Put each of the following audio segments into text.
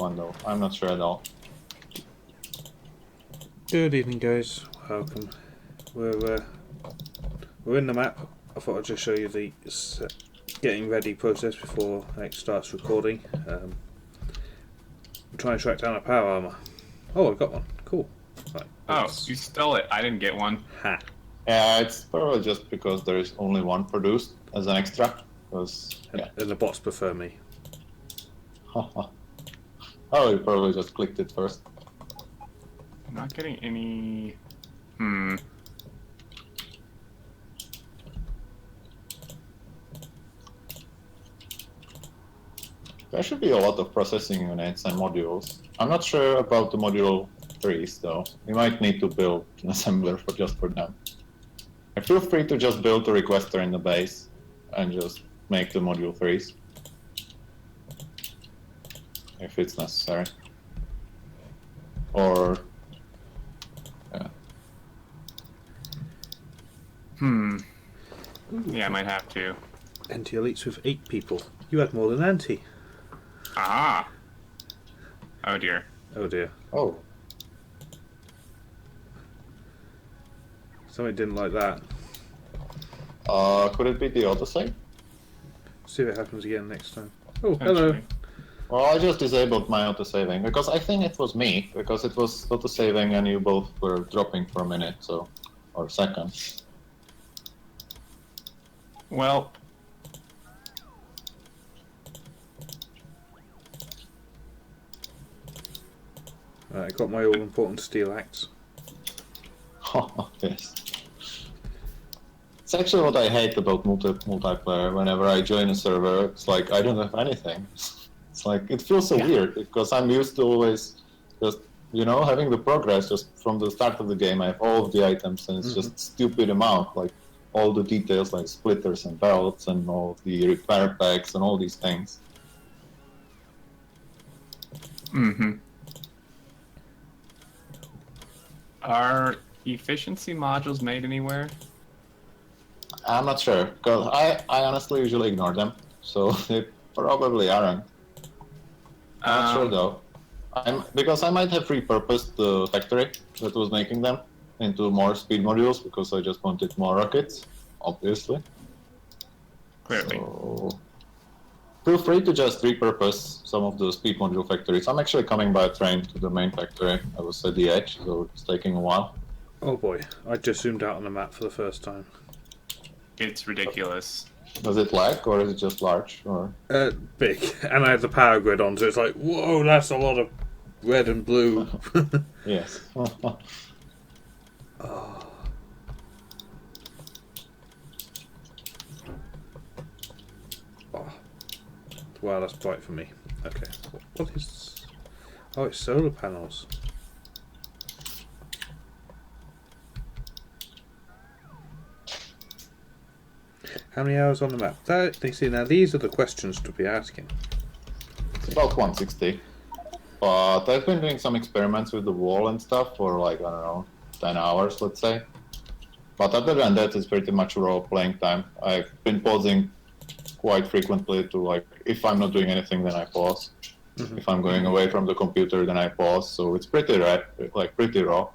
one though. I'm not sure at all. Good evening, guys. Welcome. We're in the map. I thought I'd just show you the getting ready process before X starts recording. I'm trying to track down a power armor. Oh, I got one. Cool. Right, oh, you stole it. I didn't get one. Ha. Yeah, it's probably just because there is only one produced as an extra. Because yeah. And the bots prefer me. Oh, you probably just clicked it first. I'm not getting any. There should be a lot of processing units and modules. I'm not sure about the module 3s though. We might need to build an assembler just for them. And feel free to just build a requester in the base and just make the module 3s. If it's necessary. Or... yeah. Yeah, I might have to. Anti-elites with 8 people. You had more than anti. Ah. Oh dear. Oh dear. Oh. Somebody didn't like that. Could it be the autosave? See if it happens again next time. Oh, hello. Actually. Well, I just disabled my autosaving because I think it was me, because it was autosaving and you both were dropping for a minute, so, or a second. Well, I got my all-important steel axe. Oh, yes. It's actually what I hate about multiplayer. Whenever I join a server, it's like I don't have anything. It's like it feels so weird because I'm used to always just having the progress just from the start of the game. I have all of the items and it's just stupid amount, like all the details like splitters and belts and all the repair packs and all these things. Are efficiency modules made anywhere? I'm not sure because I honestly usually ignore them, so they probably aren't. I'm not sure though. Because I might have repurposed the factory that was making them into more speed modules because I just wanted more rockets, obviously. Clearly. So feel free to just repurpose some of the speed module factories. I'm actually coming by train to the main factory. I was at the edge, so it's taking a while. Oh boy, I just zoomed out on the map for the first time. It's ridiculous. Does it lag or is it just large? Or Big. And I had the power grid on, so it's like, whoa, that's a lot of red and blue. yes. Oh. Oh. Wow, that's bright for me. Okay. What is... Oh, it's solar panels. How many hours on the map? They see, now these are the questions to be asking. It's about 160. But I've been doing some experiments with the wall and stuff for like, I don't know, 10 hours, let's say. But other than that, it's pretty much raw playing time. I've been pausing quite frequently to like, if I'm not doing anything, then I pause. If I'm going away from the computer, then I pause. So it's pretty pretty raw.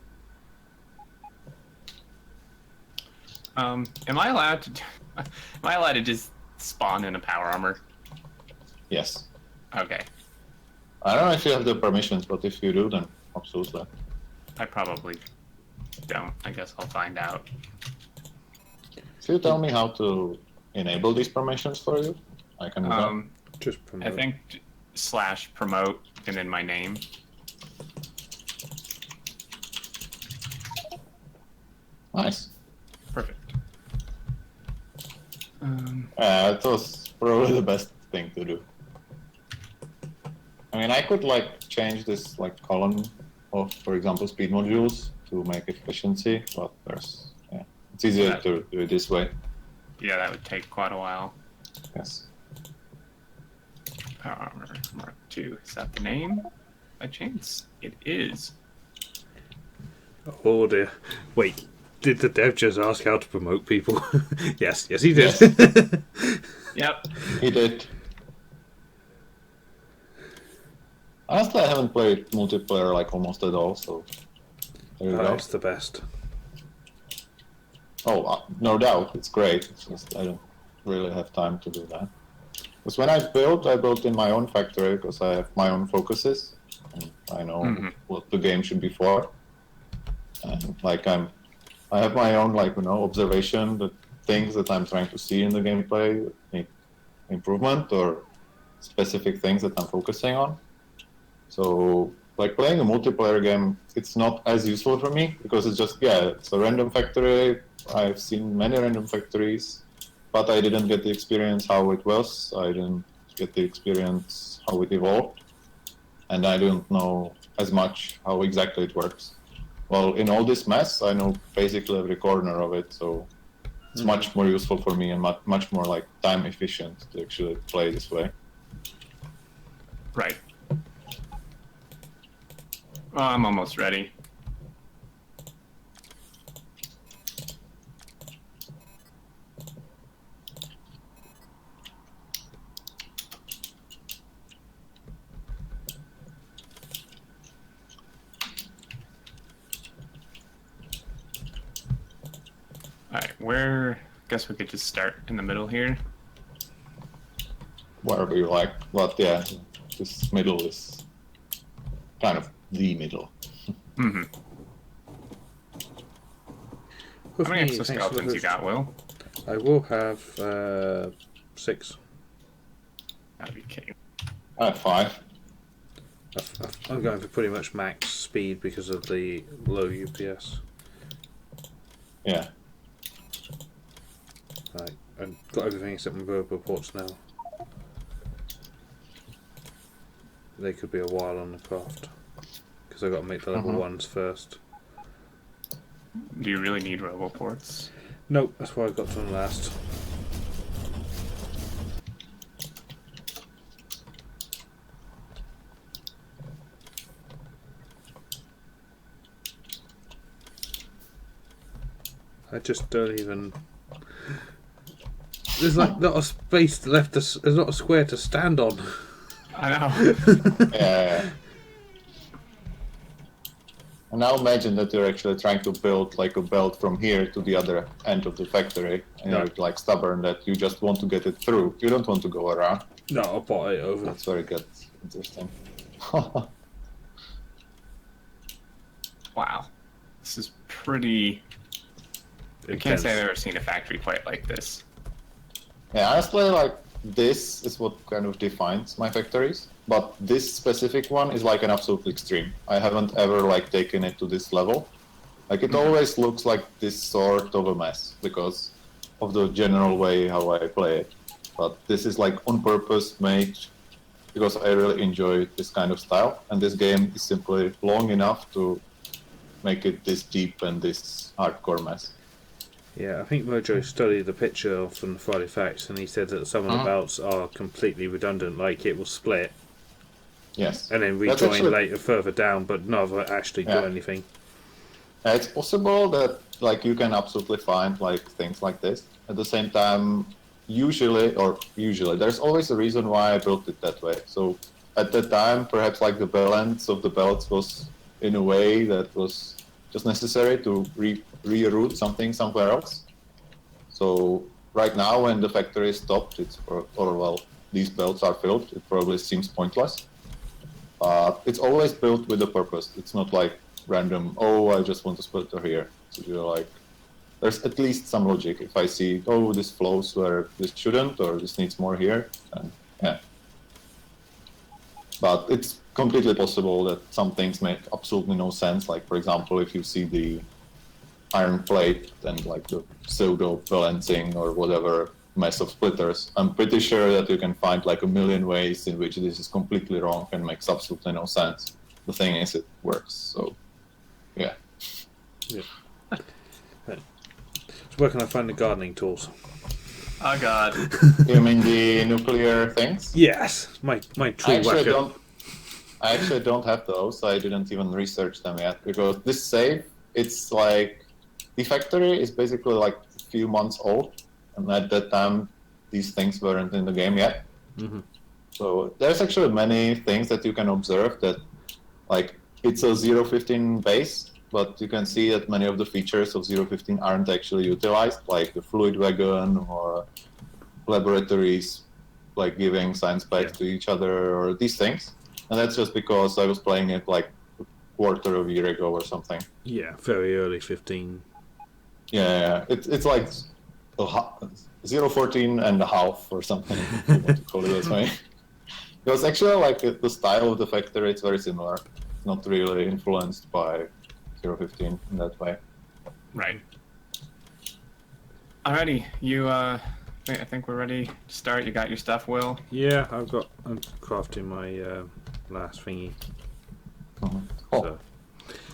Am I allowed to? Am I allowed to just spawn in a power armor? Yes. Okay. I don't know if you have the permissions, but if you do, then absolutely. I probably don't. I guess I'll find out. If you tell me how to enable these permissions for you, I can do that. Just promote. I think /promote and then my name. Nice. Perfect. It was probably the best thing to do. I mean, I could like change this like column of, for example, speed modules to make efficiency, but it's easier to do it this way. Yeah, that would take quite a while. Yes. Power Armor Mark II. Is that the name? By chance? It is. Oh dear. Wait, did the dev just ask how to promote people? Yes, he did. Yes. Yep. He did. Honestly, I haven't played multiplayer like almost at all, so there you go. It's the best. Oh, no doubt, it's great. It's just I don't really have time to do that. Because when I built in my own factory because I have my own focuses, and I know what the game should be for. And like I have my own observation, the things that I'm trying to see in the gameplay need improvement or specific things that I'm focusing on. So like playing a multiplayer game, it's not as useful for me because it's just it's a random factory. I've seen many random factories, but I didn't get the experience how it was. I didn't get the experience how it evolved, and I don't know as much how exactly it works. Well, in all this mess, I know basically every corner of it, so it's much more useful for me and much more like time efficient to actually play this way. Right. Well, I'm almost ready. Alright, guess we could just start in the middle here. Wherever you like, but yeah, this middle is kind of the middle. Mm-hmm. How many exoskeletons you got, Will? I will have 6. That'd be kidding. I have 5. I'm going for pretty much max speed because of the low UPS. Yeah. Right, I've got everything except my verbal ports now. They could be a while on the craft because I've got to make the level 1s first. Do you really need roboports? Nope, that's why I got to them last. I just don't even. There's like not a space left. There's not a square to stand on. I know. Yeah. And now imagine that you're actually trying to build like a belt from here to the other end of the factory, and you're like stubborn that you just want to get it through. You don't want to go around. No, I'll bot it over. That's very good. Interesting. Wow. This is pretty... I can't say I've ever seen a factory quite like this. Yeah, honestly, like, this is what kind of defines my factories. But this specific one is like an absolute extreme. I haven't ever like taken it to this level. Like it always looks like this sort of a mess because of the general way how I play it. But this is like on purpose made because I really enjoy this kind of style. And this game is simply long enough to make it this deep and this hardcore mess. Yeah, I think Mojo studied the picture from the Friday Facts and he said that some of the belts are completely redundant, like it will split. Yes. And then rejoin later further down, but never actually do anything. It's possible that like you can absolutely find like things like this. At the same time, usually there's always a reason why I built it that way. So at the time, perhaps like the balance of the belts was in a way that was just necessary to reroute something somewhere else. So right now, when the factory is stopped, these belts are filled. It probably seems pointless. It's always built with a purpose. It's not like random, oh, I just want to splitter here. So you're like, there's at least some logic. If I see, oh, this flows where this shouldn't, or this needs more here, and yeah. But it's completely possible that some things make absolutely no sense. Like, for example, if you see the iron plate and like the pseudo balancing or whatever mess of splitters, I'm pretty sure that you can find like a million ways in which this is completely wrong and makes absolutely no sense. The thing is, it works. So, yeah. So where can I find the gardening tools? Oh God. You mean the nuclear things? Yes, my tree whacker. I actually don't have those. I didn't even research them yet because this save, it's like the factory is basically like a few months old, and at that time these things weren't in the game yet. So there's actually many things that you can observe that, like, it's a 0.15 base, but you can see that many of the features of 0.15 aren't actually utilized, like the fluid wagon or laboratories, like giving science packs to each other or these things. And that's just because I was playing it like a quarter of a year ago or something. Yeah, very early 15. Yeah. It's like 0.14 and a half or something, if you want to call it this way. Because actually, like, the style of the factory, it's very similar. It's not really influenced by 0.15 in that way. Right. Alrighty, I think we're ready to start. You got your stuff, Will? Yeah, I'm crafting my last thingy. Mm-hmm. Cool. So,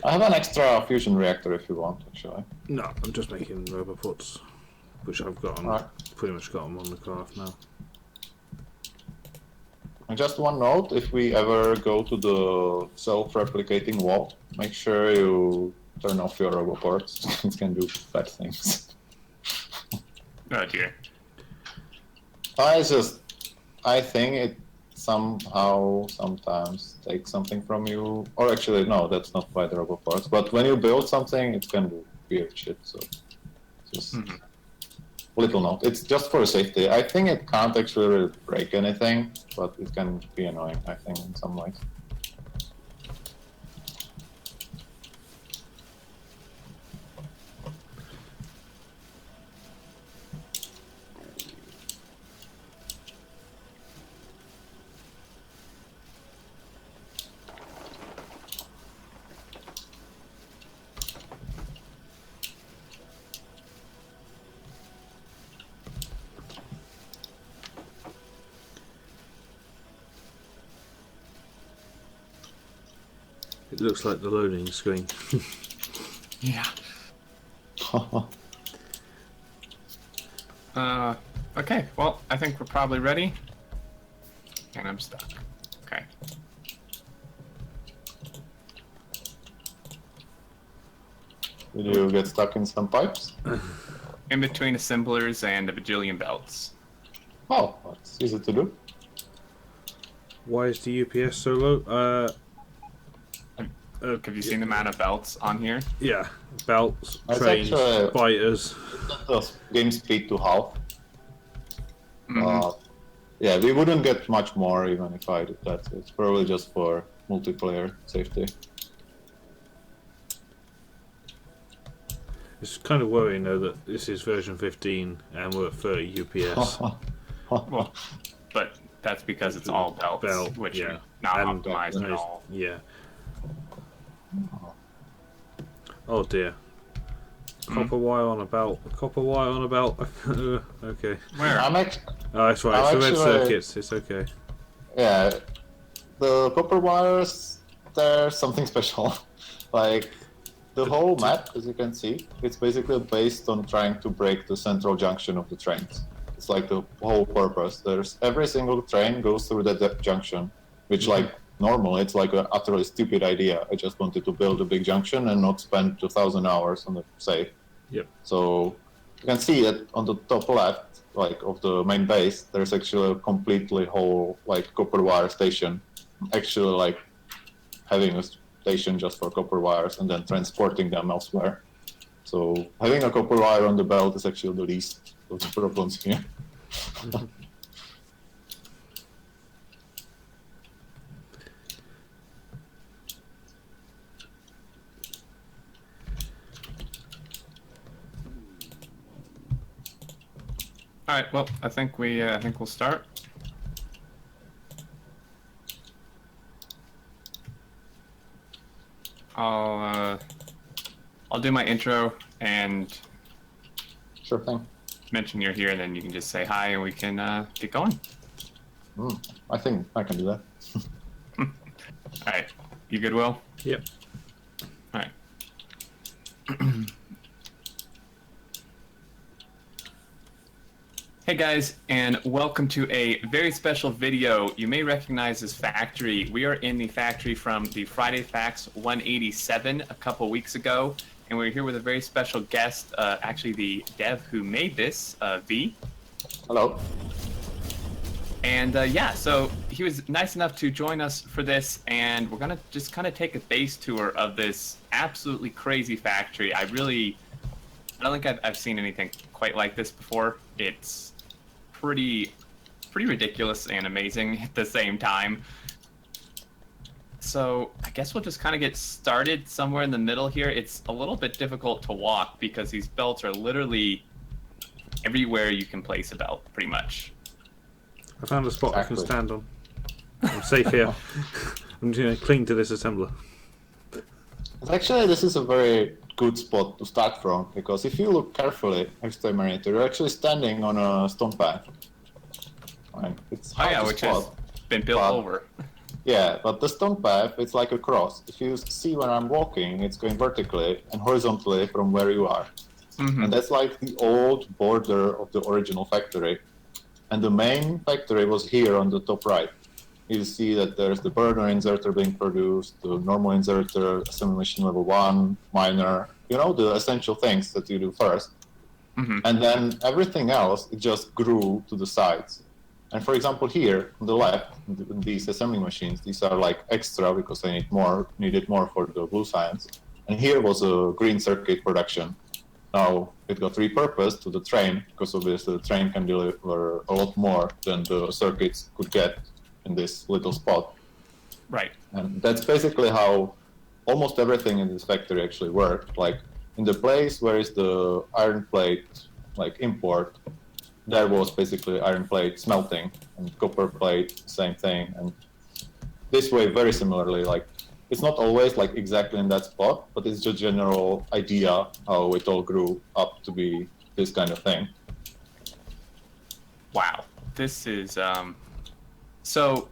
I have an extra fusion reactor if you want, actually. no, I'm just making rubber pots, which I've got on, Alright. pretty much got them on the craft now. And just one note, if we ever go to the self-replicating wall, make sure you turn off your roboports. It can do bad things. Oh dear. I think it somehow sometimes takes something from you. Or actually, no, that's not by the roboports. But when you build something, it can do weird shit, so just little note. It's just for safety. I think it can't actually really break anything, but it can be annoying, I think, in some ways. It looks like the loading screen. Yeah. Okay, well, I think we're probably ready. And I'm stuck. Okay. Did you get stuck in some pipes? In between assemblers and a bajillion belts. Oh, that's easy to do. Why is the UPS so low? Have you seen the amount of belts on here? Yeah, belts, It's trains, actually- fighters. The game speed to half. Mhm. Yeah, we wouldn't get much more even if I did that. It's probably just for multiplayer safety. It's kind of worrying though that this is version 15 and we're at 30 UPS. Well, but that's because it's all belts, Belt, which yeah. are not And- optimized at all. Yeah. Oh dear. Copper wire on a belt. Copper wire on a belt. Okay. Where? I'm Oh, that's right. It's the red actually- circuits. It's okay. Yeah, the copper wires, they're something special. Like, the whole map, as you can see, it's basically based on trying to break the central junction of the trains. It's like the whole purpose. There's every single train goes through that junction, which, like, normally it's like an utterly stupid idea. I just wanted to build a big junction and not spend 2,000 hours on the safe. Yep. So you can see that on the top left, like, of the main base, there's actually a completely whole, like, copper wire station. Actually, like, having a station just for copper wires and then transporting them elsewhere. So having a copper wire on the belt is actually the least of the problems here. All right. Well, I think we'll start. I'll do my intro and Sure thing. mention you're here, and then you can just say hi, and we can get going. I think I can do that. All right. You good, Will? Yep. All right. Hey guys, and welcome to a very special video. You may recognize this factory. We are in the factory from the Friday Facts 187 a couple weeks ago, and we're here with a very special guest, actually the dev who made this, V. Hello. And yeah, so he was nice enough to join us for this, and we're gonna just kind of take a base tour of this absolutely crazy factory. I don't think I've seen anything quite like this before. It's pretty ridiculous and amazing at the same time. So I guess we'll just kind of get started somewhere in the middle here. It's a little bit difficult to walk because these belts are literally everywhere you can place a belt, pretty much. I found a spot I can Exactly. stand on. I'm safe here. I'm just going to cling to this assembler. Actually, this is a very good spot to start from, because if you look carefully, Exterminator, you're actually standing on a stone path. Right? It's hard to Which has spot. been built But- over. Yeah, but the stone path, it's like a cross. If you see when I'm walking, it's going vertically and horizontally from where you are. Mhm. And that's like the old border of the original factory. And the main factory was here on the top right. You see that there's the burner inserter being produced, the normal inserter, assembly machine level 1, miner, the essential things that you do first. Mhm. And then everything else, it just grew to the sides. And for example, here on the left, these assembly machines, these are like extra because they needed more for the blue science. And here was a green circuit production. Now it got repurposed to the train, because obviously the train can deliver a lot more than the circuits could get in this little spot. Right. And that's basically how almost everything in this factory actually worked. Like in the place where is the iron plate like import, there was basically iron plate smelting, and copper plate, same thing. And this way, very similarly, like it's not always like exactly in that spot, but it's just general idea how it all grew up to be this kind of thing. Wow. This is so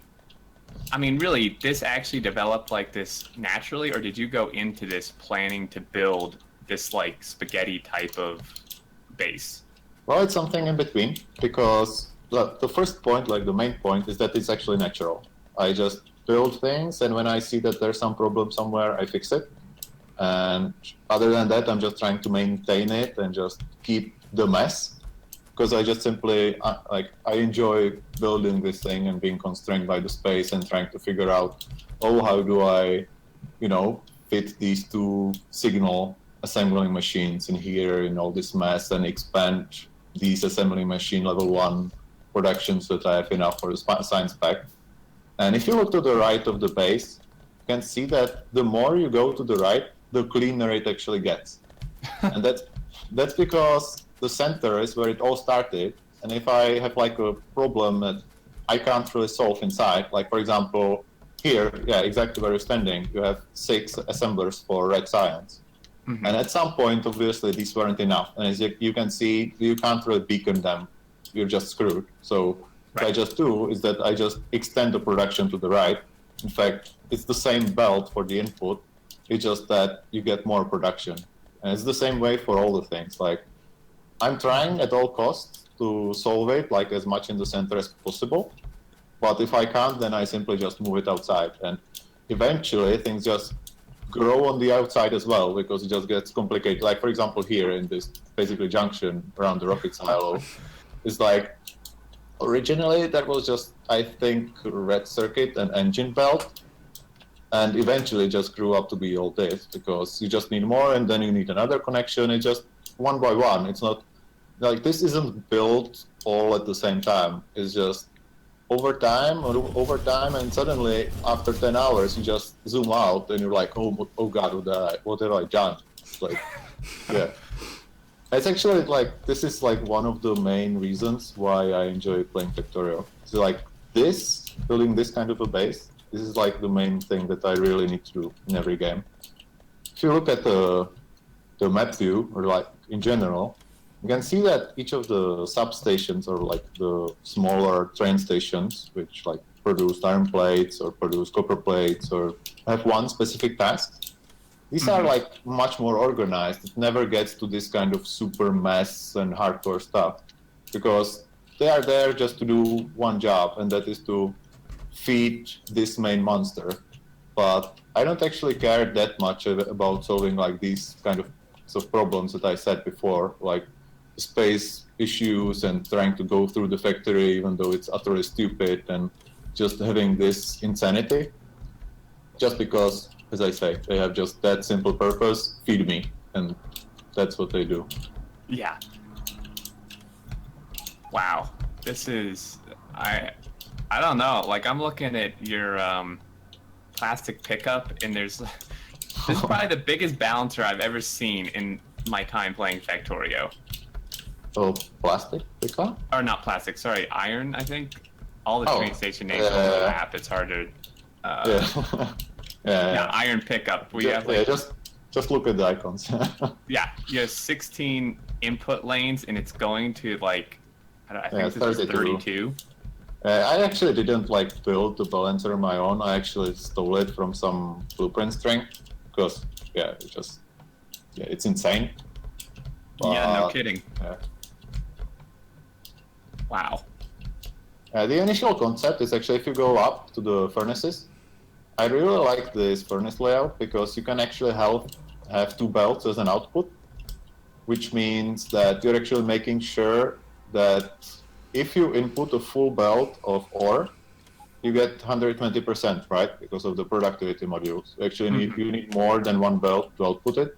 I mean, really, this actually developed like this naturally, or did you go into this planning to build this like spaghetti type of base? Well, it's something in between, because the first point, like the main point, is that it's actually natural. I just build things, and when I see that there's some problem somewhere, I fix it. And other than that, I'm just trying to maintain it and just keep the mess, because I just simply I enjoy building this thing and being constrained by the space and trying to figure out, how do I, fit these two signal assembling machines in here in all this mess and expand these assembly machine level 1 productions that I have enough for the science pack. And if you look to the right of the base, you can see that the more you go to the right, the cleaner it actually gets. And that's because the center is where it all started. And if I have like a problem that I can't really solve inside, like for example, here, exactly where you're standing, you have 6 assemblers for red science. Mhm. And at some point, obviously, these weren't enough. And as you can see, you can't really beacon them. You're just screwed. So what I just do is that I just extend the production to the right. In fact, it's the same belt for the input. It's just that you get more production. And it's the same way for all the things. Like, I'm trying at all costs to solve it, like as much in the center as possible. But if I can't, then I simply just move it outside. And eventually, things just grow on the outside as well, because it just gets complicated. Like for example, here in this basically junction around the rocket silo, it's like originally that was just, I think, red circuit and engine belt, and eventually just grew up to be all this, because you just need more and then you need another connection. It's just one by one. It's not like this isn't built all at the same time. It's just over time, and suddenly after 10 hours, you just zoom out and you're like, oh God, what have I done? It's like, yeah. It's actually like, this is like one of the main reasons why I enjoy playing Factorio. So like building this kind of a base, this is like the main thing that I really need to do in every game. If you look at the map view, or like in general, you can see that each of the substations, or like the smaller train stations, which like produce iron plates or produce copper plates or have one specific task, these are like much more organized. It never gets to this kind of super mess and hardcore stuff, because they are there just to do one job, and that is to feed this main monster. But I don't actually care that much about solving like these kind of problems that I said before, like space issues and trying to go through the factory even though it's utterly stupid, and just having this insanity, just because, as I say, they have just that simple purpose: feed me, and that's what they do. Yeah. Wow. This is I don't know. Like I'm looking at your plastic pickup, and this is probably the biggest balancer I've ever seen in my time playing Factorio. Oh, plastic pickup? Or not plastic, sorry, iron, I think. All the train station names on the map, it's hard to yeah, iron pickup. We have like just look at the icons. yeah, you have 16 input lanes, and it's going to like I think this is 32. I actually didn't like build the balancer on my own. I actually stole it from some blueprint string because it's insane. Yeah, no kidding. Yeah. Wow. The initial concept is actually, if you go up to the furnaces, I really like this furnace layout because you can actually have 2 belts as an output, which means that you're actually making sure that if you input a full belt of ore, you get 120%, right? Because of the productivity modules. You actually you need more than 1 belt to output it.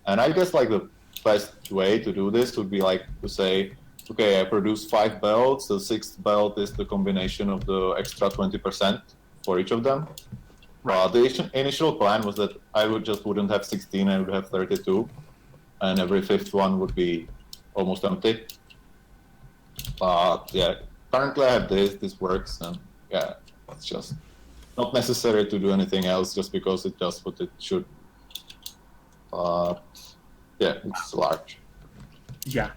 And I guess like the best way to do this would be like to say, okay, I produce 5 belts, the 6th belt is the combination of the extra 20% for each of them. Right. The initial plan was that I wouldn't have 16, I would have 32, and every 5th one would be almost empty. But yeah, currently I have this works, and yeah, it's just not necessary to do anything else just because it does what it should. But yeah, it's large. Yeah.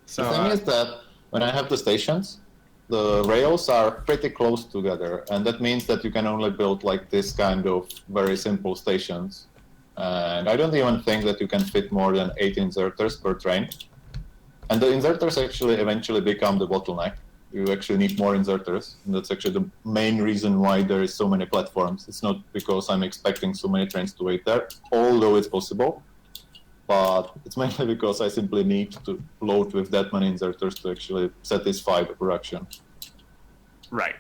So The thing is that when I have the stations, the rails are pretty close together, and that means that you can only build like this kind of very simple stations. And I don't even think that you can fit more than 8 inserters per train. And the inserters actually eventually become the bottleneck. You actually need more inserters, and that's actually the main reason why there is so many platforms. It's not because I'm expecting so many trains to wait there, although it's possible. But it's mainly because I simply need to load with that many inserters to actually satisfy the production. right.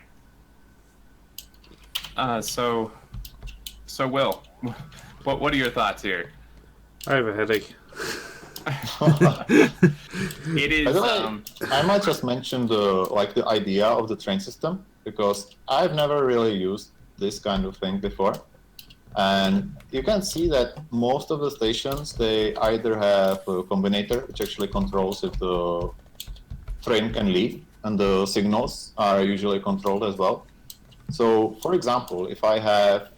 So Will, what are your thoughts here? I have a headache. It is. I might just mention the idea of the train system, because I've never really used this kind of thing before. And you can see that most of the stations, they either have a combinator, which actually controls if the train can leave, and the signals are usually controlled as well. So, for example, if I have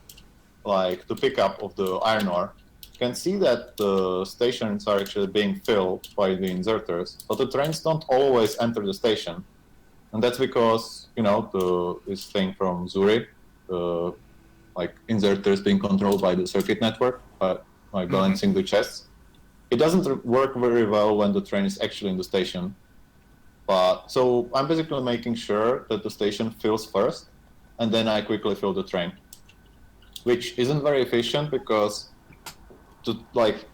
like the pickup of the iron ore, you can see that the stations are actually being filled by the inserters, but the trains don't always enter the station. And that's because, this thing from Zuri, like inserters being controlled by the circuit network, by balancing the chests. It doesn't work very well when the train is actually in the station. But so I'm basically making sure that the station fills first, and then I quickly fill the train, which isn't very efficient because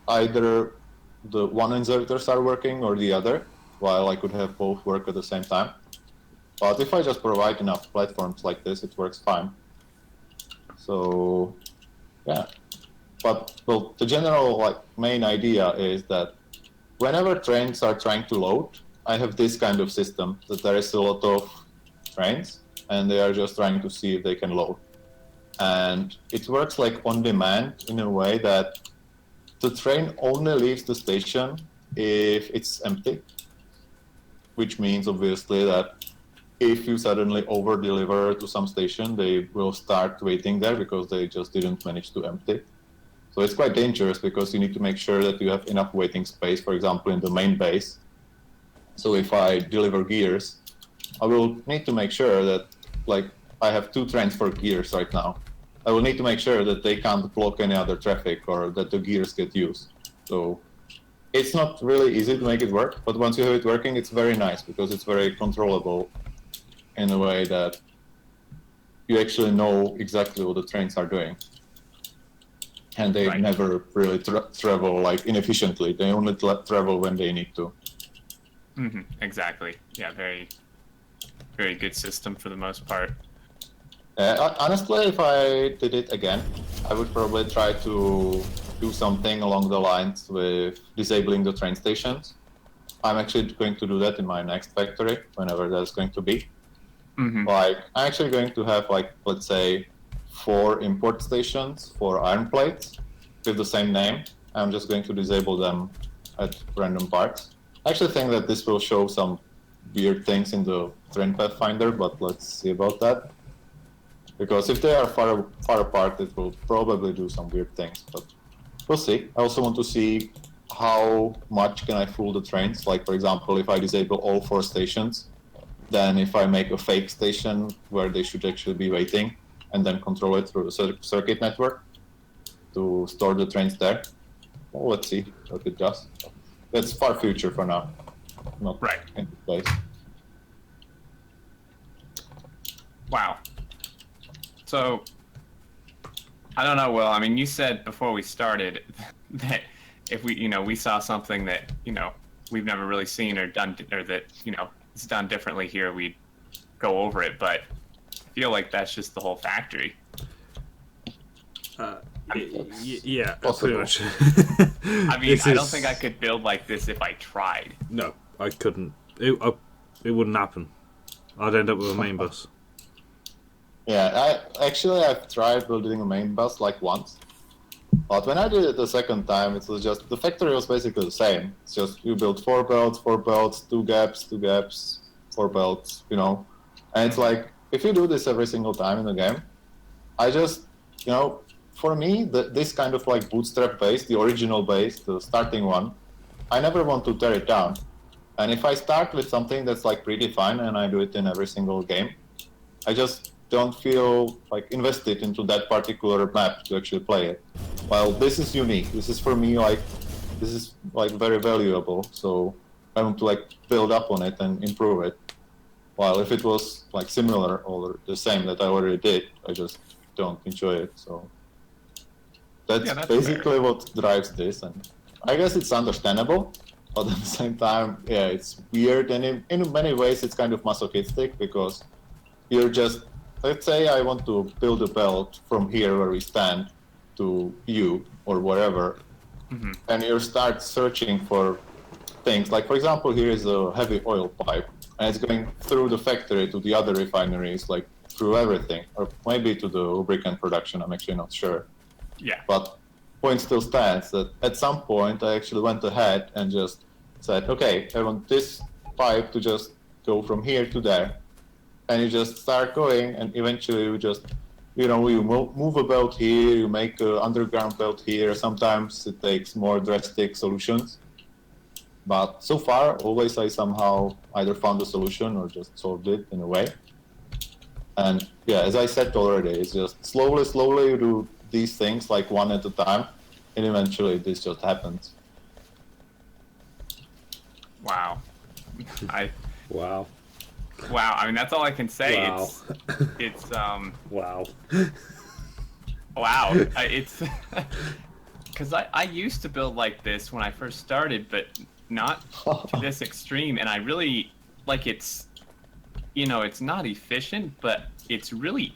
either the one inserters are working or the other, while I could have both work at the same time. But if I just provide enough platforms like this, it works fine. So, yeah. But the general main idea is that whenever trains are trying to load, I have this kind of system that there is a lot of trains, and they are just trying to see if they can load. And it works like on demand in a way that the train only leaves the station if it's empty, which means obviously that if you suddenly over-deliver to some station, they will start waiting there because they just didn't manage to empty. So it's quite dangerous because you need to make sure that you have enough waiting space, for example, in the main base. So if I deliver gears, I will need to make sure that, I have 2 trains for gears right now. I will need to make sure that they can't block any other traffic or that the gears get used. So it's not really easy to make it work, but once you have it working, it's very nice because it's very controllable in a way that you actually know exactly what the trains are doing. And they never really travel inefficiently. They only travel when they need to. Exactly. Yeah, very. very good system for the most part. Honestly, if I did it again, I would probably try to do something along the lines with disabling the train stations. I'm actually going to do that in my next factory, whenever that's going to be. Like, I'm actually going to have, like, let's say, 4 import stations for iron plates with the same name. I'm just going to disable them at random parts. I actually think that this will show some weird things in the train pathfinder, but let's see about that. Because if they are far apart, it will probably do some weird things, but we'll see. I also want to see how much can I fool the trains. Like, for example, if I disable all 4 stations, then if I make a fake station where they should actually be waiting, and then control it through the circuit network to store the trains there. Well, let's see what it does. That's far future for now, not right in place. Wow. So, I don't know, Will. I mean, you said before we started that if we saw something that, we've never really seen or done, or that, it's done differently here, we'd go over it, but I feel like that's just the whole factory. Yeah, possible. pretty much. I mean, I don't think I could build like this if I tried. No, I couldn't. It wouldn't happen. I'd end up with a main bus. Yeah, I've tried building a main bus like once, but when I did it the second time, it was just the factory was basically the same. It's just you build 4 belts, 2 gaps, 4 belts, and it's like if you do this every single time in the game, I just, for me, this kind of like bootstrap base, the original base, the starting one, I never want to tear it down. And if I start with something that's like predefined and I do it in every single game, I just don't feel like invested into that particular map to actually play it. While this is unique, this is for me like, this is like very valuable, so I want to like build up on it and improve it. While if it was like similar or the same that I already did, I just don't enjoy it. So that's basically fair. what drives this, and I guess it's understandable, but at the same time, yeah, it's weird, and in many ways it's kind of masochistic because you're just, let's say I want to build a belt from here where we stand to you or wherever, and you start searching for things. Like, for example, here is a heavy oil pipe, and it's going through the factory to the other refineries, like through everything, or maybe to the lubricant production, I'm actually not sure. Yeah. But point still stands that at some point I actually went ahead and just said, okay, I want this pipe to just go from here to there. And you just start going, and eventually you just, you move a belt here, you make an underground belt here. Sometimes it takes more drastic solutions. But so far, always I somehow either found a solution or just solved it in a way. And yeah, as I said already, it's just slowly you do these things like one at a time, and eventually this just happens. Wow. Wow. Wow. I mean, that's all I can say. Wow. It's Wow. wow. It's because I used to build like this when I first started, but not to this extreme. And I really like it's not efficient, but it's really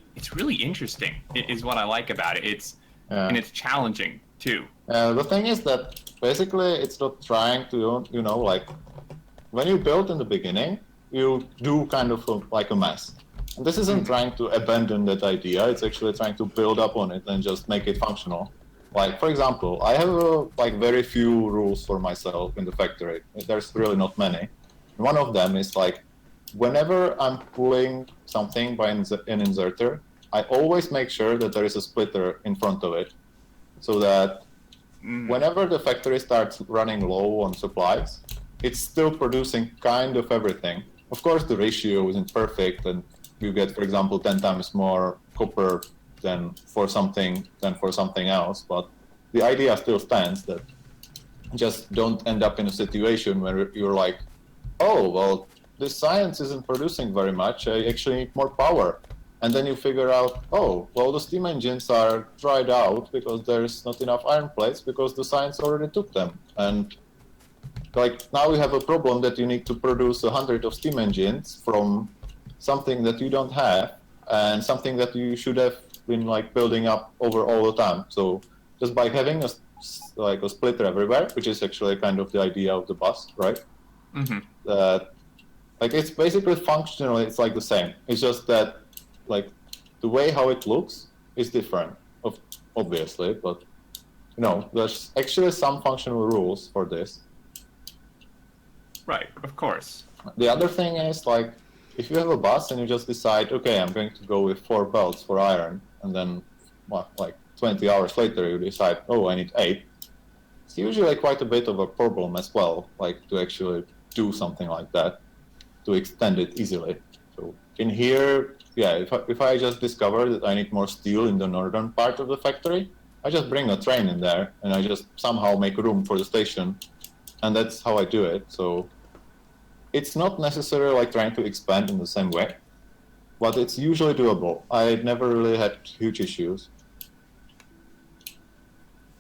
interesting. Is what I like about it. And it's challenging too. The thing is that basically it's not trying to, like when you build in the beginning, you do kind of like a mess. And this isn't trying to abandon that idea. It's actually trying to build up on it and just make it functional. Like, for example, I have like very few rules for myself in the factory. There's really not many. One of them is like, whenever I'm pulling something by an inserter, I always make sure that there is a splitter in front of it, so that whenever the factory starts running low on supplies, it's still producing kind of everything. Of course, the ratio isn't perfect, and you get, for example, 10 times more copper than for something else, but the idea still stands that just don't end up in a situation where you're like, oh, well, this science isn't producing very much, I actually need more power. And then you figure out, oh, well, the steam engines are dried out because there's not enough iron plates because the science already took them. And like now we have a problem that you need to produce 100 of steam engines from something that you don't have, and something that you should have been like building up over all the time. So just by having a splitter everywhere, which is actually kind of the idea of the bus, right? Mm-hmm. Like it's basically functionally it's like the same. It's just that like the way how it looks is different, obviously, but there's actually some functional rules for this. Right, of course. The other thing is like if you have a bus and you just decide, okay, I'm going to go with 4 belts for iron, and then like 20 hours later you decide, oh, I need 8. It's usually quite a bit of a problem as well, like to actually do something like that, to extend it easily. So in here, yeah, if I just discover that I need more steel in the northern part of the factory, I just bring a train in there and I just somehow make room for the station, and that's how I do it. So it's not necessarily like trying to expand in the same way, but it's usually doable. I never really had huge issues.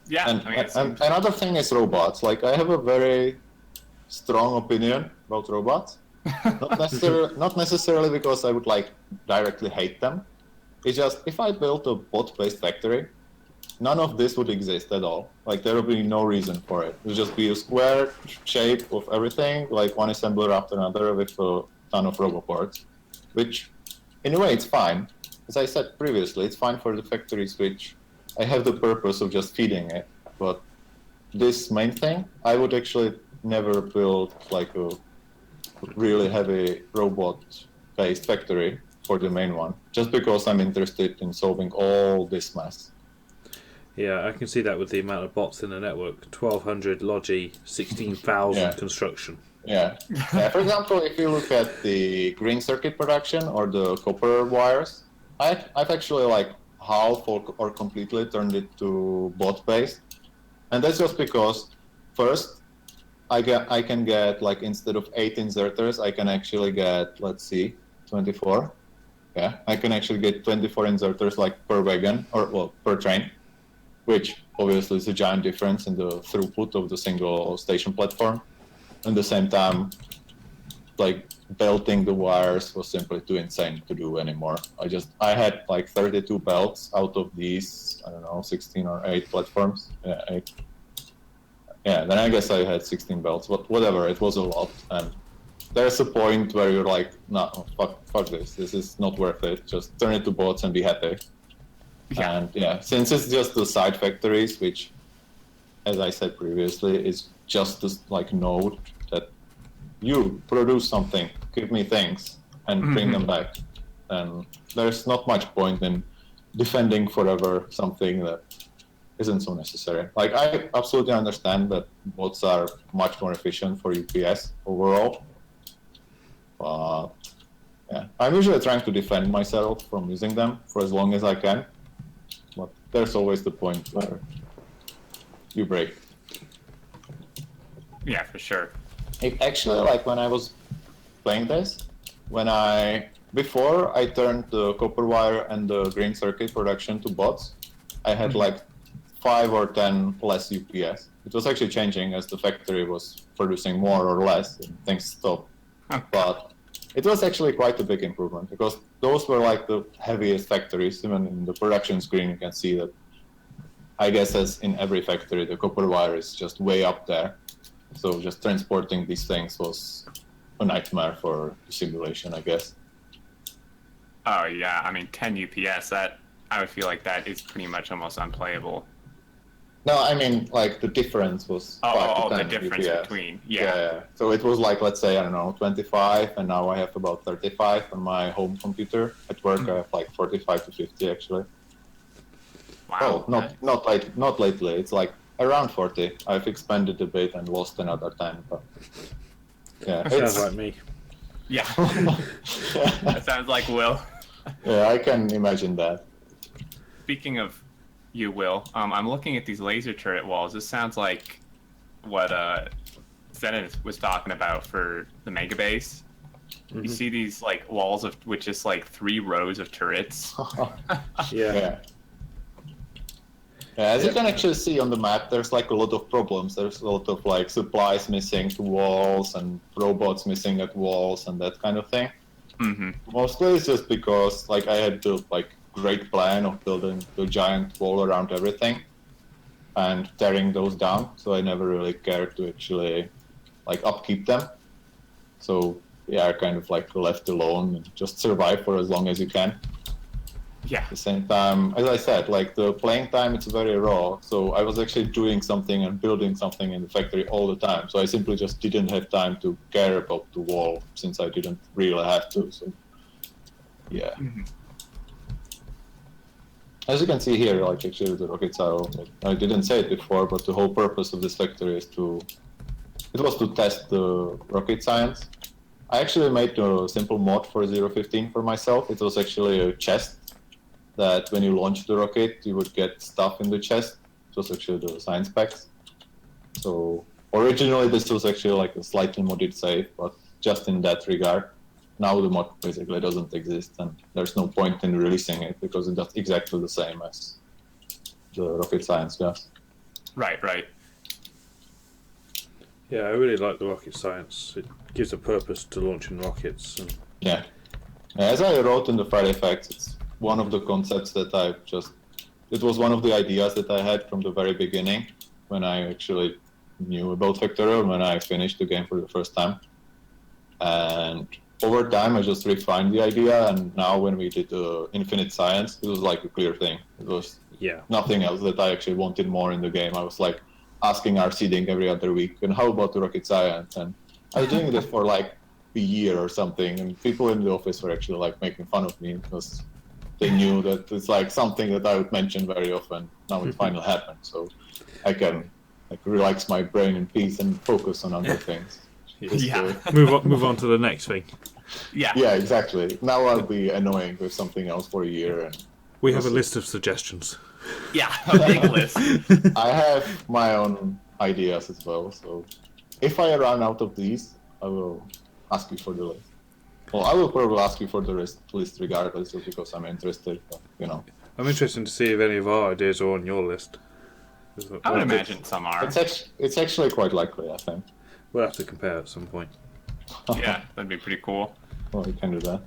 Yeah, And, I mean, and another thing is robots. Like I have a very strong opinion about robots. Not necessarily because I would like directly hate them. It's just if I built a bot-based factory, none of this would exist at all. Like there would be no reason for it. It would just be a square shape of everything, like one assembler after another with a ton of roboports, which in a way it's fine. As I said previously, it's fine for the factories which I have the purpose of just feeding it. But this main thing, I would actually never build like a really heavy robot-based factory for the main one, just because I'm interested in solving all this mess. Yeah, I can see that with the amount of bots in the network. 1,200 Logi, 16,000 Yeah. construction. Yeah. For example, if you look at the green circuit production or the copper wires, I've actually like half or completely turned it to bot-based, and that's just because first I can get like instead of 8 inserters, I can actually get 24. Yeah, I can actually get 24 inserters like per wagon or per train, which obviously is a giant difference in the throughput of the single station platform. At the same time, like belting the wires was simply too insane to do anymore. I had like 32 belts out of these, I don't know, 16 or 8 platforms. Yeah, 8. Yeah, then I guess I had 16 belts, but whatever, it was a lot. And there's a point where you're like, no, fuck this. This is not worth it. Just turn it to bots and be happy. Yeah. And yeah, since it's just the side factories, which, as I said previously, is just this like node that you produce something, give me things, and bring them back. And there's not much point in defending forever something that isn't so necessary. Like I absolutely understand that bots are much more efficient for UPS overall. But yeah, I'm usually trying to defend myself from using them for as long as I can. But there's always the point where you break. Yeah, for sure. Actually, like when I was playing this, before I turned the copper wire and the green circuit production to bots, I had like 5 or 10 less UPS. It was actually changing as the factory was producing more or less, and things stopped. Okay. But it was actually quite a big improvement because those were like the heaviest factories. Even in the production screen, you can see that. I guess as in every factory, the copper wire is just way up there. So just transporting these things was a nightmare for the simulation, I guess. Oh yeah, I mean 10 UPS. That I would feel like that is pretty much almost unplayable. No, I mean like the difference was 5 to 10 the difference UPS. between Yeah. So it was like, let's say, I don't know, 25, and now I have about 35 on my home computer. At work, I have like 45 to 50 actually. Wow. Oh, not lately. It's like around 40. I've expanded a bit and lost another 10. But yeah, Sounds like me. Yeah. That sounds like Will. Yeah, I can imagine that. Speaking of you, Will, I'm looking at these laser turret walls. This sounds like what Zenith was talking about for the Mega Base. You see these like walls with just like 3 rows of turrets. Yeah. Yeah, as you can actually see on the map, there's like a lot of problems. There's a lot of like supplies missing to walls and robots missing at walls and that kind of thing. Mostly it's just because like I had the great plan of building the giant wall around everything and tearing those down, so I never really cared to actually upkeep them. So yeah, I kind of left alone and just survive for as long as you can. Yeah. At the same time, as I said, the playing time, it's very raw. So I was actually doing something and building something in the factory all the time. So I simply just didn't have time to care about the wall since I didn't really have to. So yeah. As you can see here, actually the rocket tile, I didn't say it before, but the whole purpose of this factory was to test the rocket science. I actually made a simple mod for 015 for myself. It was actually a chest that when you launch the rocket, you would get stuff in the chest. It was actually the science packs. So originally this was actually a slightly modded save, but just in that regard. Now the mod basically doesn't exist, and there's no point in releasing it because it does exactly the same as the rocket science does. Right. Yeah, I really like the rocket science. It gives a purpose to launching rockets. And... Yeah. As I wrote in the Friday Facts, it's one of the concepts that it was one of the ideas that I had from the very beginning when I actually knew about Factorial, when I finished the game for the first time. And over time, I just refined the idea, and now when we did Infinite Science, it was a clear thing. It was nothing else that I actually wanted more in the game. I was asking our seeding every other week, and how about the rocket science? And I was doing this for a year or something, and people in the office were actually making fun of me because they knew that it's something that I would mention very often. Now it finally happened, so I can relax my brain in peace and focus on other things. Move on to the next thing. Yeah, exactly. Now I'll be annoying with something else for a year. And we have a list of suggestions. Yeah, a big list. I have my own ideas as well, so if I run out of these, I will ask you for the list. Well, I will probably ask you for the list regardless, just because I'm interested, but, I'm interested to see if any of our ideas are on your list. I would imagine some are. It's actually quite likely, I think. We'll have to compare at some point. Yeah, that'd be pretty cool. Well, we can do that.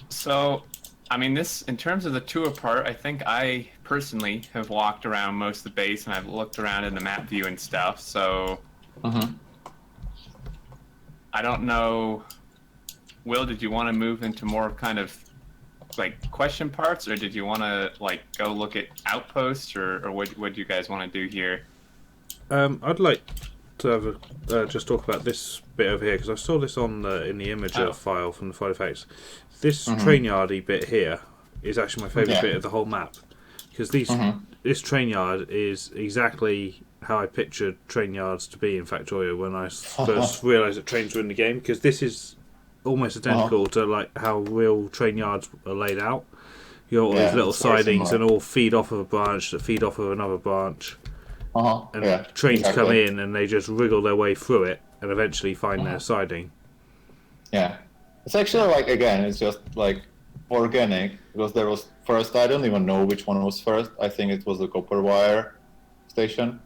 So, I mean, in terms of the tour part, I think I personally have walked around most of the base and I've looked around in the map view and stuff, so... I don't know... Will, did you want to move into more kind of, question parts, or did you want to, go look at outposts, or what do you guys want to do here? I'd like to have just talk about this bit over here, because I saw this on in the imager file from the Friday Facts. This train yardy bit here is actually my favourite bit of the whole map, because this train yard is exactly how I pictured train yards to be in Factorio when I first realised that trains were in the game, because this is almost identical to how real train yards are laid out. You got all these little sidings and all feed off of a branch that feed off of another branch. And trains come in and they just wriggle their way through it and eventually find their siding. Yeah. It's actually again, it's just organic, because there was first, I don't even know which one was first. I think it was the copper wire station.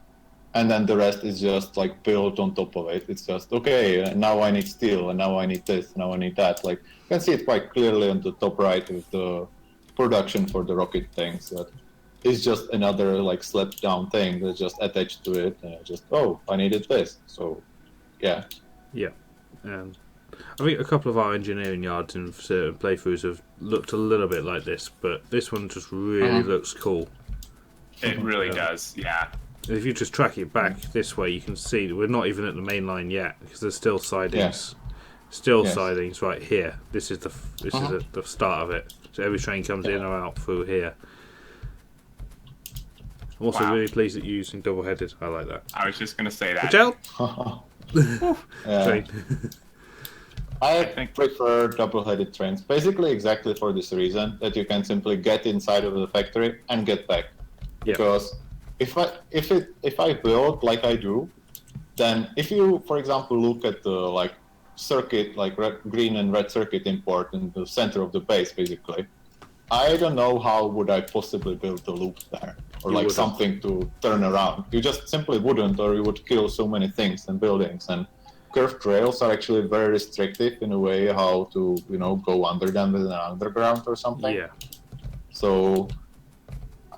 And then the rest is just built on top of it. It's just, okay, now I need steel, and now I need this, now I need that. You can see it quite clearly on the top right with the production for the rocket things. That is just another slapped down thing that's just attached to it. And I needed this. So, yeah. Yeah. I think a couple of our engineering yards in certain playthroughs have looked a little bit like this, but this one just really looks cool. It really does, yeah. If you just track it back this way, you can see that we're not even at the main line yet, because there's still sidings. Sidings right here. This is the start of it. So every train comes in or out through here. I'm also really pleased that you're using double-headed. I like that. I was just going to say that. Watch out! Train. I prefer double-headed trains, basically exactly for this reason, that you can simply get inside of the factory and get back. Because if I build like I do, then if you, for example, look at the circuit, green and red circuit import in the center of the base, basically, I don't know how would I possibly build the loop there, or something to turn around. You just simply wouldn't, or you would kill so many things and buildings, and curved rails are actually very restrictive in a way how to, go under them with an underground or something. Yeah. So,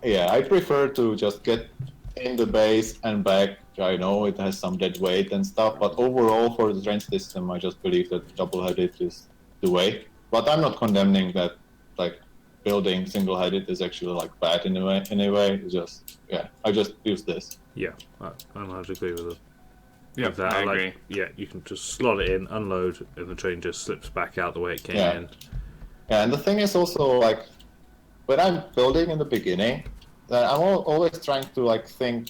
yeah, I prefer to just get in the base and back. I know it has some dead weight and stuff, but overall for the train system, I just believe that double-headed is the way. But I'm not condemning that, like, building single-headed is actually, like, bad in a way. It's just, I just use this. Yeah, I might agree with it. Yeah, With that, I agree. Yeah, you can just slot it in, unload, and the train just slips back out the way it came in. Yeah, and the thing is also, like, when I'm building in the beginning, I'm always trying to, like, think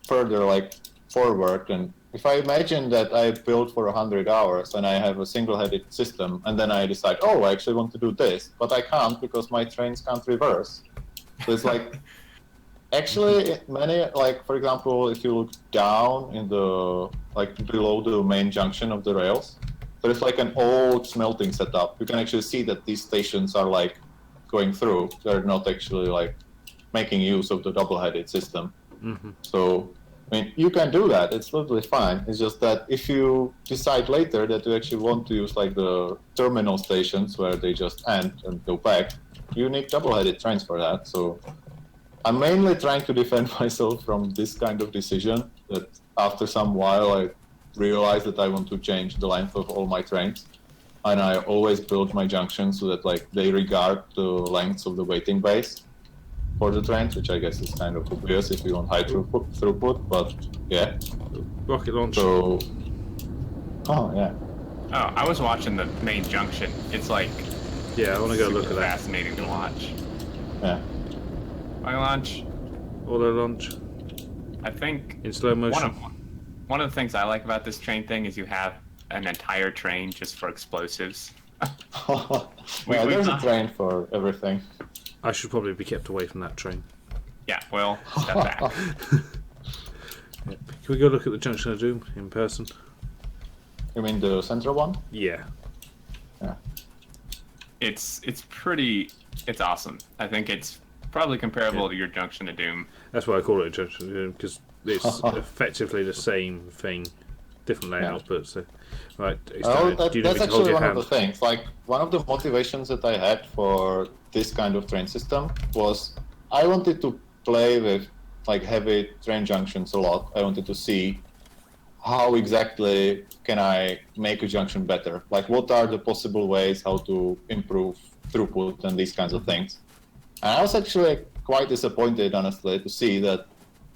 further, like, forward. And if I imagine that I built for 100 hours and I have a single-headed system, and then I decide, oh, I actually want to do this, but I can't because my trains can't reverse. So it's like, actually, many, like, for example, if you look down in the, like, below the main junction of the rails, there's, like, an old smelting setup. You can actually see that these stations are, like, going through. They're not actually, like, making use of the double-headed system. Mm-hmm. So, I mean, you can do that. It's totally fine. It's just that if you decide later that you actually want to use, like, the terminal stations where they just end and go back, you need double-headed trains for that. So I'm mainly trying to defend myself from this kind of decision, that after some while I realized that I want to change the length of all my trains. And I always build my junctions so that, like, they regard the lengths of the waiting bays for the trains, which I guess is kind of obvious if you want high throughput, but yeah. Rocket launch. So, oh yeah. Oh, I was watching the main junction. It's like Yeah, I want to go look at that. fascinating to watch. Yeah. My launch. Auto launch I think in slow motion. one of the things I like about this train thing is you have an entire train just for explosives. Yeah, there's a train for everything. I should probably be kept away from that train. Yeah, well, step back. Yeah. Can we go look at the Junction of Doom in person? You mean the central one? Yeah. Yeah. It's awesome. I think it's probably comparable to your Junction of Doom. That's why I call it a Junction of Doom, because it's effectively the same thing, different layout, but right. That's actually one of the things. Like, one of the motivations that I had for this kind of train system was I wanted to play with, like, heavy train junctions a lot. I wanted to see how exactly can I make a junction better. Like, what are the possible ways how to improve throughput and these kinds of things. And I was actually quite disappointed, honestly, to see that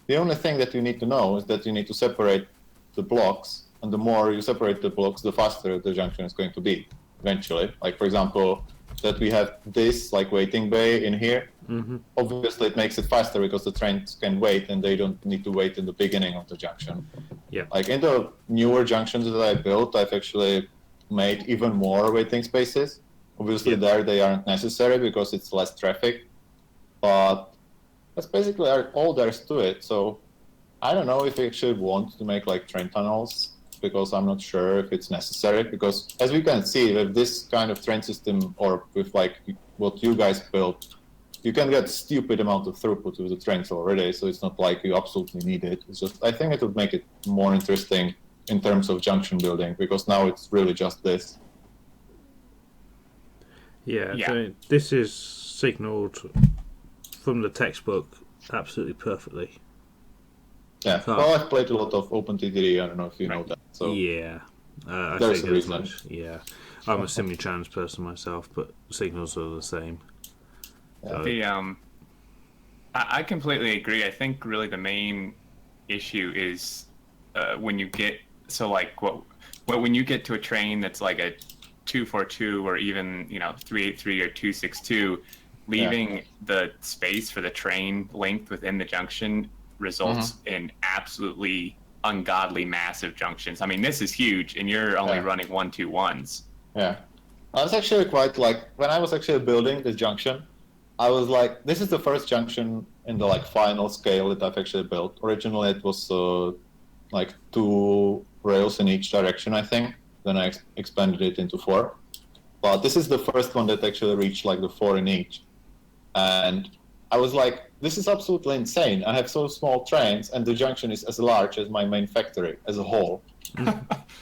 the only thing that you need to know is that you need to separate the blocks, and the more you separate the blocks, the faster the junction is going to be eventually. Like, for example, that we have this, like, waiting bay in here. Mm-hmm. Obviously, it makes it faster because the trains can wait and they don't need to wait in the beginning of the junction. Yeah. Like, in the newer junctions that I built, I've actually made even more waiting spaces. Obviously, there they aren't necessary because it's less traffic, but that's basically all there is to it. So I don't know if we actually want to make, like, train tunnels, because I'm not sure if it's necessary, because as we can see with this kind of train system, or with, like, what you guys built, you can get stupid amount of throughput with the trains already, so it's not like you absolutely need it. It's just, I think it would make it more interesting in terms of junction building, because now it's really just this. Yeah. So this is signalled from the textbook absolutely perfectly. Yeah, well, I've played a lot of OpenTTD, I don't know if you know that. So yeah, I there's think a as reason. much. Yeah, I'm a semi-trans person myself, but signals are the same. Yeah. So, I completely agree. I think really the main issue is when you get when you get to a train that's like a 242 or even 383 or 262, leaving the space for the train length within the junction results in absolutely ungodly massive junctions. I mean, this is huge, and you're only running 121s. Yeah, I was actually quite, like, when I was actually building this junction, I was like, this is the first junction in the, like, final scale that I've actually built. Originally, it was like 2 rails in each direction, I think. Then I expanded it into 4. But this is the first one that actually reached, like, the 4 in each. And I was like, this is absolutely insane. I have so small trains, and the junction is as large as my main factory as a whole.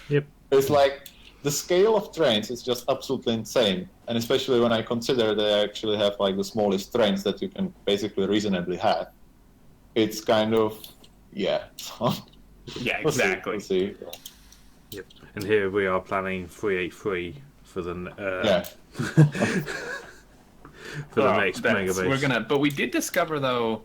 Yep. It's like the scale of trains is just absolutely insane, and especially when I consider they actually have like the smallest trains that you can basically reasonably have. It's kind of yeah. Yeah, We'll see, exactly. we'll see. Yep. And here we are planning 383 for the Yeah. for the next mega base. But we did discover though.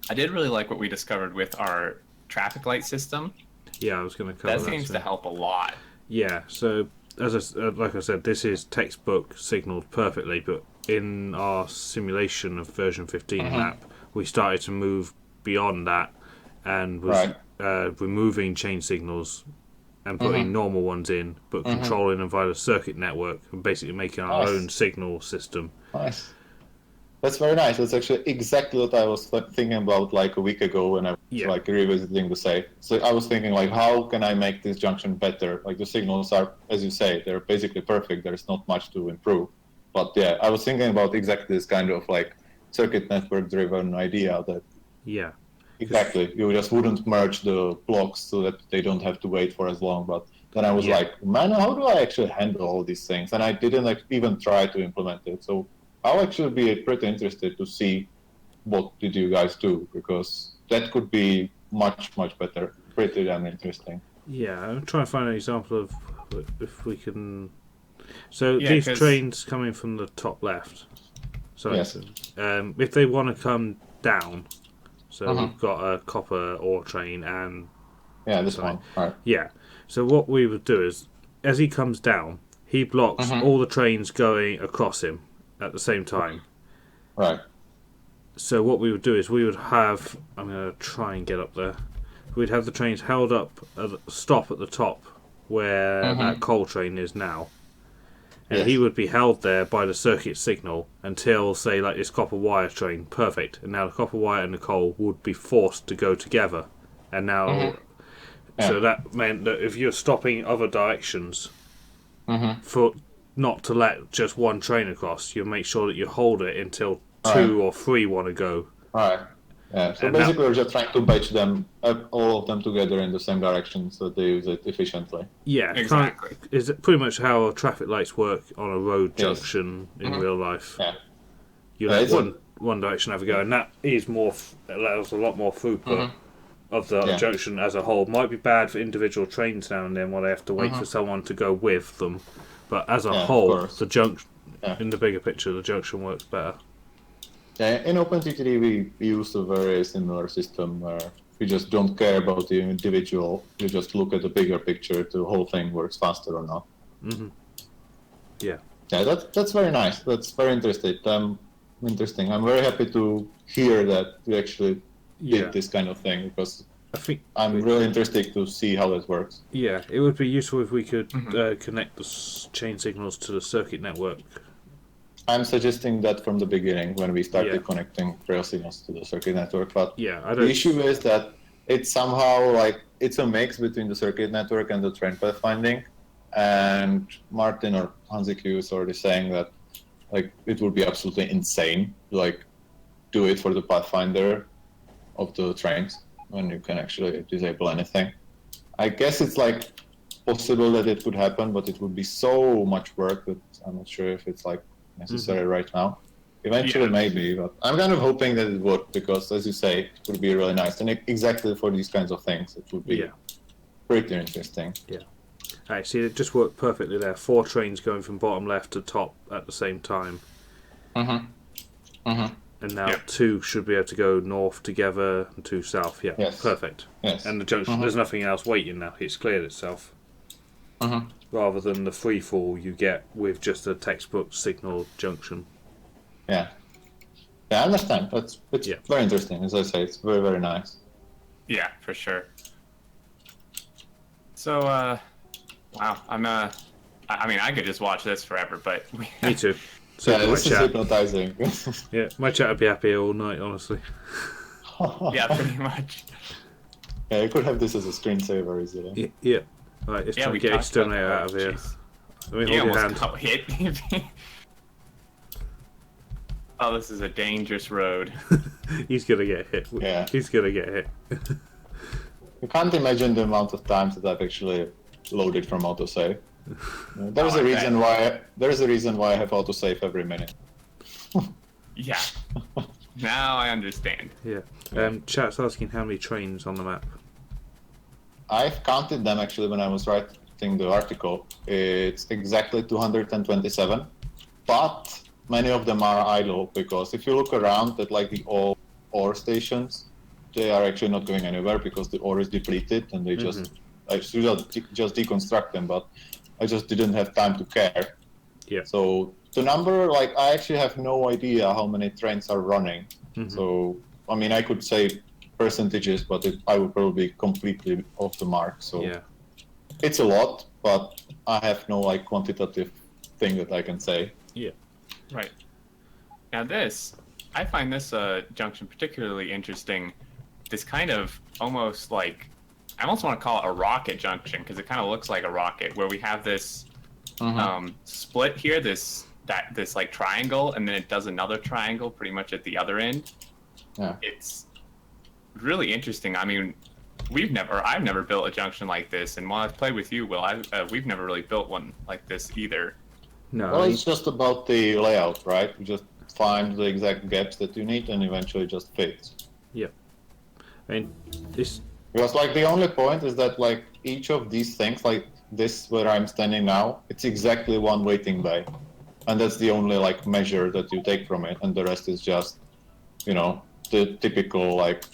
I did really like what we discovered with our traffic light system. Yeah, I was going to cover that. That seems to help a lot. Yeah. So like I said, this is textbook signaled perfectly, but in our simulation of version 15 map, we started to move beyond that and was removing chain signals and putting normal ones in, but controlling them via the circuit network and basically making our own signal system. Nice. That's very nice. That's actually exactly what I was thinking about like a week ago when I was like revisiting the save. So I was thinking like, how can I make this junction better? Like the signals are, as you say, they're basically perfect. There's not much to improve. But yeah, I was thinking about exactly this kind of like circuit network driven idea that exactly you just wouldn't merge the blocks so that they don't have to wait for as long. But then I was like, man, how do I actually handle all these things? And I didn't even try to implement it. So I'll actually be pretty interested to see what did you guys do, because that could be much better. Pretty damn interesting. Yeah, I'm trying to find an example of if we can. So these trains coming from the top left. So if they want to come down, so we've got a copper ore train and this one. Right. Yeah. So what we would do is, as he comes down, he blocks all the trains going across him at the same time. Right. So what we would do is we would have, I'm going to try and get up there, we'd have the trains held up, stop at the top where that coal train is now. And he would be held there by the circuit signal until, say, like this copper wire train, perfect. And now the copper wire and the coal would be forced to go together. And now, so that meant that if you're stopping other directions for not to let just one train across, you'll make sure that you hold it until two or three want to go. Right. Yeah. So and basically, we're just trying to batch them, all of them together in the same direction, so they use it efficiently. Yeah, exactly. Is it pretty much how traffic lights work on a road junction in real life? Yeah. You let one direction have a go, and that is allows a lot more throughput of the junction as a whole. Might be bad for individual trains now and then, while they have to wait for someone to go with them. But as a whole, the junction, in the bigger picture, the junction works better. Yeah, in OpenTTD we use a very similar system where we just don't care about the individual. You just look at the bigger picture if the whole thing works faster or not. Yeah. Yeah, that's very nice. That's very interesting. Interesting. I'm very happy to hear that you actually did this kind of thing, because I'm really interested to see how that works. Yeah, it would be useful if we could connect the chain signals to the circuit network. I'm suggesting that from the beginning when we started connecting rail signals to the circuit network. But the issue is that it's somehow like it's a mix between the circuit network and the train pathfinding. And Martin or Hansi is already saying that like it would be absolutely insane to like do it for the pathfinder of the trains when you can actually disable anything. I guess it's like possible that it could happen, but it would be so much work that I'm not sure if it's like necessary right now. Eventually maybe, but I'm kind of hoping that it would, because as you say, it would be really nice, and exactly for these kinds of things it would be pretty interesting. Alright, see, it just worked perfectly there. 4 trains going from bottom left to top at the same time. And now 2 should be able to go north together and 2 south. Perfect. And the junction, there's nothing else waiting now. It's cleared itself. Rather than the free fall you get with just a textbook signal junction. Yeah, I understand. It's very interesting. As I say, it's very, very nice. Yeah, for sure. So, wow, I mean, I could just watch this forever, but me too. So this is hypnotizing. My chat would be happy all night, honestly. Yeah, pretty much. Yeah, you could have this as a screensaver easily. Yeah. Right, let's try and get Exterminator out of here. Let me hold your hand. Got hit. Oh, this is a dangerous road. He's gonna get hit. Yeah. He's gonna get hit. You can't imagine the amount of times that I've actually loaded from autosave. There's Oh, a I reason why. There's a reason why I have autosave every minute. Yeah. Now I understand. Yeah. Chat's asking how many trains on the map. I've counted them actually when I was writing the article. It's exactly 227, but many of them are idle because if you look around at like the ore stations, they are actually not going anywhere because the ore is depleted and they just I should just deconstruct them, but I just didn't have time to care. Yeah. So the number, like, I actually have no idea how many trains are running. So I mean, I could say percentages, but I would probably be completely off the mark. So Yeah. it's a lot, but I have no like quantitative thing that I can say. Yeah. Right. Now I find this junction particularly interesting. This kind of almost like, I almost want to call it a rocket junction because it kind of looks like a rocket where we have this split here, this like triangle, and then it does another triangle pretty much at the other end. Yeah. It's really interesting. I mean, I've never built a junction like this, and while I've played with you, Will, we've never really built one like this either. No. Well, it's just about the layout, right? You just find the exact gaps that you need and eventually just fit. Yeah. I mean, this. Because like the only point is that like each of these things, like this where I'm standing now, it's exactly one waiting bay. And that's the only like measure that you take from it, and the rest is just, you know, the typical like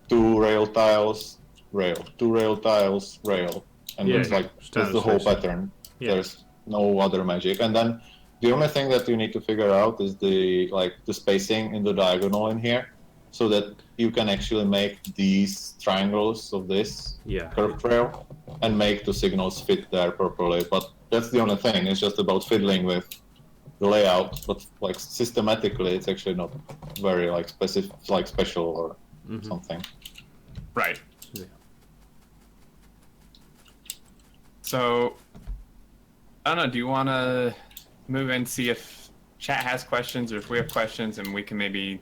2 rail tiles, rail, 2 rail tiles, rail. And Yeah, it's like that's the whole pattern. Yeah. There's no other magic. And then the only thing that you need to figure out is the spacing in the diagonal in here, so that you can actually make these triangles of this curved rail and make the signals fit there properly. But that's the only thing. It's just about fiddling with the layout, but like systematically, it's actually not very like specific, like special or something. Right. Yeah. So, I don't know, do you want to move in, see if chat has questions, or if we have questions, and we can maybe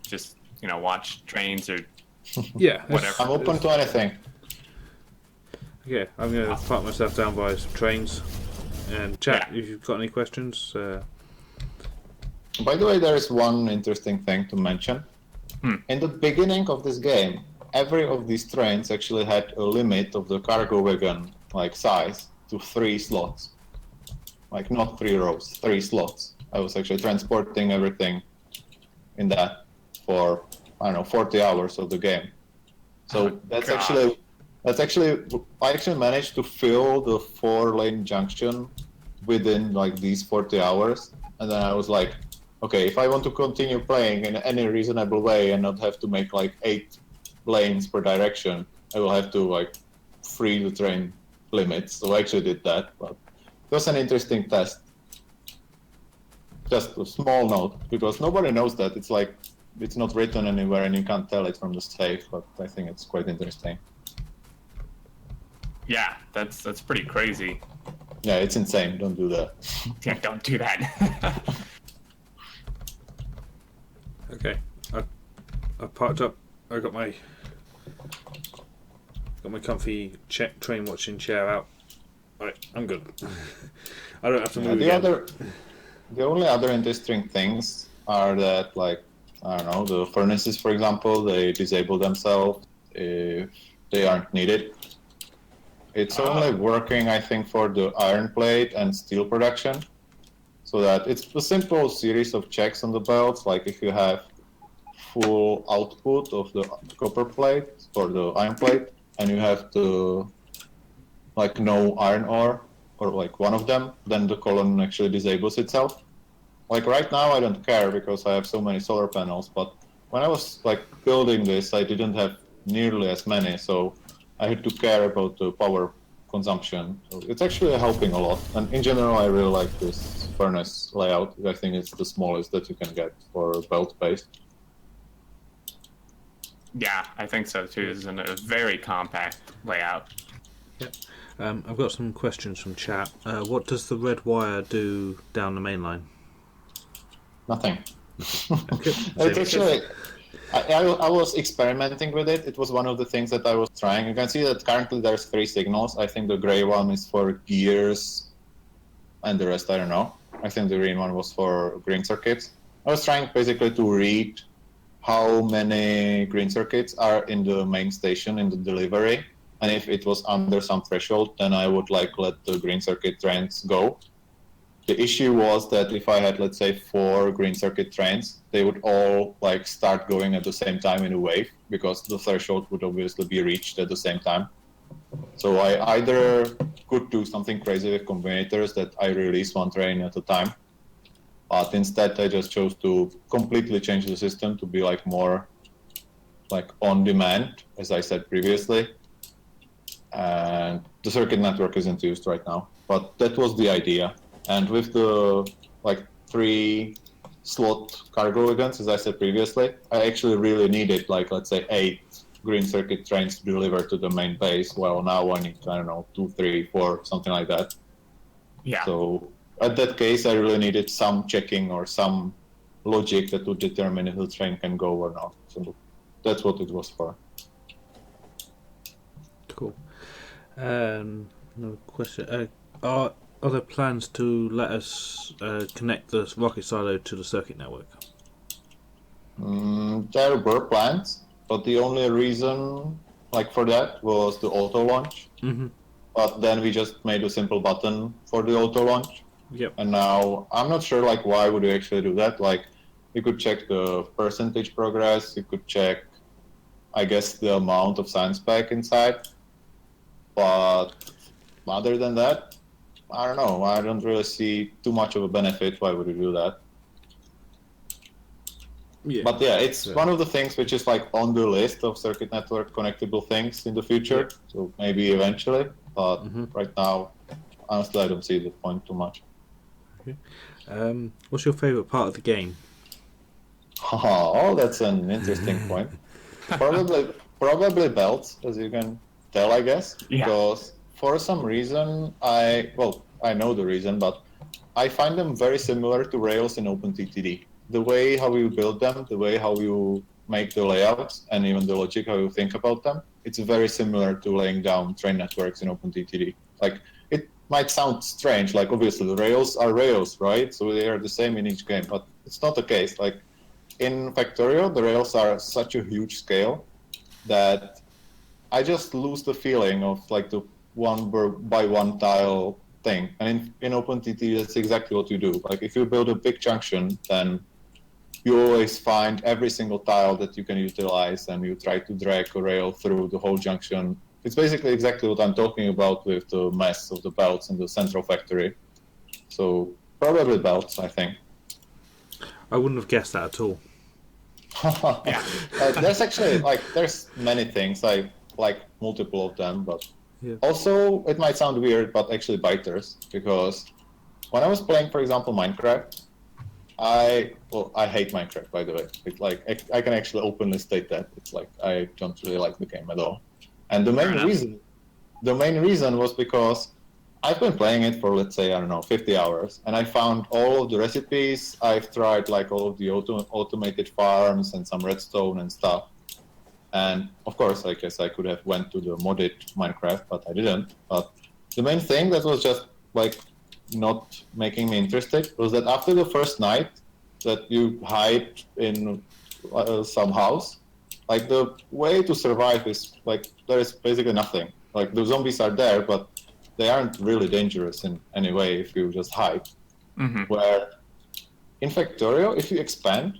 just, you know, watch trains or Yeah. whatever. I'm open to anything. Yeah, I'm going to park myself down by some trains. And chat, if you've got any questions. By the way, there is one interesting thing to mention. In the beginning of this game, every of these trains actually had a limit of the cargo wagon like size to 3 slots. Like not 3 rows, 3 slots. I was actually transporting everything in that for, I don't know, 40 hours of the game. So I actually managed to fill the 4-lane junction within like these 40 hours. And then I was like, okay, if I want to continue playing in any reasonable way and not have to make like 8 lanes per direction, I will have to like free the train limits. So I actually did that, but it was an interesting test. Just a small note, because nobody knows that. It's like, it's not written anywhere and you can't tell it from the save, but I think it's quite interesting. Yeah, that's pretty crazy. Yeah, it's insane. Don't do that. Yeah, don't do that. Okay. I parked up. I got my comfy train watching chair out. Right, I'm good. I don't have to move again. The only other interesting things are that, like, I don't know, the furnaces, for example, they disable themselves if they aren't needed. It's only working, I think, for the iron plate and steel production. So that it's a simple series of checks on the belts, like if you have full output of the copper plate or the iron plate, and you have the, like, no iron ore, or like one of them, then the column actually disables itself. Like right now, I don't care because I have so many solar panels, but when I was like building this, I didn't have nearly as many, so I had to care about the power consumption. So it's actually helping a lot. And in general, I really like this furnace layout. I think it's the smallest that you can get for belt base. Yeah, I think so too. This is a very compact layout. Yep. I've got some questions from chat. What does the red wire do down the main line? Nothing. It's actually, I was experimenting with it. It was one of the things that I was trying. You can see that currently there's 3 signals. I think the gray one is for gears, and the rest I don't know. I think the green one was for green circuits. I was trying basically to read how many green circuits are in the main station in the delivery, and if it was under some threshold, then I would like let the green circuit trains go. The issue was that if I had, let's say, 4 green circuit trains, they would all like start going at the same time in a wave, because the threshold would obviously be reached at the same time. So I either could do something crazy with combinators that I release 1 train at a time, but instead I just chose to completely change the system to be like more like on demand, as I said previously. And the circuit network isn't used right now, but that was the idea. And with the like 3 slot cargo events, as I said previously, I actually really needed like, let's say, 8 green circuit trains to deliver to the main base. Well, now I need, I don't know, 2, 3, 4, something like that. Yeah. So at that case, I really needed some checking or some logic that would determine if the train can go or not. So that's what it was for. Cool. Another question. Are there plans to let us connect the rocket silo to the circuit network? There were plans, but the only reason like for that was the auto launch. Mm-hmm. But then we just made a simple button for the auto launch. Yep. And now I'm not sure like why would you actually do that. Like you could check the percentage progress, you could check, I guess, the amount of science pack inside. But other than that, I don't know. I don't really see too much of a benefit. Why would you do that? Yeah. But yeah, it's one of the things which is like on the list of circuit network connectable things in the future. Yeah. So maybe eventually. But right now, honestly, I don't see the point too much. Okay. What's your favourite part of the game? Oh, that's an interesting point. Probably belts, as you can tell, I guess. Yeah. Because for some reason, I know the reason, but I find them very similar to Rails in OpenTTD. The way how you build them, the way how you make the layouts, and even the logic how you think about them, it's very similar to laying down train networks in OpenTTD. Like, it might sound strange, like obviously the Rails are Rails, right? So they are the same in each game, but it's not the case. Like, in Factorio, the Rails are such a huge scale that I just lose the feeling of like the one by one tile thing. And in OpenTT, that's exactly what you do. Like if you build a big junction, then you always find every single tile that you can utilize, and you try to drag a rail through the whole junction. It's basically exactly what I'm talking about with the mess of the belts in the central factory. So probably belts, I think. I wouldn't have guessed that at all. There's actually there's many things. I like multiple of them, but also it might sound weird, but actually biters, because when I was playing, for example, Minecraft, I hate Minecraft, by the way. It's like I can actually openly state that. It's like I don't really like the game at all. And the main reason was because I've been playing it for, let's say, I don't know, 50 hours, and I found all of the recipes. I've tried like all of the automated farms and some redstone and stuff. And of course, I guess I could have went to the modded Minecraft, but I didn't. But the main thing that was just like not making me interested was that after the first night that you hide in some house, like the way to survive is like there is basically nothing. Like the zombies are there, but they aren't really dangerous in any way if you just hide. Mm-hmm. Where in Factorio, if you expand,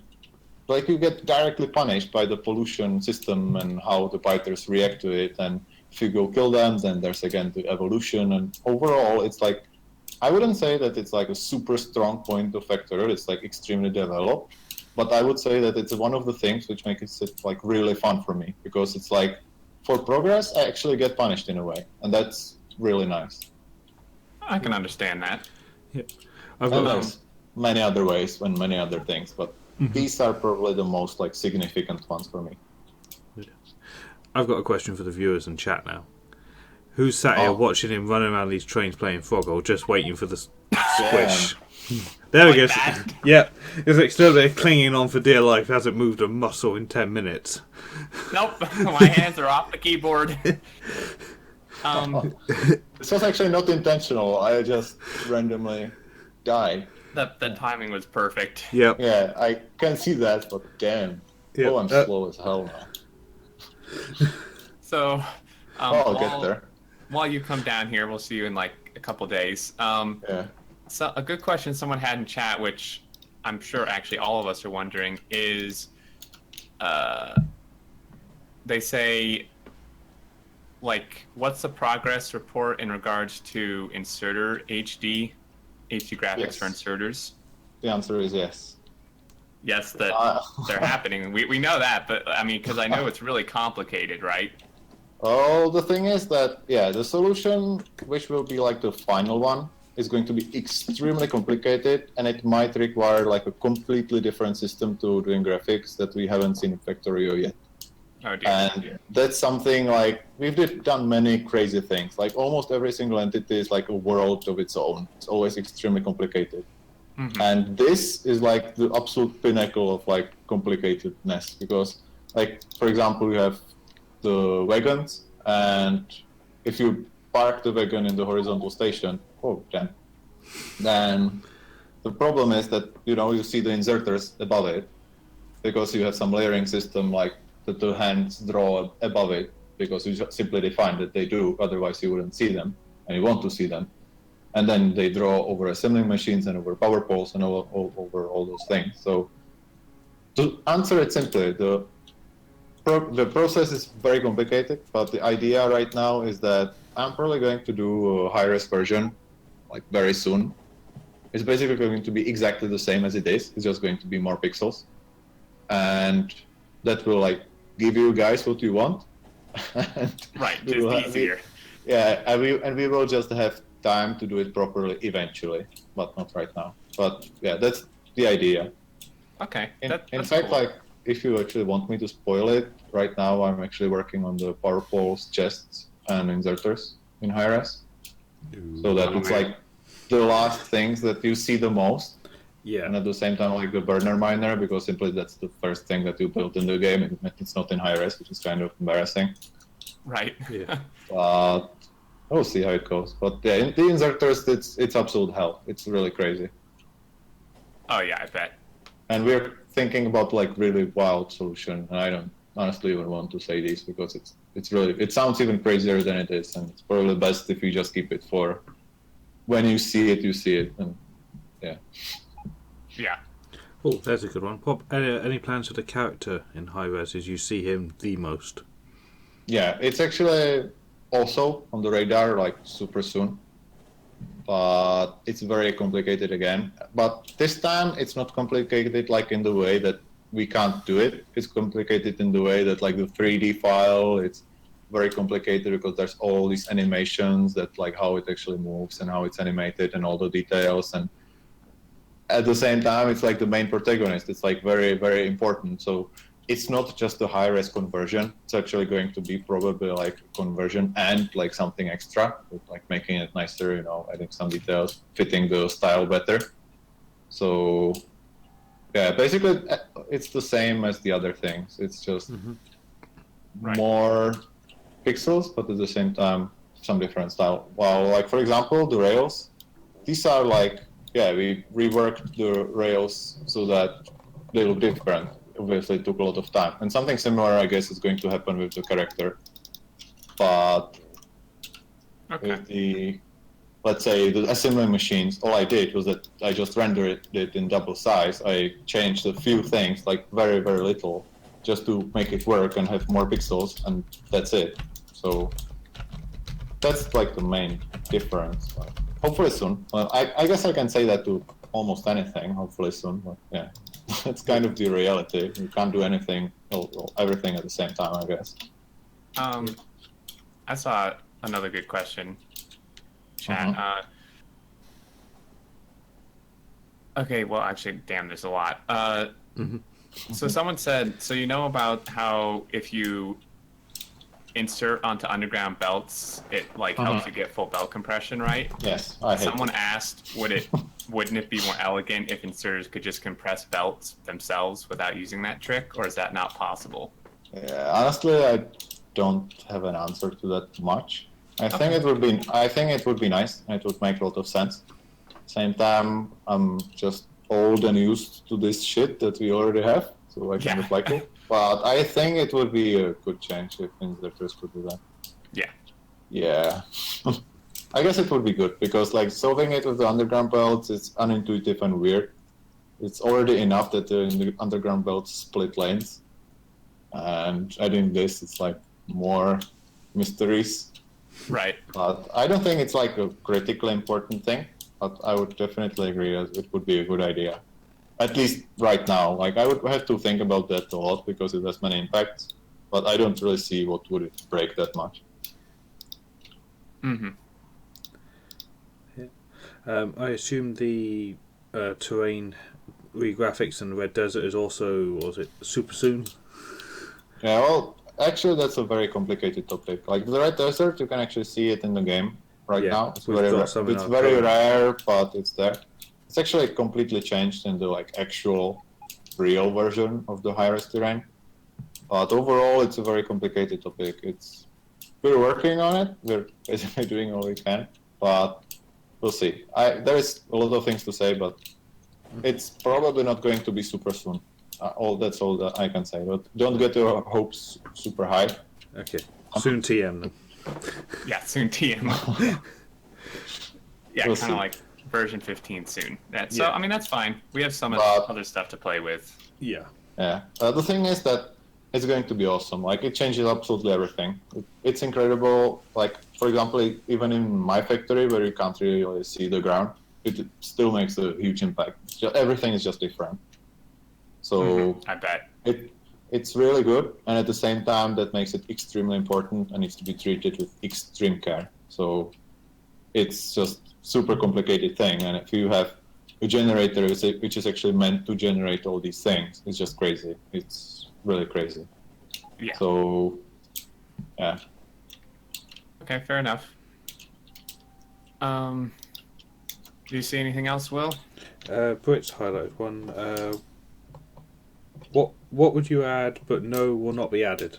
like you get directly punished by the pollution system and how the biters react to it. And if you go kill them, then there's again the evolution. And overall, it's like, I wouldn't say that it's like a super strong point of Factorio. It's like extremely developed, but I would say that it's one of the things which makes it like really fun for me, because it's like for progress, I actually get punished in a way, and that's really nice. I can understand that. Yep. And there's many other ways and many other things, but these are probably the most like significant ones for me. I've got a question for the viewers in chat now. Who's sat here watching him run around these trains playing Froggle, just waiting for the squish? There we Like go. that? Yeah, it's like still there clinging on for dear life. Hasn't moved a muscle in 10 minutes. Nope, my hands are off the keyboard. This was actually not intentional. I just randomly died. The timing was perfect. Yep. Yeah, I can see that, but damn. Yep. Oh, I'm slow as hell now. So, I'll get there. while you come down here, we'll see you in like a couple days. Yeah. So a good question someone had in chat, which I'm sure actually all of us are wondering, is they say, like, what's the progress report in regards to inserter HD graphics Yes. for inserters? The answer is yes. Yes, that they're happening. We know that, but I mean, because I know it's really complicated, right? Oh, the thing is that, yeah, the solution, which will be like the final one, is going to be extremely complicated, and it might require like a completely different system to doing graphics that we haven't seen in Factorio yet. Oh dear. And that's something like we've done many crazy things. Like almost every single entity is like a world of its own. It's always extremely complicated. Mhm. And this is like the absolute pinnacle of like complicatedness, because like, for example, you have the wagons, and if you park the wagon in the horizontal station, then the problem is that, you know, you see the inserters above it, because you have some layering system like that the hands draw above it, because you just simply define that they do, otherwise you wouldn't see them, and you want to see them. And then they draw over assembling machines and over power poles and over all those things. So to answer it simply, the process is very complicated, but the idea right now is that I'm probably going to do a high-res version like very soon. It's basically going to be exactly the same as it is. It's just going to be more pixels, and that will like give you guys what you want. Right, just easier. And we will just have time to do it properly eventually, but not right now. But yeah, that's the idea. Okay. In fact, cool. like, if you actually want me to spoil it, right now I'm actually working on the power poles, chests, and inserters in high-res. So that it's like the last things that you see the most. Yeah. And at the same time, like the burner miner, because simply that's the first thing that you build in the game. It's not in high-res, which is kind of embarrassing. Right. Yeah. We'll see how it goes. But yeah, in the inserters, it's absolute hell. It's really crazy. Oh yeah, I bet. And we're thinking about like really wild solution, and I don't honestly even want to say this, because it sounds even crazier than it is, and it's probably best if you just keep it for when you see it, and yeah. Yeah. Oh, there's a good one. Pop, any plans for the character in high res as you see him the most? Yeah, it's actually also on the radar, like super soon. But it's very complicated again. But this time it's not complicated like in the way that we can't do it. It's complicated in the way that like the 3D file, it's very complicated because there's all these animations that like how it actually moves and how it's animated and all the details. And at the same time, it's like the main protagonist. It's like very, very important. So it's not just a high-res conversion. It's actually going to be probably like conversion and like something extra, with like making it nicer, you know, adding some details, fitting the style better. So yeah, basically it's the same as the other things. It's just more pixels, but at the same time, some different style. Well, like for example, the rails, these are like, yeah, we reworked the rails so that they look different. Obviously, it took a lot of time. And something similar, I guess, is going to happen with the character. But with the, let's say, the assembly machines, all I did was that I just rendered it in double size. I changed a few things, like very, very little, just to make it work and have more pixels, and that's it. So that's like the main difference. Hopefully soon. Well, I guess I can say that to almost anything, hopefully soon, but yeah. It's kind of the reality. You can't do anything, everything at the same time, I guess. I saw another good question. Chat. Okay, well, actually, damn, there's a lot. So someone said, so you know about how if you insert onto underground belts, it like helps you get full belt compression, right? Yes, I hate Someone it. asked, wouldn't it be more elegant if inserters could just compress belts themselves without using that trick, or is that not possible? Yeah, honestly, I don't have an answer to that much. I think it would be nice, and it would make a lot of sense. Same time, I'm just old and used to this shit that we already have, so I kind of like it. But I think it would be a good change if inserters could do that. Yeah. Yeah. I guess it would be good because like solving it with the underground belts is unintuitive and weird. It's already enough that the underground belts split lanes, and adding this, it's like more mysteries. Right. But I don't think it's like a critically important thing. But I would definitely agree that it would be a good idea. At least right now. Like I would have to think about that a lot because it has many impacts. But I don't really see what would it break that much. Mm-hmm. I assume the terrain re-graphics in the Red Desert is also, was it super soon? Yeah, well, actually, that's a very complicated topic. Like the Red Desert, you can actually see it in the game right now. It's we've very, got some in it's our very code. rare, but it's there. It's actually completely changed in the like actual, real version of the high-res terrain. But overall, it's a very complicated topic. We're working on it. We're basically doing all we can, but we'll see. There is a lot of things to say, but it's probably not going to be super soon. That's all that I can say. But don't get your hopes super high. Okay, soon TM then. Yeah, soon TM. Yeah, We'll kind see. of like version 15 soon. So, Yeah. I mean, that's fine. We have some But- other stuff to play with. Yeah. Yeah. The thing is that it's going to be awesome. Like it changes absolutely everything. It's incredible. Like for example, even in my factory where you can't really see the ground, it still makes a huge impact. Everything is just different. So I bet. it's really good, and at the same time, that makes it extremely important and needs to be treated with extreme care. So it's just super complicated thing, and if you have a generator which is actually meant to generate all these things, it's just crazy. It's really crazy. Yeah. So yeah. Okay, fair enough. Do you see anything else, Will? Brit's highlighted one. What would you add, but no will not be added?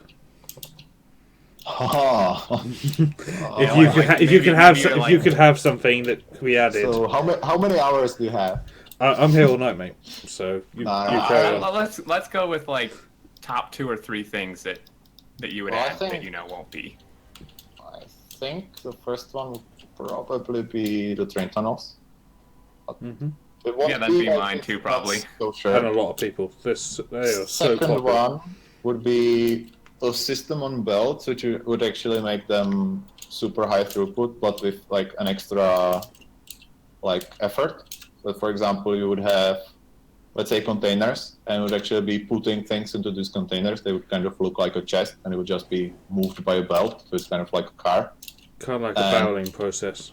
If you could have something that could be added. So how many hours do you have? I'm here all night, mate. So you carry on. Let's go with like top 2 or 3 things that you would Well, I add think- that you know won't be. I think the first one would probably be the train tunnels. Mm-hmm. It won't Yeah, that'd be like mine it's too, not probably. So And sure. a lot of people. They are so Second popular. one would be a system on belts, which would actually make them super high throughput, but with like an extra like effort. So, for example, you would have, let's say, containers, and would actually be putting things into these containers. They would kind of look like a chest, and it would just be moved by a belt. So it's kind of like a car. Kind of like a barreling process.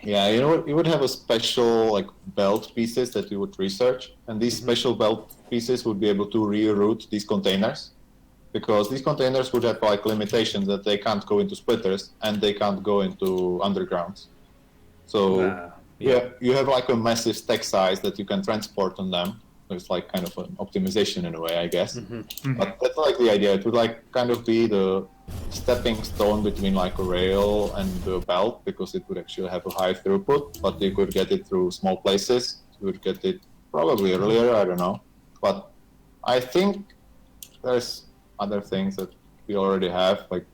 Yeah, you would have a special like belt pieces that you would research, and these special belt pieces would be able to reroute these containers, because these containers would have like limitations that they can't go into splitters and they can't go into undergrounds. So you have like a massive stack size that you can transport on them. It's like kind of an optimization in a way, I guess. But that's like the idea. It would like kind of be the stepping stone between like a rail and the belt, because it would actually have a high throughput, but you could get it through small places. You would get it probably earlier, I don't know. But I think there's other things that we already have, like,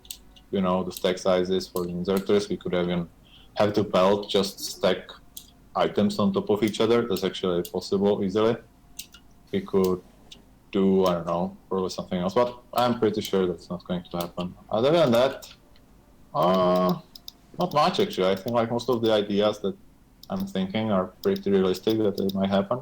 you know, the stack sizes for the inserters. We could even have the belt just stack items on top of each other. That's actually possible easily. We could do, I don't know, probably something else, but I'm pretty sure that's not going to happen. Other than that, not much actually. I think like most of the ideas that I'm thinking are pretty realistic that they might happen.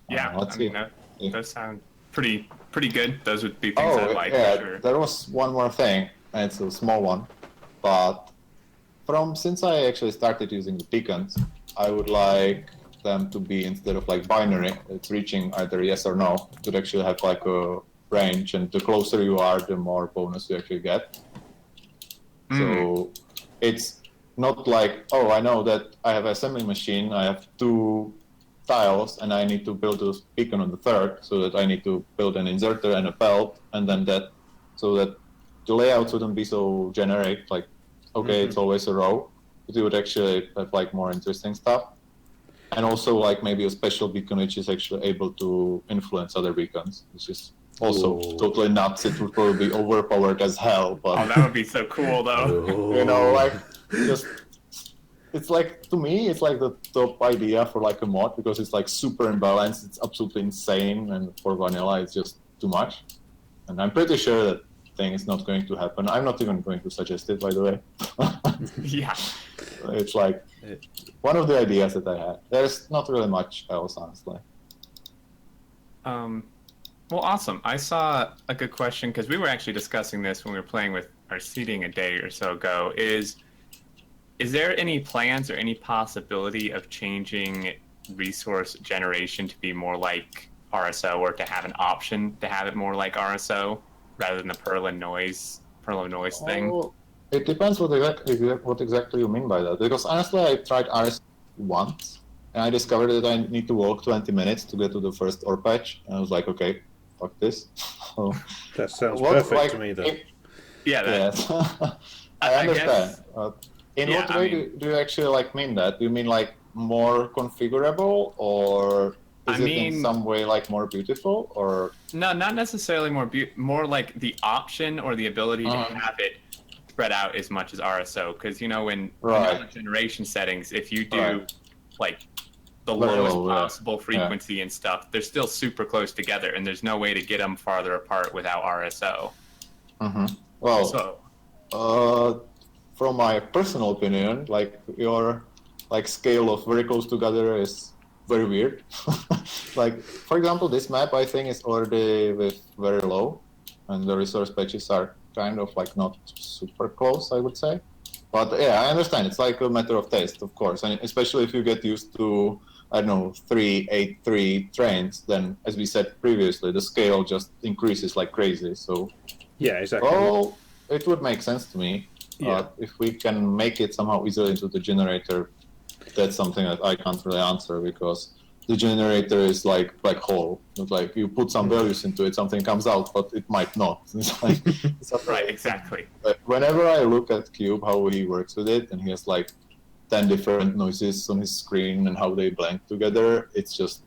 Yeah, let's I mean, see. those sound pretty good. Those would be things I'd like for sure. There was one more thing, and it's a small one, but since I actually started using the beacons, I would like them to be, instead of like binary, it's reaching either yes or no, it would actually have like a range, and the closer you are, the more bonus you actually get. So it's not like, oh, I know that I have an assembly machine, I have 2 tiles, and I need to build a beacon on the third, so that I need to build an inserter and a belt, and then that, so that the layouts wouldn't be so generic, like, okay, it's always a row, but you would actually have like more interesting stuff. And also like maybe a special beacon which is actually able to influence other beacons, which is also totally nuts. It would probably be overpowered as hell, but Oh, that would be so cool, though. you know, like, just, it's like, to me, it's like the top idea for like a mod, because it's like super imbalanced, it's absolutely insane, and for vanilla it's just too much. And I'm pretty sure that thing is not going to happen. I'm not even going to suggest it, by the way. Yeah. It's like one of the ideas that I had. There's not really much else, honestly. Well, awesome. I saw a good question, because we were actually discussing this when we were playing with our seeding a day or so ago. Is there any plans or any possibility of changing resource generation to be more like RSO, or to have an option to have it more like RSO rather than the Perlin noise thing? Oh, it depends what exactly you mean by that. Because honestly, I tried RS once, and I discovered that I need to walk 20 minutes to get to the first ore patch. And I was like, okay, fuck this. So, That sounds perfect to me, though. Yes. I understand. In what way do you actually like mean that? Do you mean like more configurable, or is it in some way like more beautiful, or? No, not necessarily more like the option or the ability to have it spread out as much as RSO. Because, you know, in other generation settings, if you do like the lowest possible frequency and stuff, they're still super close together, and there's no way to get them farther apart without RSO. Well, from my personal opinion, like your like scale of very close together is very weird. Like, for example, this map I think is already with very low, and the resource patches are kind of like not super close, I would say. But yeah, I understand. It's like a matter of taste, of course, and especially if you get used to, I don't know, 383 trains, then as we said previously, the scale just increases like crazy. So yeah, exactly. Well, it would make sense to me. If we can make it somehow easily into the generator, that's something that I can't really answer, because the generator is like black hole. It's like you put some values into it, something comes out, but it might not. It's like, right, exactly. But whenever I look at Cube, how he works with it, and he has like 10 different noises on his screen and how they blend together, it's just,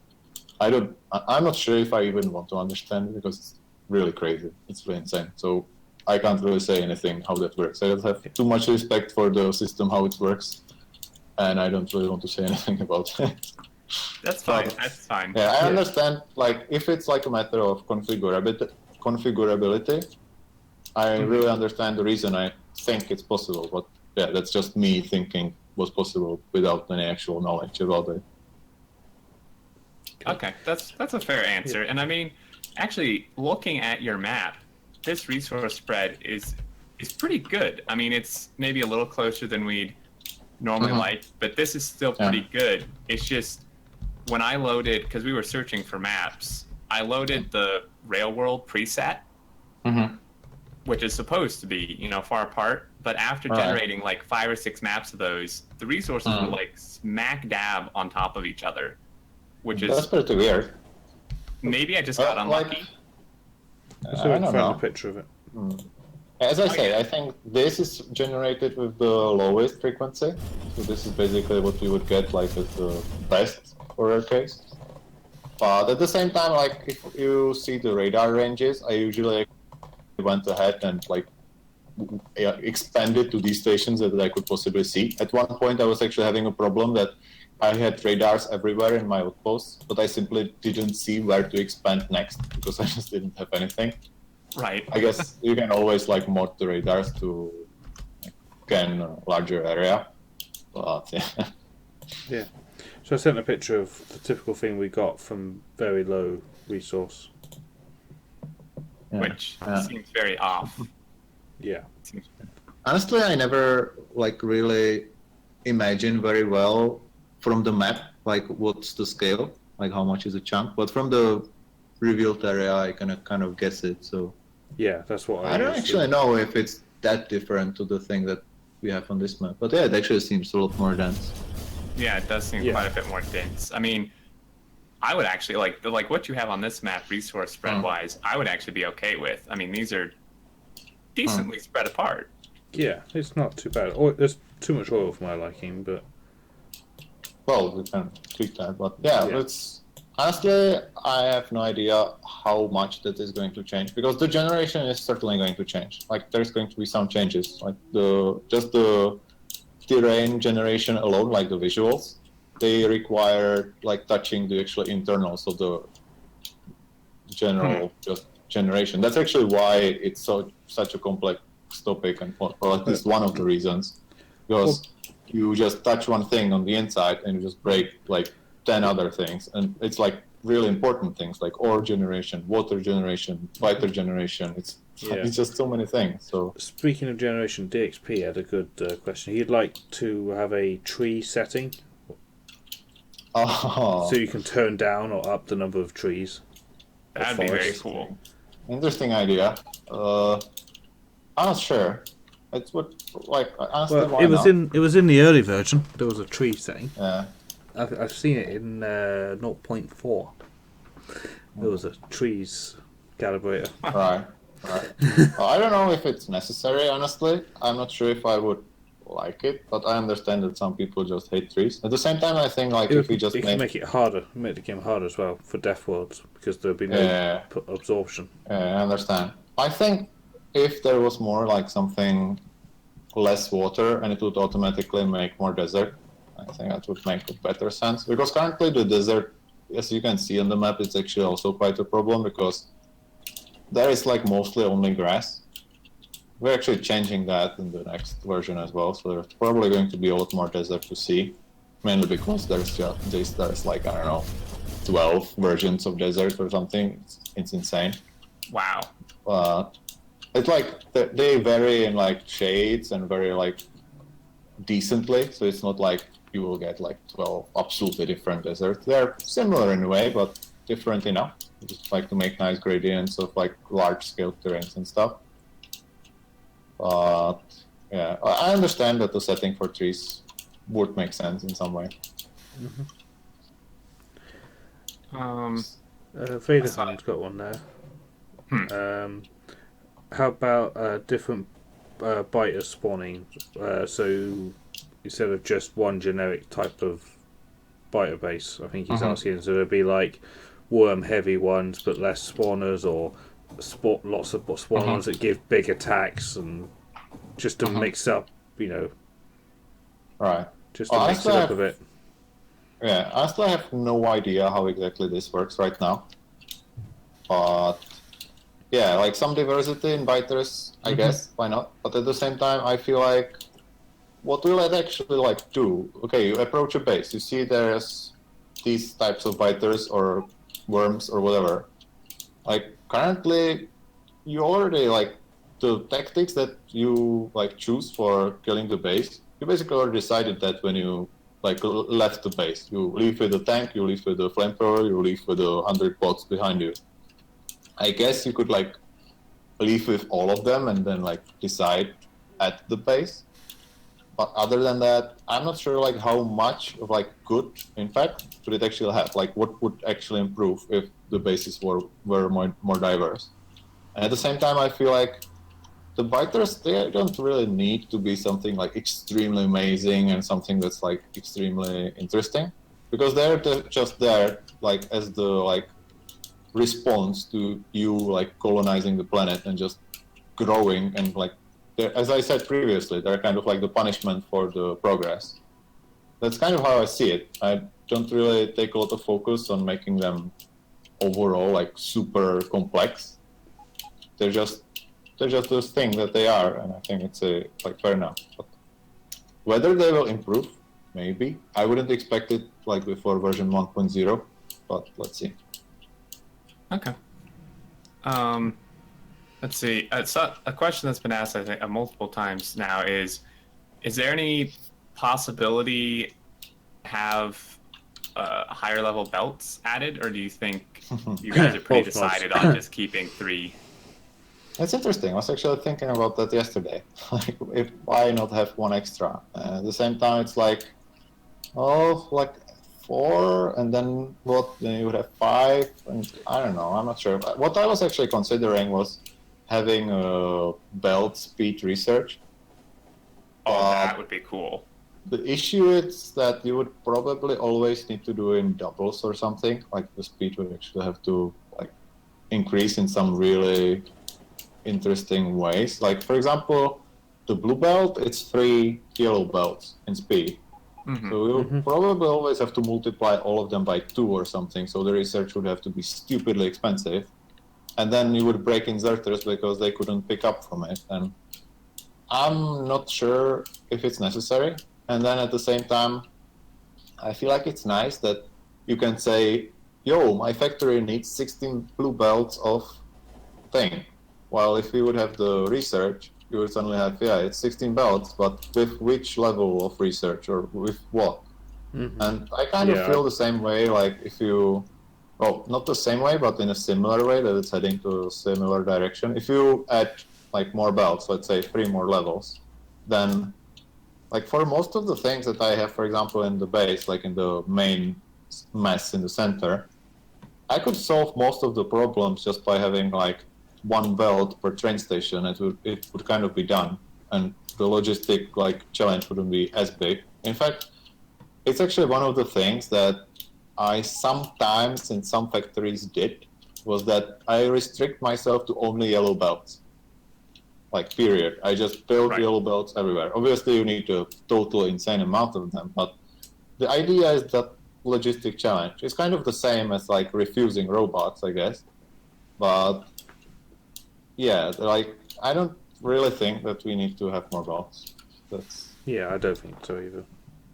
I'm not sure if I even want to understand it, because it's really crazy. It's really insane. So I can't really say anything how that works. I don't have too much respect for the system, how it works, and I don't really want to say anything about it. That's fine. That's fine. Yeah, I understand. Like, if it's like a matter of configurability, I really understand the reason I think it's possible. But yeah, that's just me thinking was possible without any actual knowledge about it. Okay, that's a fair answer. And I mean, actually, looking at your map, this resource spread is pretty good. I mean, it's maybe a little closer than we'd normally like, but this is still pretty good. It's just, when I loaded, because we were searching for maps, I loaded the Rail World preset, which is supposed to be, you know, far apart. But after generating like 5 or 6 maps of those, the resources were like smack dab on top of each other, which is... That's pretty weird. Maybe I just got unlucky. So I found a picture of it. As I say, I think this is generated with the lowest frequency. So this is basically what we would get like at the best for our case. But at the same time, like if you see the radar ranges, I usually went ahead and like expanded to these stations that I could possibly see. At one point, I was actually having a problem that I had radars everywhere in my outposts, but I simply didn't see where to expand next because I just didn't have anything. Right. I guess you can always like mod the radars to scan a larger area, but yeah. Yeah. So I sent a picture of the typical thing we got from very low resource. Which seems very off. Yeah. Honestly, I never like really imagined very well from the map, like what's the scale, like how much is a chunk. But from the revealed area, I can kind of guess it. So Yeah, that's what I don't used to- actually know if it's that different to the thing that we have on this map. But yeah, it actually seems a lot more dense. Yeah, it does seem Yeah. quite a bit more dense. I mean, I would actually like what you have on this map, resource spread wise. I would actually be okay with. I mean, these are decently spread apart. Yeah, it's not too bad. There's too much oil for my liking, but Well, we can tweak that, but yeah, Yeah. it's honestly, I have no idea how much that is going to change because the generation is certainly going to change. Like, there's going to be some changes, like just the terrain generation alone, like the visuals, they require like touching the actual internals of the general just generation. That's actually why it's such a complex topic, and or at least one of the reasons, because you just touch one thing on the inside and you just break like 10 other things, and it's like really important things like ore generation, water generation, fighter generation. It's just so many things. So speaking of generation, DXP had a good question. He'd like to have a tree setting, so you can turn down or up the number of trees. That'd be very cool. Interesting idea. I'm not sure. It's what like honestly. Well, it was in the early version. There was a tree setting. Yeah. I've seen it in 0.4. There was a trees calibrator. Right. Well, I don't know if it's necessary. Honestly, I'm not sure if I would like it, but I understand that some people just hate trees. At the same time, I think like if we just make it harder, make the game harder as well for death worlds because there'll be no absorption. Yeah, I understand. I think if there was more like something less water and it would automatically make more desert, I think that would make a better sense. Because currently the desert, as you can see on the map, it's actually also quite a problem because there is like mostly only grass. We're actually changing that in the next version as well, so there's probably going to be a lot more desert to see, mainly because there's like, I don't know, 12 versions of desert or something. It's insane. Wow. It's like they vary in like shades and very like decently, so it's not like you will get like 12 absolutely different deserts. They're similar in a way, but different enough, just like to make nice gradients of like large scale terrains and stuff. But yeah, I understand that the setting for trees would make sense in some way. Vaderhand's got one there. How about different biters spawning? So instead of just one generic type of biter base, I think he's asking, so there'd be like worm heavy ones but less spawners, or lots of spawners that give big attacks, and just to mix up, Right. Just to mix it up a bit. Yeah, honestly, I have no idea how exactly this works right now. But yeah, like some diversity in biters, I guess, why not? But at the same time, I feel like, what will it actually like do? Okay, you approach a base, you see there's these types of biters or worms or whatever. Like currently, you already like the tactics that you like choose for killing the base. You basically already decided that when you like left the base. You leave with the tank, you leave with the flamethrower, you leave with the 100 bots behind you. I guess you could like leave with all of them and then like decide at the base. But other than that, I'm not sure like how much of like good impact would it actually have. Like what would actually improve if the bases were more diverse. And at the same time, I feel like the biters, they don't really need to be something like extremely amazing and something that's like extremely interesting, because they're just there like as the like response to you like colonizing the planet and just growing, and like as I said previously, they're kind of like the punishment for the progress. That's kind of how I see it. I don't really take a lot of focus on making them overall like super complex. They're just this thing that they are, and I think it's like fair enough. But whether they will improve, maybe. I wouldn't expect it like before version 1.0, but let's see. Okay. Let's see. So a question that's been asked, I think, multiple times now is there any possibility to have higher level belts added, or do you think you guys are pretty Both mods. decided on just keeping 3? It's interesting. I was actually thinking about that yesterday. Like, why not have one extra? At the same time, it's like, oh, like 4, and then what? Then you would have 5, and I don't know. I'm not sure. What I was actually considering was having a belt speed research. Oh, that would be cool. The issue is that you would probably always need to do in doubles or something. Like the speed would actually have to like increase in some really interesting ways. Like for example, the blue belt, it's 3 yellow belts in speed. Mm-hmm. So we would probably always have to multiply all of them by 2 or something. So the research would have to be stupidly expensive. And then you would break inserters because they couldn't pick up from it. And I'm not sure if it's necessary. And then at the same time, I feel like it's nice that you can say, yo, my factory needs 16 blue belts of thing. While if we would have the research, you would suddenly have, yeah, it's 16 belts, but with which level of research or with what? And I kind of feel the same way, like if you, well, not the same way, but in a similar way that it's heading to a similar direction. If you add like more belts, let's say 3 more levels, then like for most of the things that I have, for example, in the base, like in the main mess in the center, I could solve most of the problems just by having like 1 belt per train station. It would kind of be done, and the logistic like challenge wouldn't be as big. In fact, it's actually one of the things that I sometimes in some factories did, was that I restrict myself to only yellow belts. Like period. I just build yellow belts everywhere. Obviously, you need a total insane amount of them, but the idea is that logistic challenge. It's kind of the same as like refusing robots, I guess. But yeah, like I don't really think that we need to have more belts. Yeah, I don't think so either.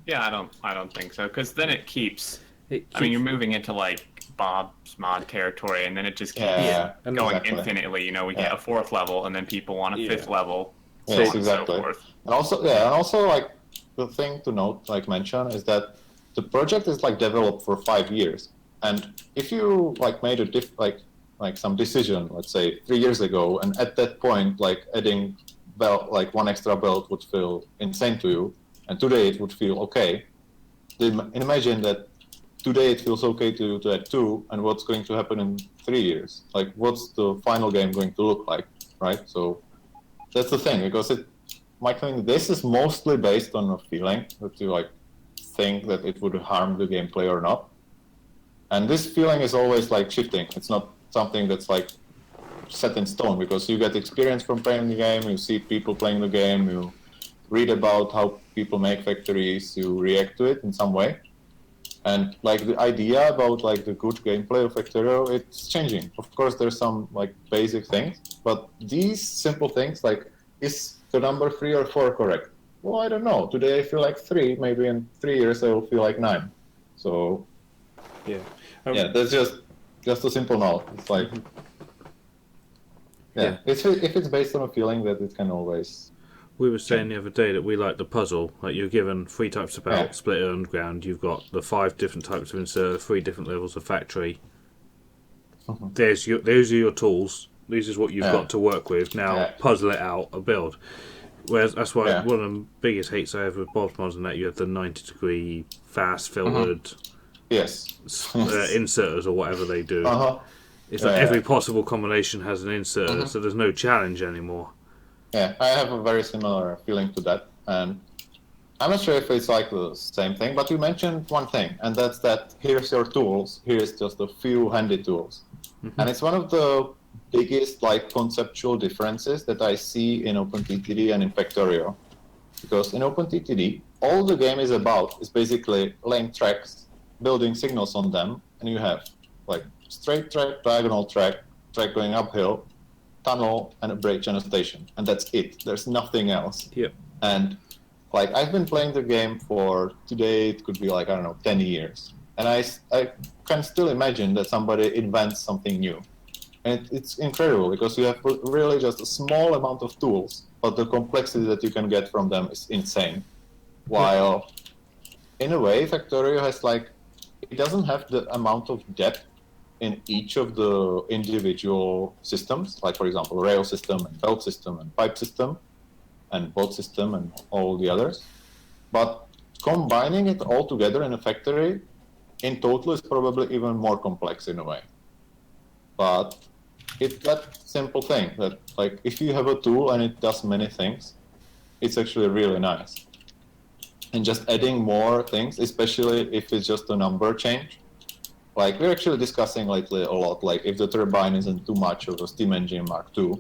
Yeah, I don't think so, because then it keeps. I mean, you're moving into like Bob's mod territory, and then it just keeps going infinitely. You know, we get a 4th level, and then people want a 5th level. Yes, exactly. And also, like the thing to note, like mention, is that the project is like developed for 5 years, and if you like made a like some decision, let's say 3 years ago, and at that point, like adding belt, like 1 extra belt would feel insane to you, and today it would feel okay. Then imagine that today it feels okay to add 2, and what's going to happen in 3 years? Like, what's the final game going to look like, right? So that's the thing, because this is mostly based on a feeling that you like think that it would harm the gameplay or not. And this feeling is always like shifting. It's not something that's like set in stone, because you get experience from playing the game, you see people playing the game, you read about how people make factories, you react to it in some way. And like the idea about like the good gameplay of Factorio, it's changing. Of course, there's some like basic things, but these simple things, like, is the number 3 or 4 correct? Well, I don't know. Today I feel like 3. Maybe in 3 years I will feel like 9. So yeah, that's just a simple note. It's like if it's based on a feeling, that it can always. We were saying the other day that we like the puzzle. Like, you're given 3 types of belt, split underground. You've got the 5 different types of insert, 3 different levels of factory. Those are your tools. This is what you've got to work with. Now puzzle it out and build. Whereas that's why one of the biggest hates I have with Bob's mods and that you have the 90-degree fast filtered inserters or whatever they do. It's like every possible combination has an inserter, so there's no challenge anymore. Yeah, I have a very similar feeling to that, and I'm not sure if it's like the same thing, but you mentioned one thing, and that's that here's your tools, here's just a few handy tools. And it's one of the biggest like conceptual differences that I see in OpenTTD and in Factorio. Because in OpenTTD, all the game is about is basically laying tracks, building signals on them, and you have like straight track, diagonal track, track going uphill, tunnel, and a bridge and a station, and that's it. There's nothing else. And like I've been playing the game for today, it could be like, I don't know, 10 years, and I can still imagine that somebody invents something new, and it's incredible because you have really just a small amount of tools, but the complexity that you can get from them is insane. While in a way Factorio has like it doesn't have the amount of depth in each of the individual systems, like for example, rail system and belt system and pipe system and boat system and all the others. But combining it all together in a factory in total is probably even more complex in a way. But it's that simple thing that, like, if you have a tool and it does many things, it's actually really nice. And just adding more things, especially if it's just a number change. Like, we're actually discussing lately a lot, like, if the turbine isn't too much of a steam engine Mark II,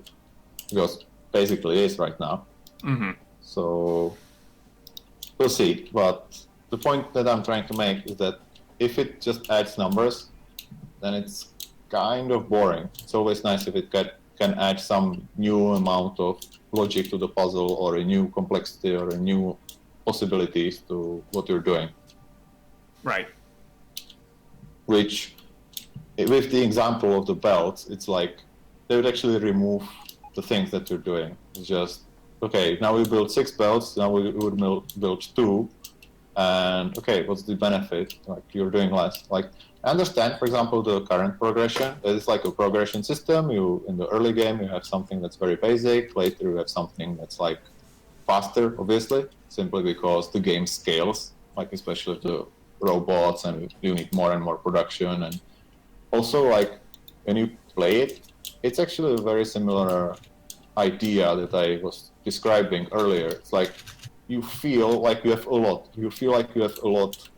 because basically it is right now. Mm-hmm. So, we'll see. But the point that I'm trying to make is that if it just adds numbers, then it's kind of boring. It's always nice if it can add some new amount of logic to the puzzle, or a new complexity, or a new possibilities to what you're doing. Right. Which, with the example of the belts, it's like they would actually remove the things that you're doing. It's just, okay, now we build 6 belts, now we would build 2, and okay, what's the benefit? Like, you're doing less. Like, I understand, for example, the current progression. It's like a progression system. You, in the early game, you have something that's very basic. Later, you have something that's like faster, obviously, simply because the game scales, like especially the robots, and you need more and more production. And also, like, when you play it, it's actually a very similar idea that I was describing earlier. It's like you feel like you have a lot. You feel like you have a lot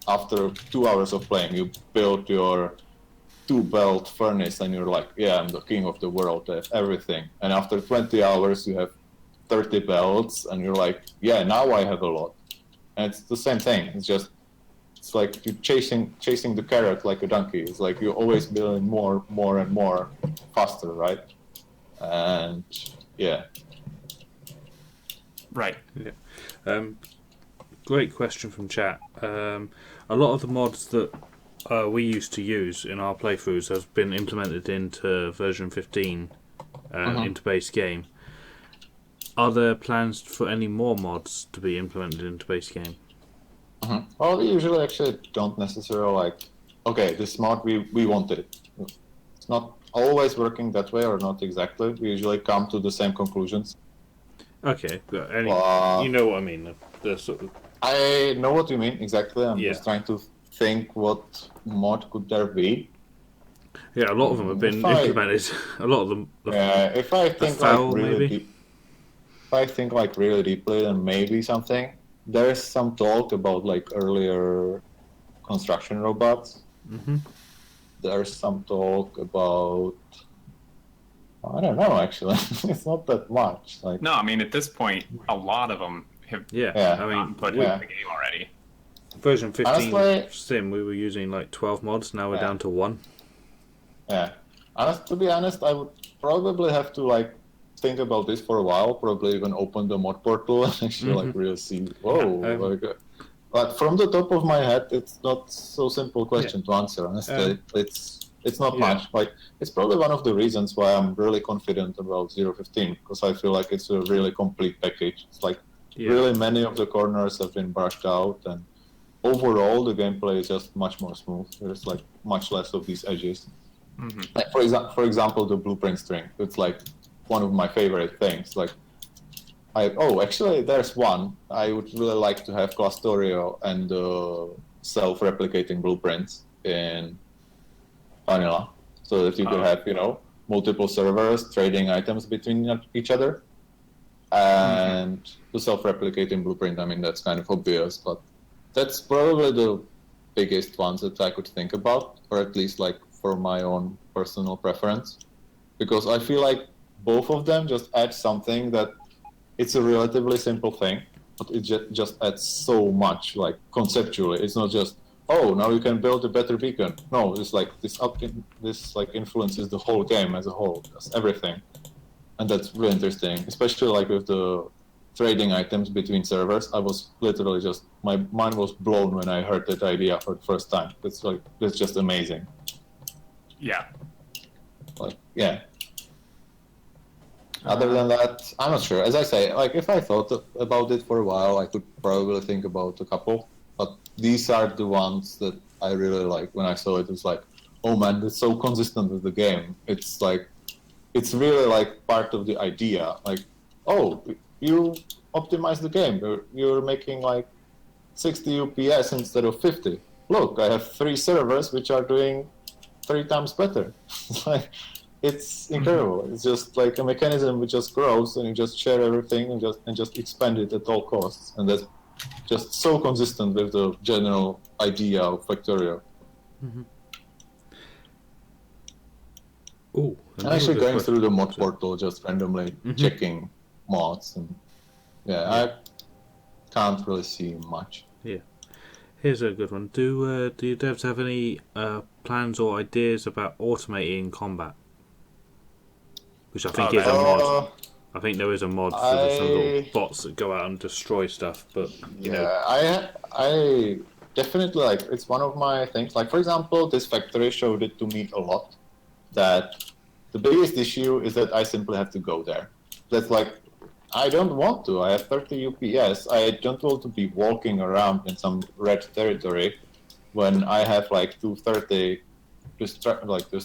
after 2 hours of playing. You build your 2-belt furnace and you're like, yeah, I'm the king of the world, I have everything. And after 20 hours, you have 30 belts and you're like, yeah, now I have a lot. And it's the same thing. It's like you're chasing the carrot like a donkey. It's like you're always building more and more faster, right? And yeah. Right. Yeah. Great question from chat. A lot of the mods that we used to use in our playthroughs have been implemented into version 15, into base game. Are there plans for any more mods to be implemented into base game? Well, we usually actually don't necessarily like, okay, this mod we want it. It's not always working that way, or not exactly. We usually come to the same conclusions. Okay, but you know what I mean. The sort of... I know what you mean exactly. I'm just trying to think what mod could there be. Yeah, a lot of them have been implemented. A lot of them. If I think foul, like really deep, if I think like really deeply, then maybe something. There's some talk about like earlier construction robots. Mm-hmm. There's some talk about, I don't know, actually. It's not that much. Like, no, I mean, at this point, a lot of them have I mean, put in the game already. Version 15 honestly, Sim, we were using like 12 mods. Now we're down to 1. Yeah. To be honest, I would probably have to like think about this for a while. Probably even open the mod portal and actually like really see. Whoa! But from the top of my head, it's not so simple question to answer. Honestly, it's not much. Like, it's probably one of the reasons why I'm really confident about 0.15, because I feel like it's a really complete package. It's like really many of the corners have been brushed out, and overall the gameplay is just much more smooth. There's like much less of these edges. Mm-hmm. Like for example, the blueprint string. It's like one of my favorite things. Like, actually, there's one. I would really like to have Clustorio and self-replicating blueprints in vanilla, so that you could have, multiple servers trading items between each other. And the self-replicating blueprint, I mean, that's kind of obvious, but that's probably the biggest ones that I could think about, or at least like for my own personal preference, because I feel like both of them just add something that it's a relatively simple thing, but it just adds so much, like conceptually. It's not just, now you can build a better beacon. No, it's like this influences the whole game as a whole, just everything. And that's really interesting, especially like with the trading items between servers. I was literally just, my mind was blown when I heard that idea for the first time. That's just amazing. Yeah. Like, yeah. Other than that, I'm not sure. As I say, like, if I thought about it for a while, I could probably think about a couple. But these are the ones that I really like. When I saw it, it's like, oh man, it's so consistent with the game. It's like, it's really like part of the idea. Like, oh, you optimize the game. You're making like 60 UPS instead of 50. Look, I have 3 servers which are doing 3 times better. It's incredible. It's just like a mechanism which just grows, and you just share everything and just expand it at all costs. And that's just so consistent with the general idea of Factorio. Oh, I'm actually going through the mod portal, just randomly checking mods, and I can't really see much. Yeah. Here's a good one. Do you devs have any plans or ideas about automating combat? Which I think is a mod. I think there is a mod for some little bots that go out and destroy stuff. But you know, I definitely like. It's one of my things. Like, for example, this factory showed it to me a lot. That the biggest issue is that I simply have to go there. That's like, I don't want to. I have 30 UPS. I don't want to be walking around in some red territory when I have like 230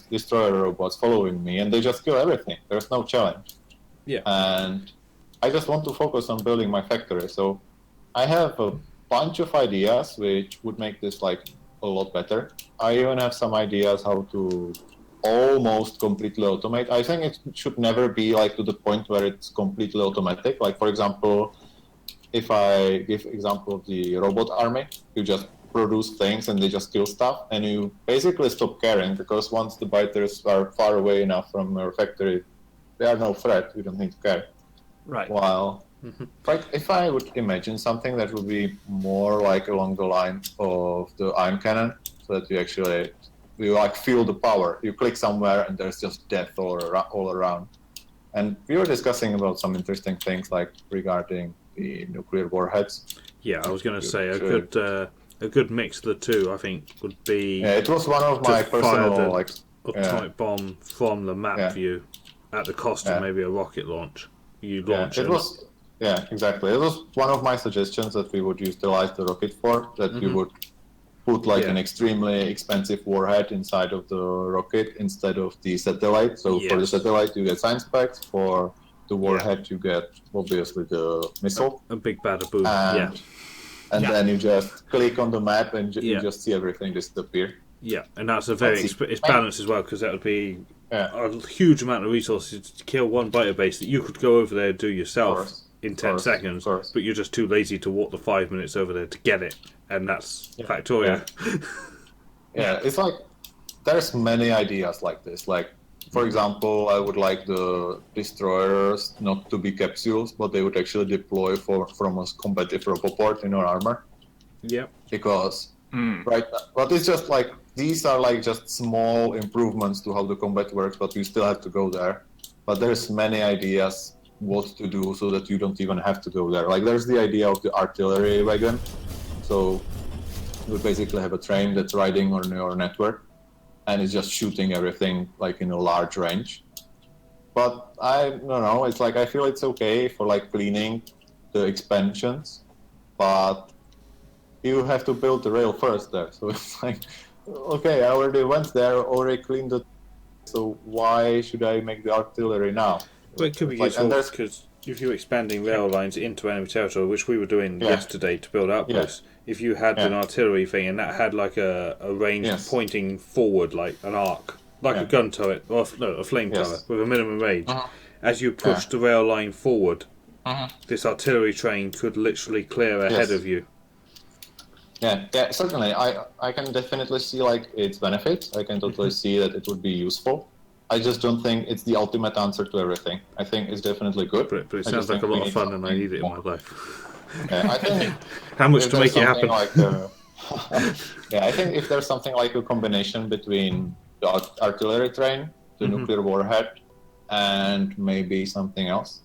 destroyer robots following me, and they just kill everything. There's no challenge. Yeah. And I just want to focus on building my factory. So I have a bunch of ideas which would make this like a lot better. I even have some ideas how to almost completely automate. I think it should never be like to the point where it's completely automatic. Like, for example, if I give example of the robot army, you just produce things and they just kill stuff, and you basically stop caring, because once the biters are far away enough from your factory, they are no threat. You don't need to care. Right. While like, if I would imagine something that would be more like along the lines of the iron cannon, so that you like feel the power. You click somewhere and there's just death all around. And we were discussing about some interesting things like regarding the nuclear warheads. Yeah, I was going to say a good mix of the two, I think, would be. Yeah, it was one of my personal like atomic bomb from the map view at the cost of maybe a rocket launch. You launch it. Exactly. It was one of my suggestions that we would utilize the rocket for. That you would put like an extremely expensive warhead inside of the rocket instead of the satellite. So for the satellite you get science packs. For the warhead you get obviously the missile. A big bada boom. And then you just click on the map and you just see everything disappear. Yeah, and that's a very it's balanced as well, because that would be a huge amount of resources to kill one biter base that you could go over there and do yourself in 10 seconds, but you're just too lazy to walk the 5 minutes over there to get it, and that's Factorio. It's like there's many ideas like this. Like, for example, I would like the destroyers not to be capsules, but they would actually deploy from a combative roboport in our armor. Yeah. Because but it's just like these are like just small improvements to how the combat works, but you still have to go there. But there's many ideas what to do so that you don't even have to go there. Like, there's the idea of the artillery wagon. So you basically have a train that's riding on your network, and it's just shooting everything like in a large range. But I don't know, it's like I feel it's okay for like cleaning the expansions, but you have to build the rail first there. So it's like, okay, I already went there, already cleaned it, so why should I make the artillery now? Well, it could be useful because if you're expanding rail lines into enemy territory, which we were doing yesterday to build outposts, if you had an artillery thing and that had like a range pointing forward, like an arc, like a gun turret, or a flame turret with a minimum range, as you push the rail line forward, this artillery train could literally clear ahead of you. Yeah, certainly. I can definitely see like its benefits. I can totally see that it would be useful. I just don't think it's the ultimate answer to everything. I think it's definitely good. But it sounds like a lot of fun, and I need it in my life. I think how much to make it happen? Like I think if there's something like a combination between the artillery train, the nuclear warhead, and maybe something else,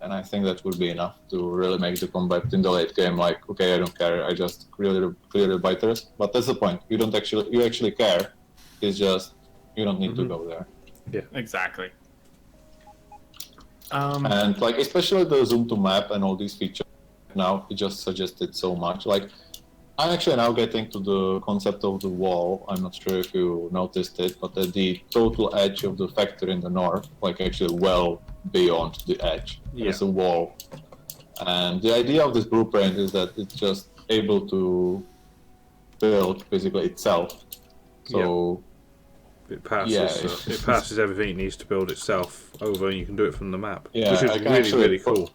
and I think that would be enough to really make the combat in the late game like, okay, I don't care, I just clear the biters. But that's the point. You actually care. It's just you don't need to go there. Yeah, exactly. And like especially the zoom to map and all these features now, it just suggested so much. Like I'm actually now getting to the concept of the wall. I'm not sure if you noticed it, but at the total edge of the factory in the north, like actually well beyond the edge, there's a wall. And the idea of this blueprint is that it's just able to build basically itself. So it passes. It passes everything it needs to build itself over, and you can do it from the map, which is really cool.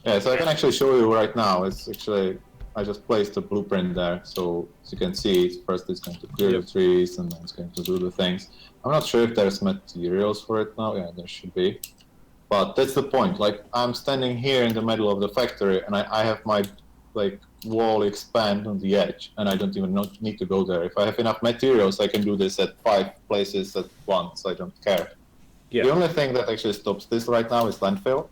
Yeah, so I can actually show you right now. It's actually I just placed a blueprint there, so as you can see, first it's going to clear the trees, and then it's going to do the things. I'm not sure if there's materials for it now. Yeah, there should be. But that's the point. Like, I'm standing here in the middle of the factory, and I have my wall expand on the edge, and I don't even need to go there. If I have enough materials, I can do this at 5 places at once. I don't care. The only thing that actually stops this right now is landfill.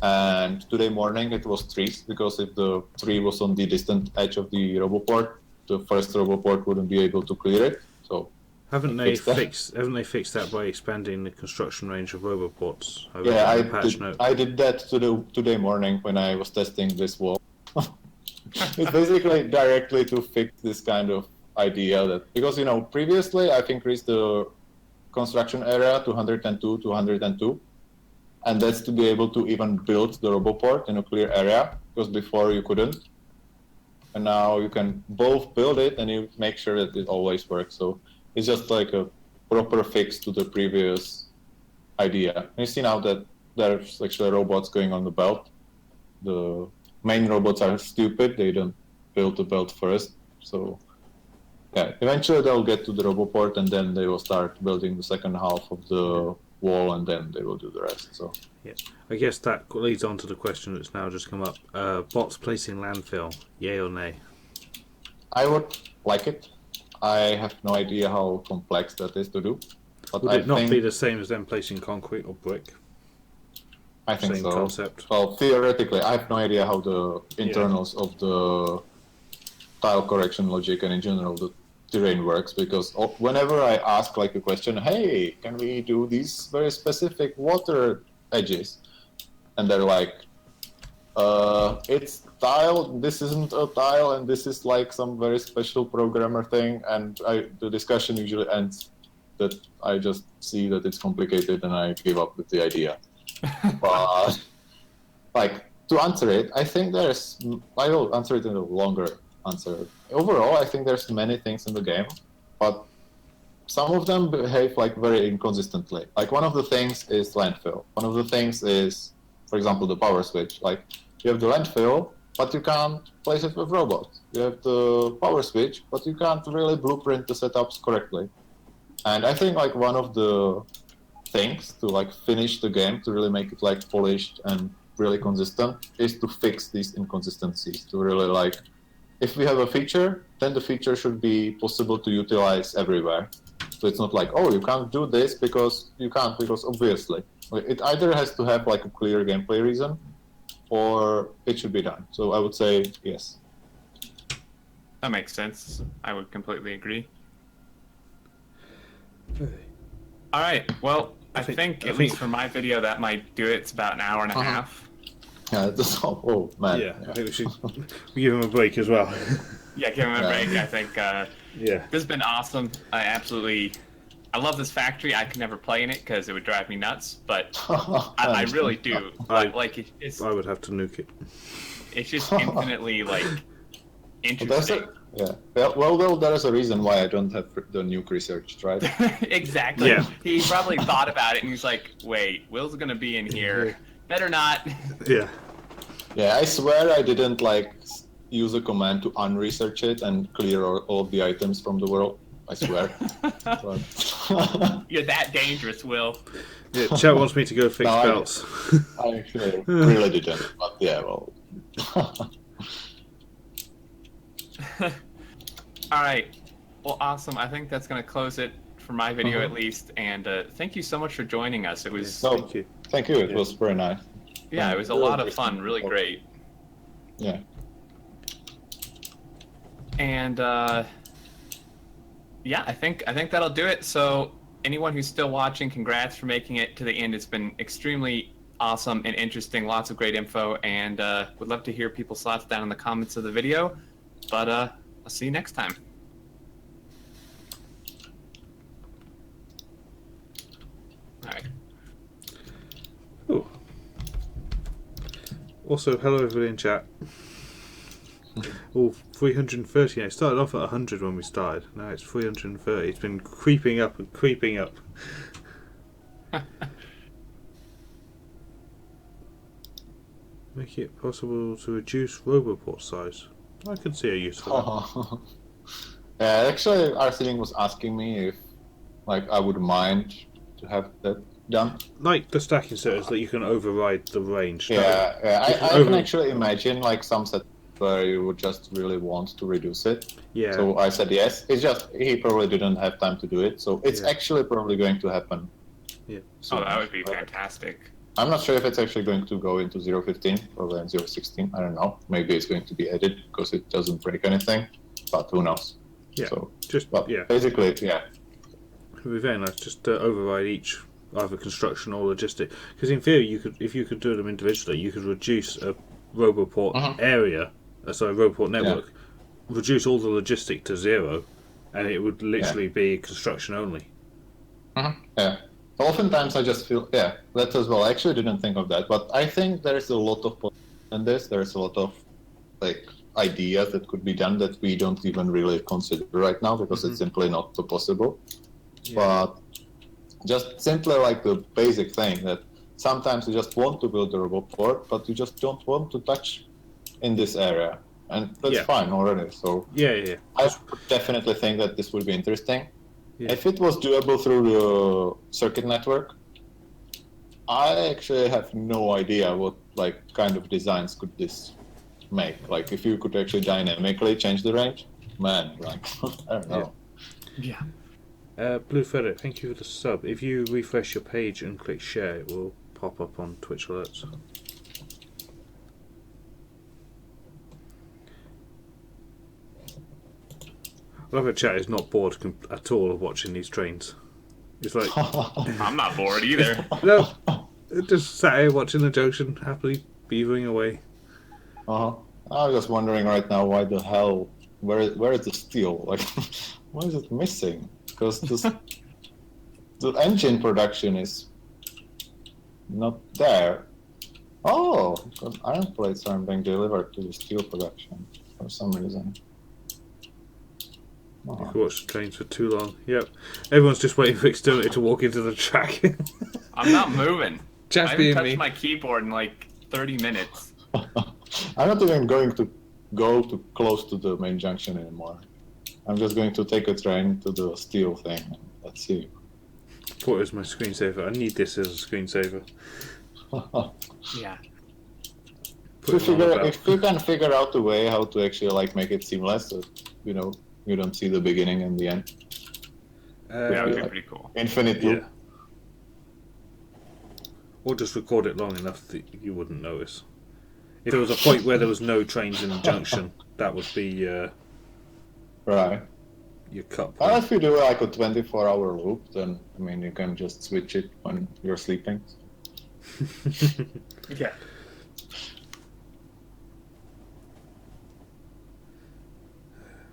And today morning it was trees, because if the tree was on the distant edge of the roboport, the first roboport wouldn't be able to clear it. So haven't they fixed that by expanding the construction range of roboports? I did that today morning when I was testing this wall. It's basically directly to fix this kind of idea that, because previously I've increased the construction area to 102 to 102. And that's to be able to even build the roboport in a clear area, because before you couldn't. And now you can both build it and you make sure that it always works. So it's just like a proper fix to the previous idea. And you see now that there's actually robots going on the belt. The main robots are stupid. They don't build the belt first. So yeah, eventually they'll get to the roboport, and then they will start building the second half of the wall, and then they will do the rest. So I guess that leads on to the question that's now just come up. Bots placing landfill, yay or nay? I would like it. I have no idea how complex that is to do. But Would it not be the same as them placing concrete or brick? I think same so. Concept. Well, theoretically, I have no idea how the internals of the tile correction logic and in general the terrain works, because whenever I ask like a question, hey, can we do these very specific water edges? And they're like, it's tile, this isn't a tile, and this is like some very special programmer thing, and the discussion usually ends that I just see that it's complicated and I give up with the idea. But like, to answer it, I will answer it in a longer answer. Overall, I think there's many things in the game, but some of them behave like very inconsistently. Like, one of the things is landfill. One of the things is, for example, the power switch. Like, you have the landfill, but you can't place it with robots. You have the power switch, but you can't really blueprint the setups correctly. And I think like one of the things to like finish the game, to really make it like polished and really consistent, is to fix these inconsistencies, to really like, if we have a feature, then the feature should be possible to utilize everywhere. So it's not like, oh, you can't do this because you can't, because obviously. It either has to have like a clear gameplay reason, or it should be done. So I would say yes. That makes sense. I would completely agree. All right. Well, I think at least for my video, that might do it. It's about an hour and a half. Yeah, that's all. Oh, man. Yeah, I think we should give him a break as well. Yeah, give him a break. I think this has been awesome. I love this factory. I could never play in it because it would drive me nuts, but I really do. I would have to nuke it. It's just infinitely like interesting. Well, there is a reason why I don't have the nuke researched, right? Exactly. Yeah. He probably thought about it and he's like, "Wait, Will's gonna be in here. Better not." Yeah. Yeah, I swear I didn't like use a command to unresearch it and clear all of the items from the world. I swear. You're that dangerous, Will. Yeah, chat wants me to go fix belts. I actually really didn't, but yeah, well. All right. Well, awesome. I think that's going to close it for my video at least. And thank you so much for joining us. It was. Thank you. It was very nice. Yeah, it was a lot of fun. Really great. Yeah. And yeah, I think that'll do it. So anyone who's still watching, congrats for making it to the end. It's been extremely awesome and interesting. Lots of great info, and would love to hear people's thoughts down in the comments of the video. But I'll see you next time. All right. Oh. Also, hello everybody in chat. Oh, 330. It started off at 100 when we started. Now it's 330. It's been creeping up and creeping up. Make it possible to reduce Roboport size. I can see a use for that. Yeah, actually, Arsening was asking me if, like, I would mind to have that done. Like the stacking setters that you can override the range. Yeah, yeah. You can I can actually imagine like some set where you would just really want to reduce it. Yeah. So I said yes. It's just he probably didn't have time to do it. So it's Yeah. actually probably going to happen. Yeah. Oh, that would be fantastic. I'm not sure if it's actually going to go into 0.15, probably in 0.16. I don't know. Maybe it's going to be added because it doesn't break anything, but who knows? Yeah. So, Just but yeah. basically, yeah. It would be very nice just to override each either construction or logistic. Because in theory, you could, if you could do them individually, you could reduce a Roboport area, Roboport network, reduce all the logistic to 0, and it would literally be construction only. Yeah. Oftentimes I just feel, that as well. I actually didn't think of that, but I think there is a lot of potential in this. There is a lot of like ideas that could be done that we don't even really consider right now because it's simply not possible. Yeah. But just simply like the basic thing that sometimes you just want to build a Roboport, but you just don't want to touch in this area, and that's fine already. So yeah. I definitely think that this would be interesting. Yeah. If it was doable through the circuit network, I actually have no idea what like kind of designs could this make. Like if you could actually dynamically change the range, man, like I don't know. Yeah. Blue Feather, thank you for the sub. If you refresh your page and click share, it will pop up on Twitch alerts. I love that chat is not bored at all of watching these trains. It's like I'm not bored either. no, just sat here watching the junction, happily beavering away. I'm just wondering right now why the hell where is the steel? Like why is it missing? Because the engine production is not there. Oh, because iron plates aren't being delivered to the steel production for some reason. You could watch the trains for too long. Yep. Everyone's just waiting for Exterminator to walk into the track. I'm not moving. I Just haven't being touched me. my keyboard in like 30 minutes. I'm not even going to go too close to the main junction anymore. I'm just going to take a train to the steel thing. Let's see. Put it as my screensaver. I need this as a screensaver. Yeah. If you can figure out a way how to actually like make it seamless, so, you don't see the beginning and the end. That would be pretty cool. Infinite loop. Yeah. Or just record it long enough that you wouldn't notice. If there was a point where there was no trains in the junction, that would be Right. your cut Well, point. if you do like a 24-hour loop, then I mean you can just switch it when you're sleeping. Yeah.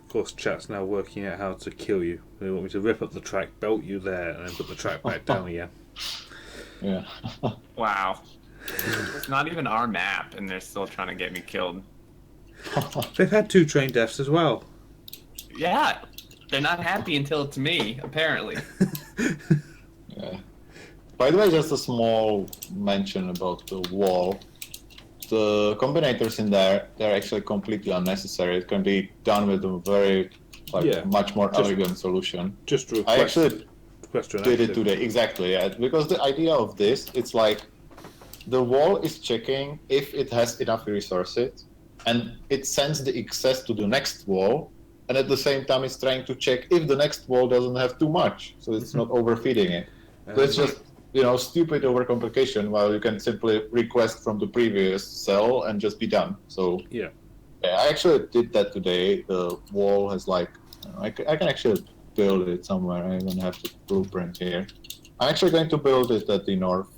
Of course, chat's now working out how to kill you. They want me to rip up the track, belt you there, and then put the track back down again. Yeah. Wow. It's not even our map, and they're still trying to get me killed. They've had 2 train deaths as well. Yeah. They're not happy until it's me, apparently. Yeah. By the way, just a small mention about the wall. The combinators in there, they're actually completely unnecessary. It can be done with a very, much more elegant solution. Just I actually request an did it active. today, exactly, yeah. Because the idea of this, it's like the wall is checking if it has enough resources, and it sends the excess to the next wall, and at the same time it's trying to check if the next wall doesn't have too much, so it's not overfeeding it. So it's just, stupid overcomplication, while you can simply request from the previous cell and just be done. So Yeah. I actually did that today. The wall has like, I can actually build it somewhere. I even have the blueprint here. I'm actually going to build it at the north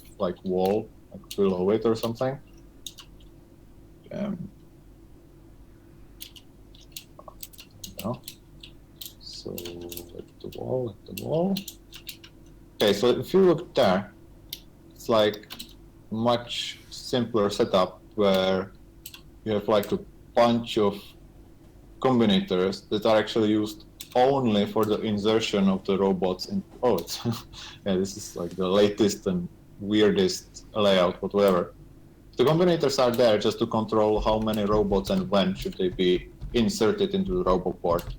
wall, like below it or something. go. So at the wall. Okay, so if you look there, it's like much simpler setup where you have like a bunch of combinators that are actually used only for the insertion of the robots in. Oh, it's yeah, this is like the latest and weirdest layout, but whatever. The combinators are there just to control how many robots and when should they be inserted into the robot port.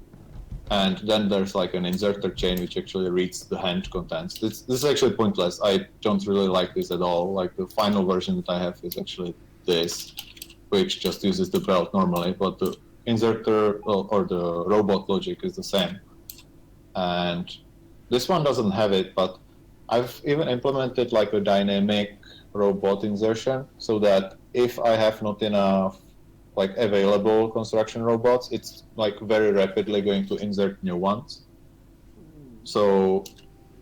And then there's like an inserter chain which actually reads the hand contents. This is actually pointless. I don't really like this at all. Like the final version that I have is actually this, which just uses the belt normally, but the inserter or the robot logic is the same. And this one doesn't have it, but I've even implemented like a dynamic robot insertion so that if I have not enough like available construction robots, it's like very rapidly going to insert new ones. So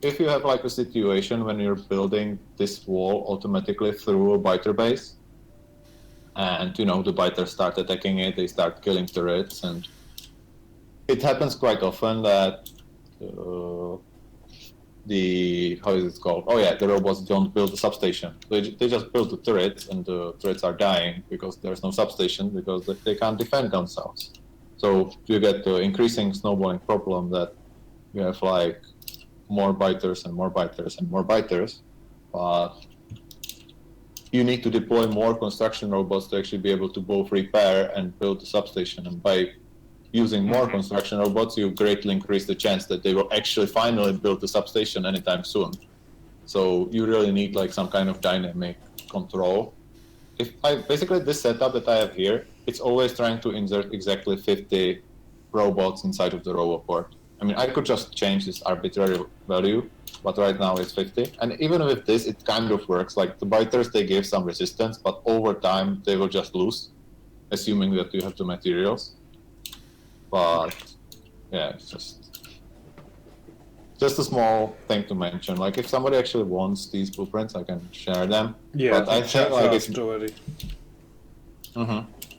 if you have like a situation when you're building this wall automatically through a biter base, and you know the biters start attacking it, they start killing turrets, and it happens quite often that the how is it called? Oh yeah, the robots don't build the substation. They just build the turrets, and the turrets are dying because there's no substation because they can't defend themselves. So you get the increasing snowballing problem that you have like more biters and more biters and more biters, but you need to deploy more construction robots to actually be able to both repair and build the substation. And by using more construction robots, you greatly increase the chance that they will actually finally build the substation anytime soon. So you really need like some kind of dynamic control. Basically this setup that I have here, it's always trying to insert exactly 50 robots inside of the robot port. I mean, I could just change this arbitrary value, but right now it's 50. And even with this, it kind of works. Like the biters, they give some resistance, but over time they will just lose, assuming that you have the materials. But yeah, it's just a small thing to mention. Like if somebody actually wants these blueprints, I can share them. Yeah, but I think like it's already.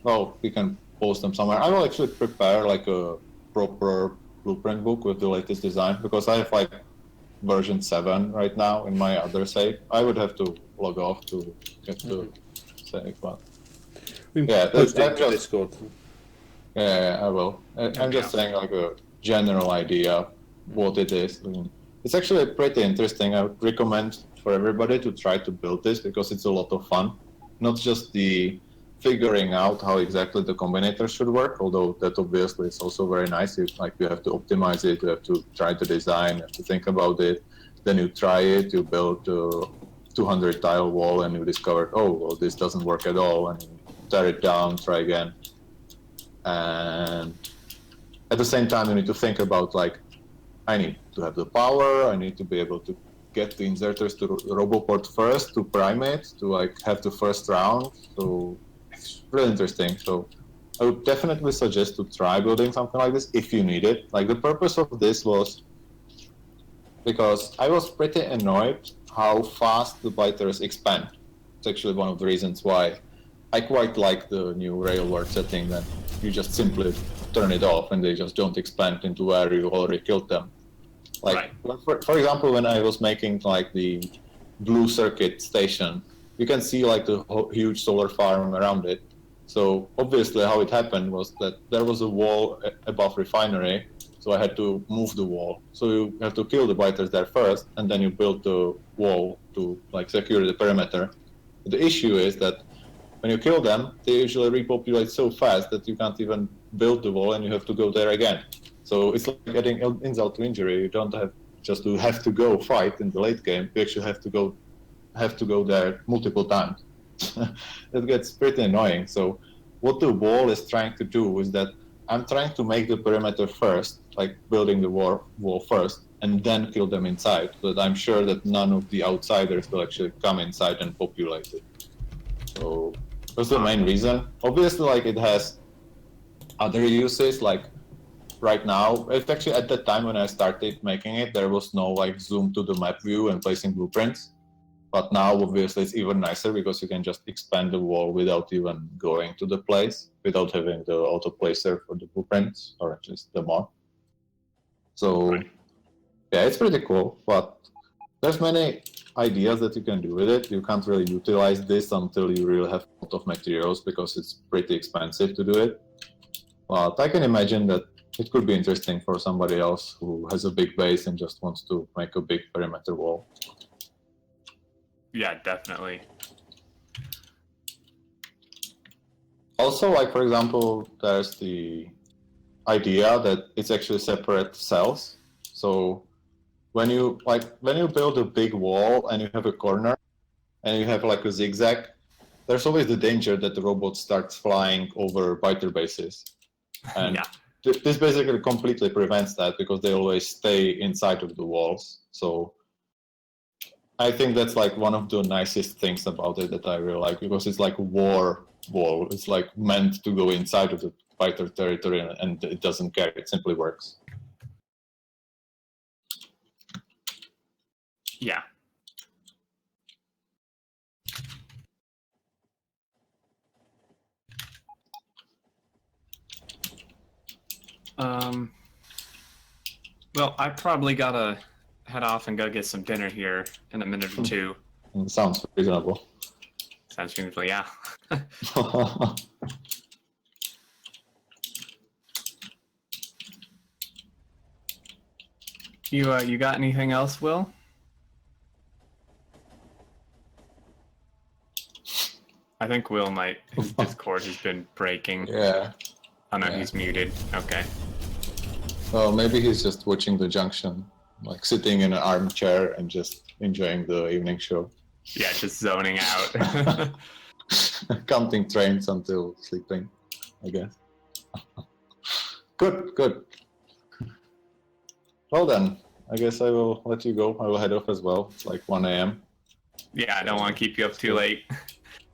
Well, we can post them somewhere. I will actually prepare like a proper blueprint book with the latest design because I have like version 7 right now in my other save. I would have to log off to get the save, but yeah, post it to Discord. Yeah, I will. I'm just saying like a general idea of what it is. I mean, it's actually pretty interesting. I would recommend for everybody to try to build this because it's a lot of fun. Not just the figuring out how exactly the combinator should work, although that obviously is also very nice. You have to optimize it, you have to try to design, you have to think about it. Then you try it, you build a 200 tile wall and you discover, oh, well, this doesn't work at all, and you tear it down, try again. And at the same time, you need to think about like, I need to have the power, I need to be able to get the inserters to the roboport first, to prime it, to like have the first round. So it's really interesting. So I would definitely suggest to try building something like this if you need it. Like the purpose of this was because I was pretty annoyed how fast the biters expand. It's actually one of the reasons why I quite like the new railroad setting that you just simply turn it off and they just don't expand into where you already killed them. Like, for example, when I was making like the blue circuit station, you can see like the huge solar farm around it. So obviously how it happened was that there was a wall above refinery, so I had to move the wall. So you have to kill the biters there first, and then you build the wall to like secure the perimeter. The issue is that when you kill them, they usually repopulate so fast that you can't even build the wall and you have to go there again. So it's like getting insult to injury. You don't have just to have to go fight in the late game. You actually have to go there multiple times. It gets pretty annoying. So what the wall is trying to do is that I'm trying to make the perimeter first, like building the wall first, and then kill them inside, so that I'm sure that none of the outsiders will actually come inside and populate it. So that's the main reason. Obviously, like it has other uses, like right now, it's actually at the time when I started making it, there was no like zoom to the map view and placing blueprints. But now, obviously, it's even nicer because you can just expand the wall without even going to the place, without having the auto placer for the blueprints, or at least the mod. So, Right. yeah, it's pretty cool. But there's many ideas that you can do with it. You can't really utilize this until you really have a lot of materials because it's pretty expensive to do it. But I can imagine that it could be interesting for somebody else who has a big base and just wants to make a big perimeter wall. Yeah, definitely. Also, like for example, there's the idea that it's actually separate cells. So when you build a big wall and you have a corner and you have like a zigzag, there's always the danger that the robot starts flying over biter bases. And Yeah. this basically completely prevents that because they always stay inside of the walls. So I think that's like one of the nicest things about it that I really like, because it's like a war wall. It's like meant to go inside of the fighter territory, and it doesn't care. It simply works. Yeah. Well, I probably gotta head off and go get some dinner here in a minute or two. Sounds reasonable. Sounds reasonable, yeah. You got anything else, Will? I think Will might. His Discord has been breaking. Yeah. Oh no, Yeah. he's muted. Okay. Well, maybe he's just watching the junction, like sitting in an armchair and just enjoying the evening show. Yeah, just zoning out. Counting trains until sleeping, I guess. Good. Well then, I guess I will let you go. I will head off as well. It's like 1 a.m. Yeah, I don't want to keep you up too late.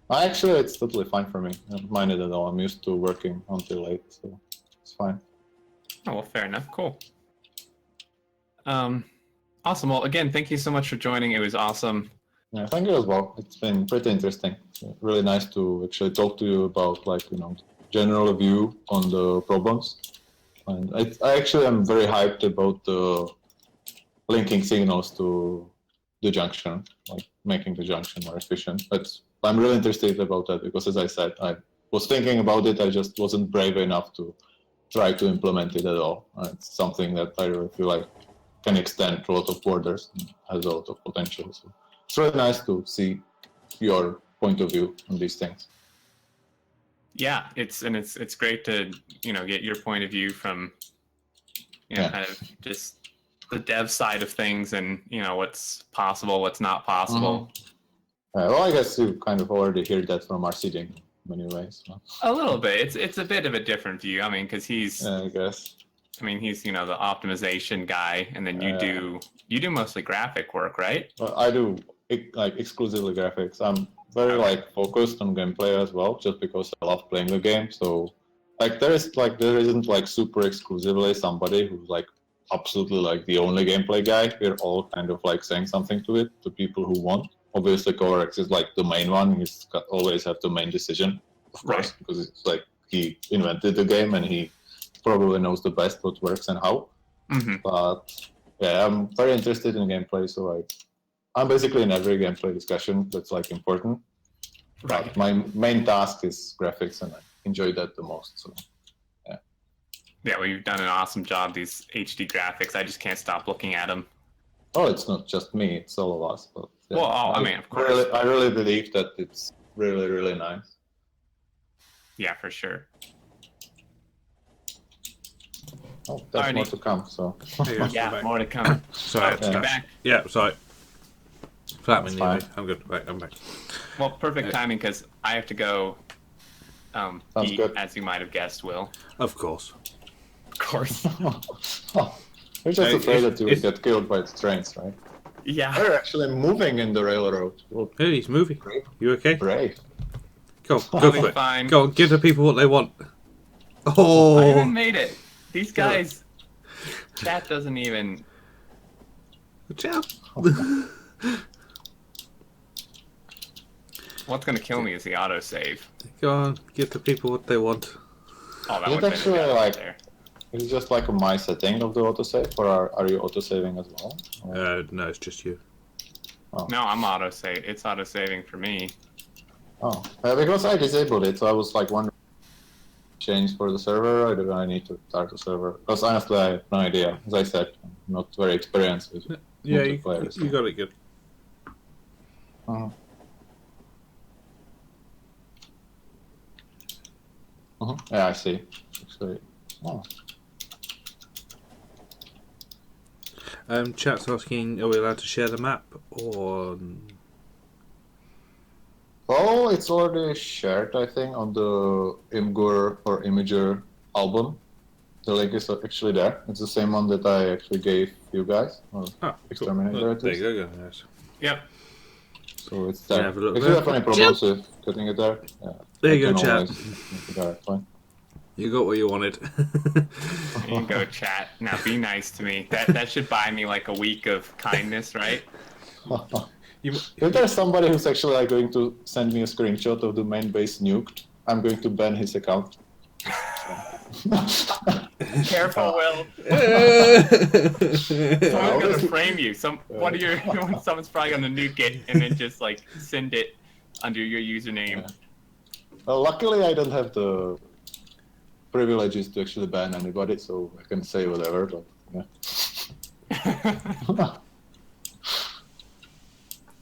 Actually, it's totally fine for me. I don't mind it at all. I'm used to working until late, so it's fine. Oh, well, fair enough. Cool. Awesome. Well, again, thank you so much for joining. It was awesome. Yeah, thank you as well. It's been pretty interesting. Really nice to actually talk to you about, like, general view on the problems. And I actually am very hyped about the linking signals to the junction, like making the junction more efficient. I'm really interested about that because, as I said, I was thinking about it. I just wasn't brave enough to try to implement it at all. It's something that I really feel like can extend a lot of borders and has a lot of potential. So it's really nice to see your point of view on these things. Yeah, it's great to get your point of view from kind of just the dev side of things, and what's possible, what's not possible. Well, I guess you kind of already hear that from our seeding in many ways. So. A little bit. It's a bit of a different view. I mean, because he's. I guess. I mean, he's the optimization guy, and then you do mostly graphic work, right? Well, I do like exclusively graphics. I'm very focused on gameplay as well, just because I love playing the game. So there isn't like super exclusively somebody who's like absolutely like the only gameplay guy. We're all kind of like saying something to it to people who want. Obviously, Corex is like the main one. He's always have the main decision, of course, because it's like he invented the game and he probably knows the best what works and how. Mm-hmm. But yeah, I'm very interested in gameplay, so I'm basically in every gameplay discussion that's like important. Right. But my main task is graphics, and I enjoy that the most. So yeah. Yeah, well, you've done an awesome job. These HD graphics, I just can't stop looking at them. Oh, it's not just me; it's all of us. But yeah, well, I mean, of course. I really believe that it's really, really nice. Yeah, for sure. Oh, there's more to come. So yeah, more to come. Sorry, Get back. Yeah, sorry. Flatman near me. I'm good. Right, I'm back. Well, perfect timing because I have to go eat, good. as you might have guessed, Will. Of course. Of course. You're just afraid that you would get killed by the trains, right? Yeah. They're actually moving in the railroad. Well, Hey, he's moving. Brave. You okay? Brave. Go for it. Fine. Go, give the people what they want. I Oh, even made it. These guys. Chat doesn't even. ciao. What's gonna kill me is the autosave. Go on, give the people what they want. Oh, that Is would it have actually been like there. is it just like a my setting of the autosave, or are you autosaving as well? Or- No, it's just you. No, I'm autosave. It's autosaving for me. Oh, because I disabled it, so I was like wondering. Change for the server, or do I need to start the server? Because honestly, I have no idea. As I said, I'm not very experienced with Yeah, multiplayer. you got it good. Uh-huh. Uh-huh. Yeah, I see. Actually, oh. Chat's asking, are we allowed to share the map or? Oh, it's already shared, I think, on the Imgur or Imager album. The link is actually there. It's the same one that I actually gave you guys. Or Ah, Exterminator, cool. it There is. you go, guys. Yep. So it's Can I there. have a look If you there? have any problems with getting it there, yeah, There I you go, can chat. always make it there. Fine. You got what you wanted. There you go, chat. Now be nice to me. That should buy me like a week of kindness, right? If there's somebody who's actually like going to send me a screenshot of the main base nuked, I'm going to ban his account. Careful, Will. Someone's gonna frame you. Someone's probably gonna nuke it and then just like send it under your username. Well, luckily I don't have the privileges to actually ban anybody, so I can say whatever. But yeah.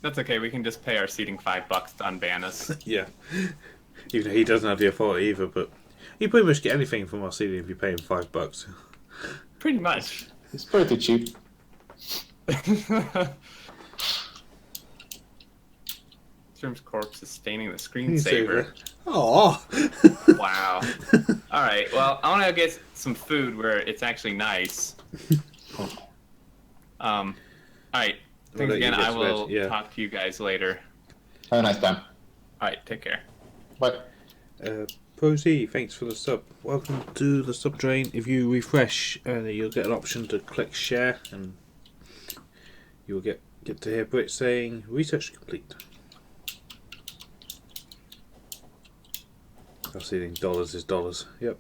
That's okay. We can just pay our seating $5 to unban us. Yeah. Even though he doesn't have the authority either, but you pretty much get anything from our CD if you pay him $5. Pretty much. It's pretty cheap. Shroom's corpse is staining the screensaver. Oh. Wow. All right. Well, I want to get some food where it's actually nice. All right. Thanks again. I will talk to you guys later. Have a nice time. All right. Take care. Bye. Posey, thanks for the sub. Welcome to the sub train. If you refresh, you'll get an option to click share, and you'll get to hear Brit saying research complete. I've seen dollars is dollars. Yep.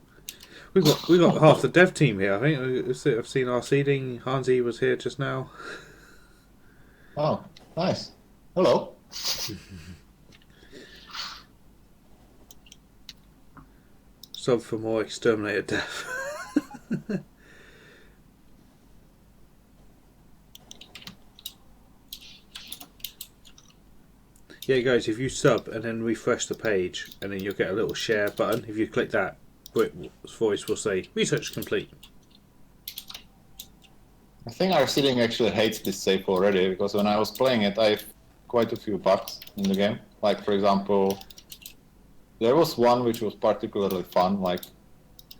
We got half the dev team here. I think I've seen our seeding. Hansi was here just now. Oh, nice. Hello. Sub for more exterminator death. Yeah, guys, if you sub and then refresh the page, and then you'll get a little share button. If you click that, Brit's voice will say research complete. I think our seeding actually hates this save already, because when I was playing it, I have quite a few bugs in the game. Like, for example, there was one which was particularly fun. Like,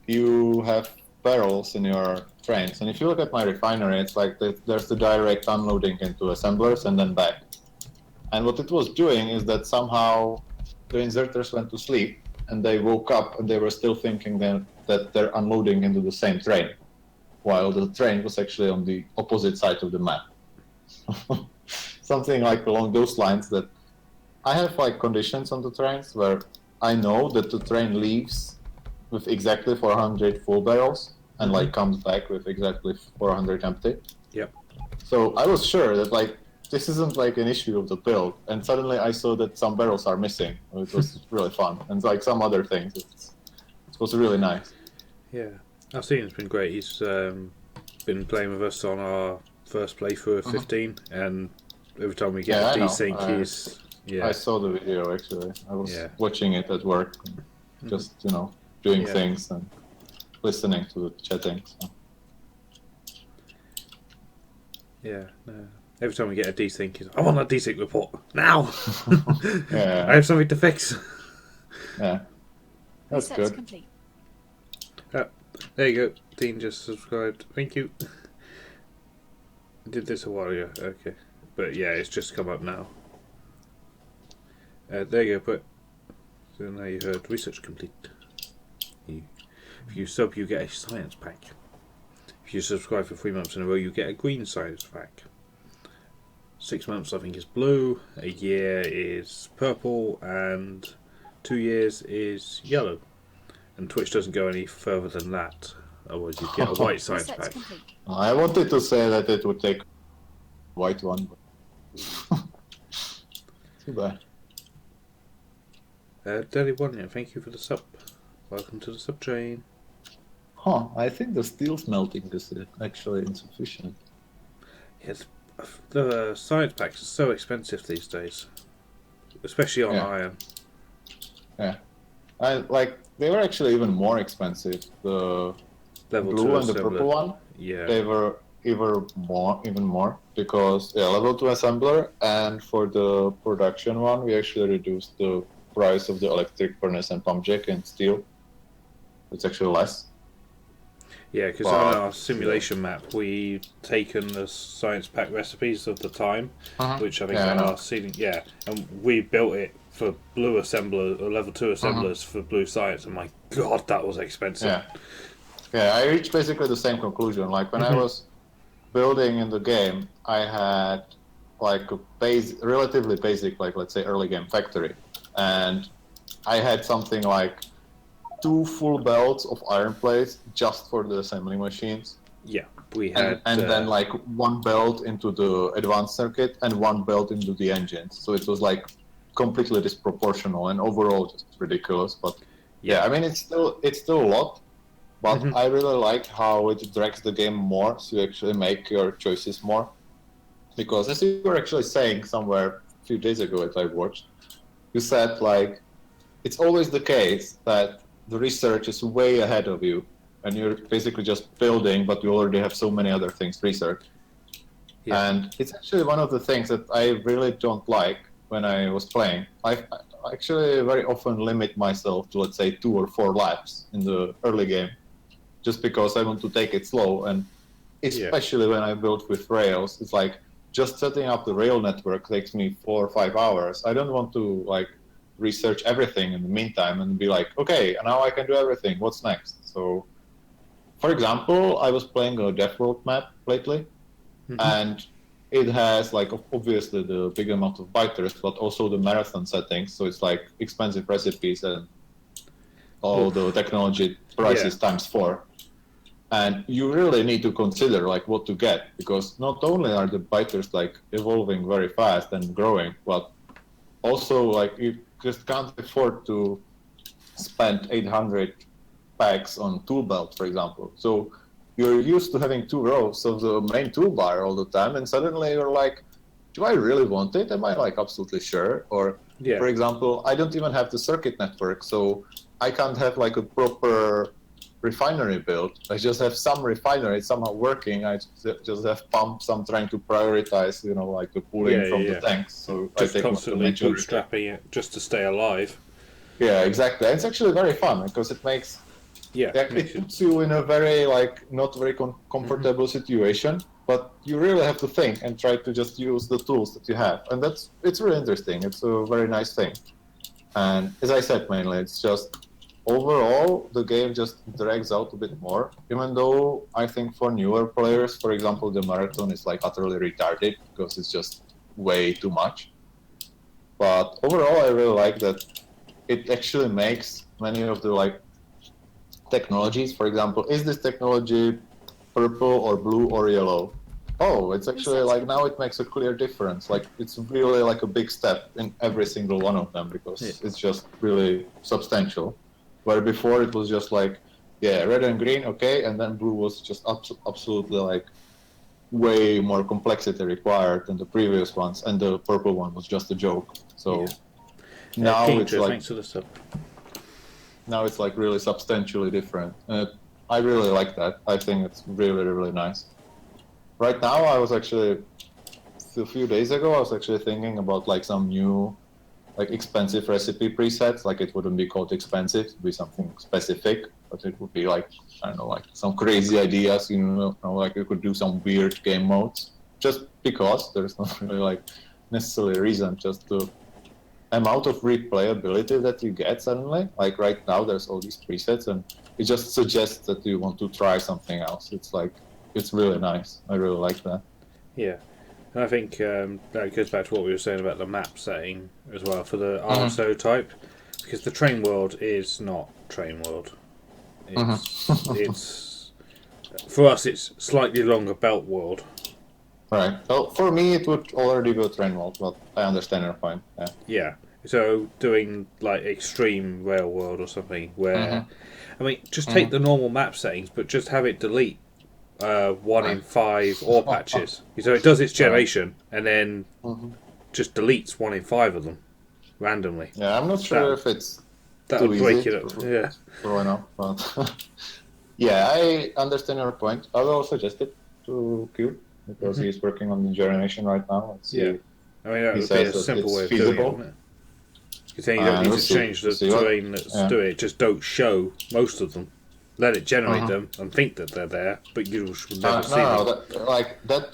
you have barrels in your trains, and if you look at my refinery, it's like there's the direct unloading into assemblers and then back. And what it was doing is that somehow the inserters went to sleep, and they woke up and they were still thinking that they're unloading into the same train, while the train was actually on the opposite side of the map. Something like along those lines. That I have like conditions on the trains where I know that the train leaves with exactly 400 full barrels and like comes back with exactly 400 empty. Yep. So I was sure that like this isn't like an issue of the build, and suddenly I saw that some barrels are missing. It was really fun, and like some other things. It was really nice. Yeah, our seeding's been great. He's been playing with us on our first playthrough of 15, and every time we get a desync, he's I saw the video actually. I was watching it at work, just doing things and listening to the chatting. So. Yeah. No. Every time we get a desync, he's I want that desync report now. Yeah. I have something to fix. Yeah, that's good. Complete. There you go. Dean just subscribed. Thank you. I did this a while ago. Okay, but yeah, it's just come up now. There you go. But so now you heard research complete. If you sub, you get a science pack. If you subscribe for 3 months in a row, you get a green science pack. 6 months, I think, is blue. A year is purple, and 2 years is yellow. And Twitch doesn't go any further than that. Otherwise, you'd get a white science Research pack. complete. I wanted to say that it would take white one, but too bad. Daddy One, yeah, thank you for the sub. Welcome to the sub chain. Huh, I think the steel smelting is actually insufficient. Yes, the science packs are so expensive these days, especially on Yeah. iron. Yeah. They were actually even more expensive. The Level blue 2 and the assembler. purple one, Yeah. they were even more because level 2 assembler, and for the production one we actually reduced the price of the electric furnace and pump jack in steel. It's actually less. Yeah, because on our simulation map, we've taken the science pack recipes of the time, which I think Yeah, I know. are ceiling. Yeah, and we built it for blue assembler or level 2 assemblers for blue science. And my God, that was expensive. Yeah, I reached basically the same conclusion. Like when I was building in the game, I had like a relatively basic, like let's say early game factory, and I had something like 2 full belts of iron plates just for the assembly machines. Yeah, we had. And then like 1 belt into the advanced circuit and 1 belt into the engines. So it was like completely disproportional and overall just ridiculous. But yeah, I mean it's still a lot. But I really like how it drags the game more, so you actually make your choices more. Because as you were actually saying somewhere a few days ago that I watched, you said like it's always the case that the research is way ahead of you, and you're basically just building, but you already have so many other things researched. Yeah. And it's actually one of the things that I really don't like when I was playing. I actually very often limit myself to, let's say, 2 or 4 laps in the early game, just because I want to take it slow. And especially when I build with Rails, it's like just setting up the rail network takes me 4 or 5 hours. I don't want to like research everything in the meantime and be like, okay, now I can do everything. What's next? So, for example, I was playing a Death World map lately, and it has like obviously the big amount of biters, but also the marathon settings. So it's like expensive recipes and all the technology prices times 4. And you really need to consider like what to get, because not only are the biters like evolving very fast and growing, but also like you just can't afford to spend 800 packs on tool belt, for example. So you're used to having 2 rows of the main toolbar all the time, and suddenly you're like, do I really want it? Am I like absolutely sure? Or for example, I don't even have the circuit network, so I can't have like a proper refinery build. I just have some refinery somehow working. I just have pumps. I'm trying to prioritize, like the pooling from the tanks. So just I take constantly bootstrapping it just to stay alive. Yeah, exactly. It's actually very fun because it makes it puts you in a very like not very comfortable situation, but you really have to think and try to just use the tools that you have, and it's really interesting. It's a very nice thing, and as I said, mainly it's just overall the game just drags out a bit more. Even though I think for newer players, for example, the marathon is like utterly retarded because it's just way too much. But overall, I really like that it actually makes many of the like technologies. For example, is this technology purple or blue or yellow? Oh, it's actually like now it makes a clear difference. Like it's really like a big step in every single one of them because it's just really substantial. Where before it was just like, red and green, okay, and then blue was just absolutely like way more complexity required than the previous ones, and the purple one was just a joke. So now it's like thanks for the sub. Now it's like really substantially different. I really like that. I think it's really, really nice. Right now, I was actually a few days ago, I was actually thinking about like some new, like expensive recipe presets. Like it wouldn't be called expensive; it'd be something specific, but it would be like I don't know, like some crazy ideas. Like you could do some weird game modes just because there's not really like necessarily a reason. Just the amount of replayability that you get suddenly. Like right now, there's all these presets, and it just suggests that you want to try something else. It's like it's really nice. I really like that. Yeah. And I think that goes back to what we were saying about the map setting as well for the RSO type, because the train world is not train world. It's for us, it's slightly longer belt world. Right. Well, for me, it would already be a train world, but I understand your point. Yeah. Yeah. So doing like extreme rail world or something where, I mean, just take the normal map settings, but just have it delete 1 in 5 ore patches. So it does its generation and then just deletes 1 in 5 of them randomly. Yeah, I'm not sure if it's that too would break easy it up. Yeah. growing up, but yeah, I understand your point. I will suggest it to Q because he's working on the generation right now. Let's see. Yeah. I mean, that He would be a says that simple it's way of feasible. doing it, wouldn't it? You're saying you don't need we'll to see. change the We'll see what- terrain that's do it, just don't show most of them. Let it generate them and think that they're there, but you should never see them.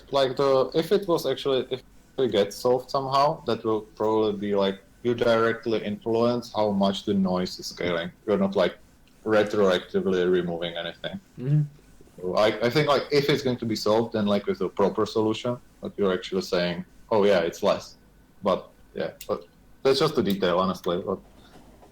If it was actually, if it gets solved somehow, that will probably be like, you directly influence how much the noise is scaling. You're not like retroactively removing anything. So I think like if it's going to be solved, then like with a proper solution, but you're actually saying, oh yeah, it's less. But yeah, but that's just the detail, honestly. But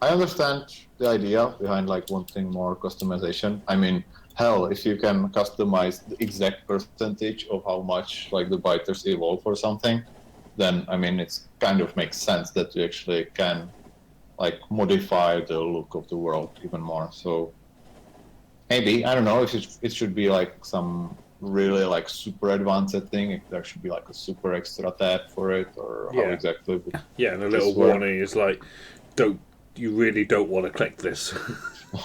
I understand the idea behind like wanting more customization. I mean, hell, if you can customize the exact percentage of how much like the biters evolve or something, then I mean it's kind of makes sense that you actually can like modify the look of the world even more. So maybe, I don't know if it should be like some really like super advanced thing, if there should be like a super extra tab for it, or how exactly. Yeah, and a little warning is like, you really don't want to click this.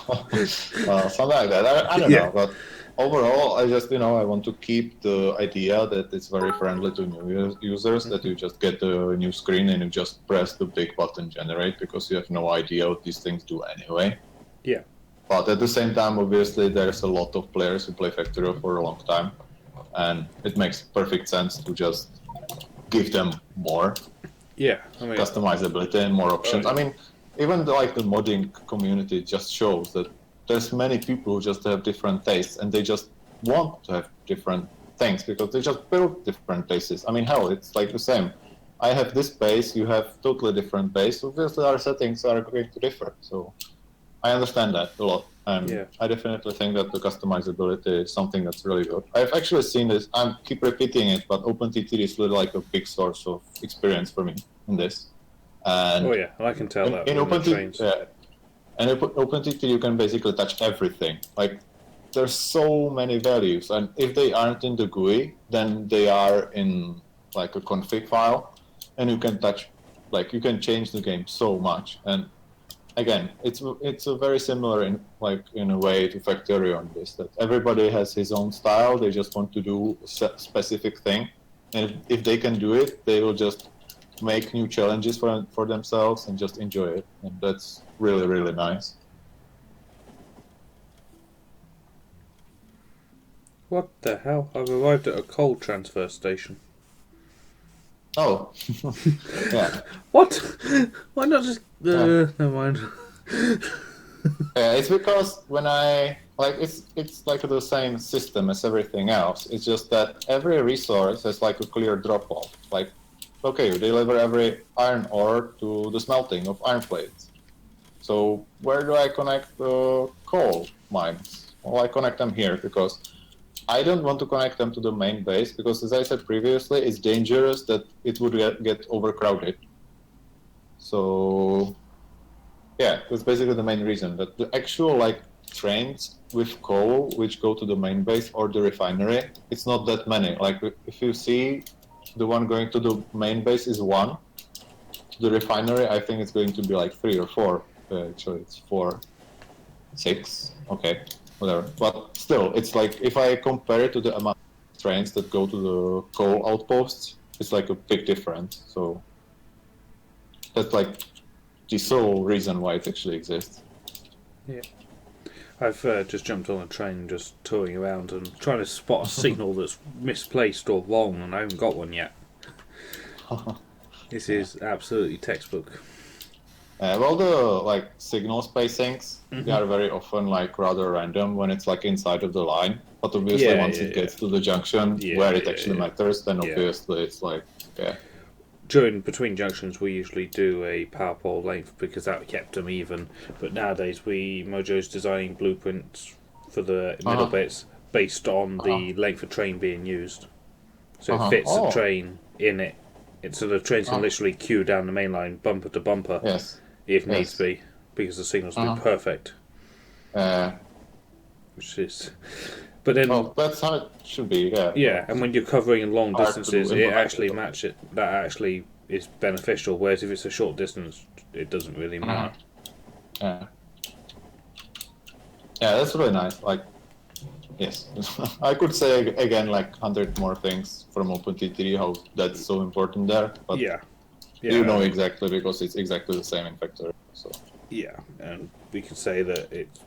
Something like that. I don't know, but overall, I just, I want to keep the idea that it's very friendly to new users, that you just get a new screen and you just press the big button generate, because you have no idea what these things do anyway. Yeah. But at the same time, obviously, there's a lot of players who play Factorio for a long time, and it makes perfect sense to just give them more customizability and more options. I mean, even the modding community just shows that there's many people who just have different tastes, and they just want to have different things because they just build different places. I mean, hell, it's like the same. I have this base, you have totally different base. Obviously, our settings are going to differ. So I understand that a lot. And I definitely think that the customizability is something that's really good. I've actually seen this. I keep repeating it, but OpenTT is really like a big source of experience for me in this. And I can tell that. In OpenTT, and in OpenTT, you can basically touch everything. Like, there's so many values, and if they aren't in the GUI, then they are in like a config file, and you can touch, like, you can change the game so much. And again, it's a very similar in a way to Factorio on this, that everybody has his own style. They just want to do a specific thing, and if they can do it, they will just make new challenges for themselves and just enjoy it, and that's really, really nice. What the hell? I've arrived at a coal transfer station. Oh, yeah. What? Why not just? Never mind. Yeah, it's because when it's like the same system as everything else. It's just that every resource has like a clear drop off. Like, okay, you deliver every iron ore to the smelting of iron plates. So where do I connect the coal mines? Well, I connect them here because I don't want to connect them to the main base because, as I said previously, it's dangerous that it would get overcrowded. So yeah, that's basically the main reason. That the actual trains with coal which go to the main base or the refinery, it's not that many. Like, if you see, the one going to the main base is 1. To the refinery, I think it's going to be like 3 or 4. Actually, it's 4, 6. Okay, whatever. But still, it's like, if I compare it to the amount of trains that go to the coal outposts, it's like a big difference. So that's like the sole reason why it actually exists. Yeah. I've just jumped on a train, just touring around and trying to spot a signal that's misplaced or wrong, and I haven't got one yet. This is absolutely textbook. Well, the like signal spacings, they are very often like rather random when it's like inside of the line. But obviously, Yeah, once yeah, it gets to the junction Yeah, where it yeah, actually yeah. matters, then Yeah. obviously it's like Between junctions, we usually do a power pole length because that kept them even. But nowadays, Mojo's designing blueprints for the middle bits based on the length of train being used, so it fits the Oh, train in it. So the trains can literally queue down the main line, bumper to bumper, yes, if needs yes. be, because the signal's been perfect. Which is, but then Well, that's how it should be. Yeah. yeah, and when you're covering long Hard to distances, it implement actually it. match it. That actually is beneficial. Whereas if it's a short distance, it doesn't really matter. Yeah. Yeah, that's really nice. Like, yes, I could say again like 100 more things from OpenTTD how that's so important there, but Yeah, you know exactly because it's exactly the same in Factory. So yeah, and we can say that it's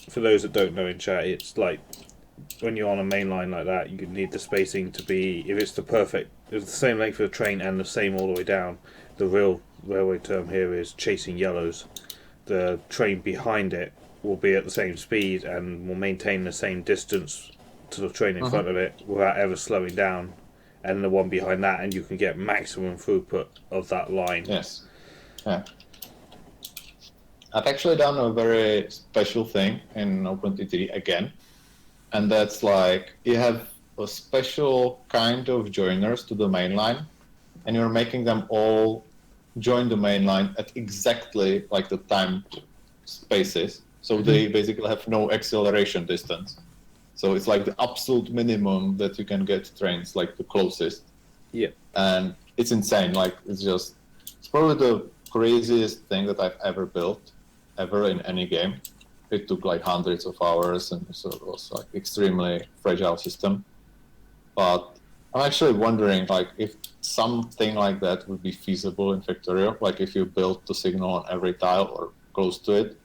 For those that don't know in chat, it's like when you're on a main line like that, you need the spacing to be if it's the same length of the train and the same all the way down. The real railway term here is chasing yellows. The train behind it will be at the same speed and will maintain the same distance to the train in front of it without ever slowing down, and the one behind that, and you can get maximum throughput of that line. yes, yeah. I've actually done a very special thing in OpenTTD again, and that's like you have a special kind of joiners to the main line, and you're making them all join the main line at exactly like the timed spaces. So they basically have no acceleration distance. So it's like the absolute minimum that you can get trains, like the closest. Yeah. And it's insane. Like it's probably the craziest thing that I've ever built, ever in any game. It took like hundreds of hours, and so it was like extremely fragile system. But I'm actually wondering, like, if something like that would be feasible in Factorio. Like, if you built the signal on every tile or close to it,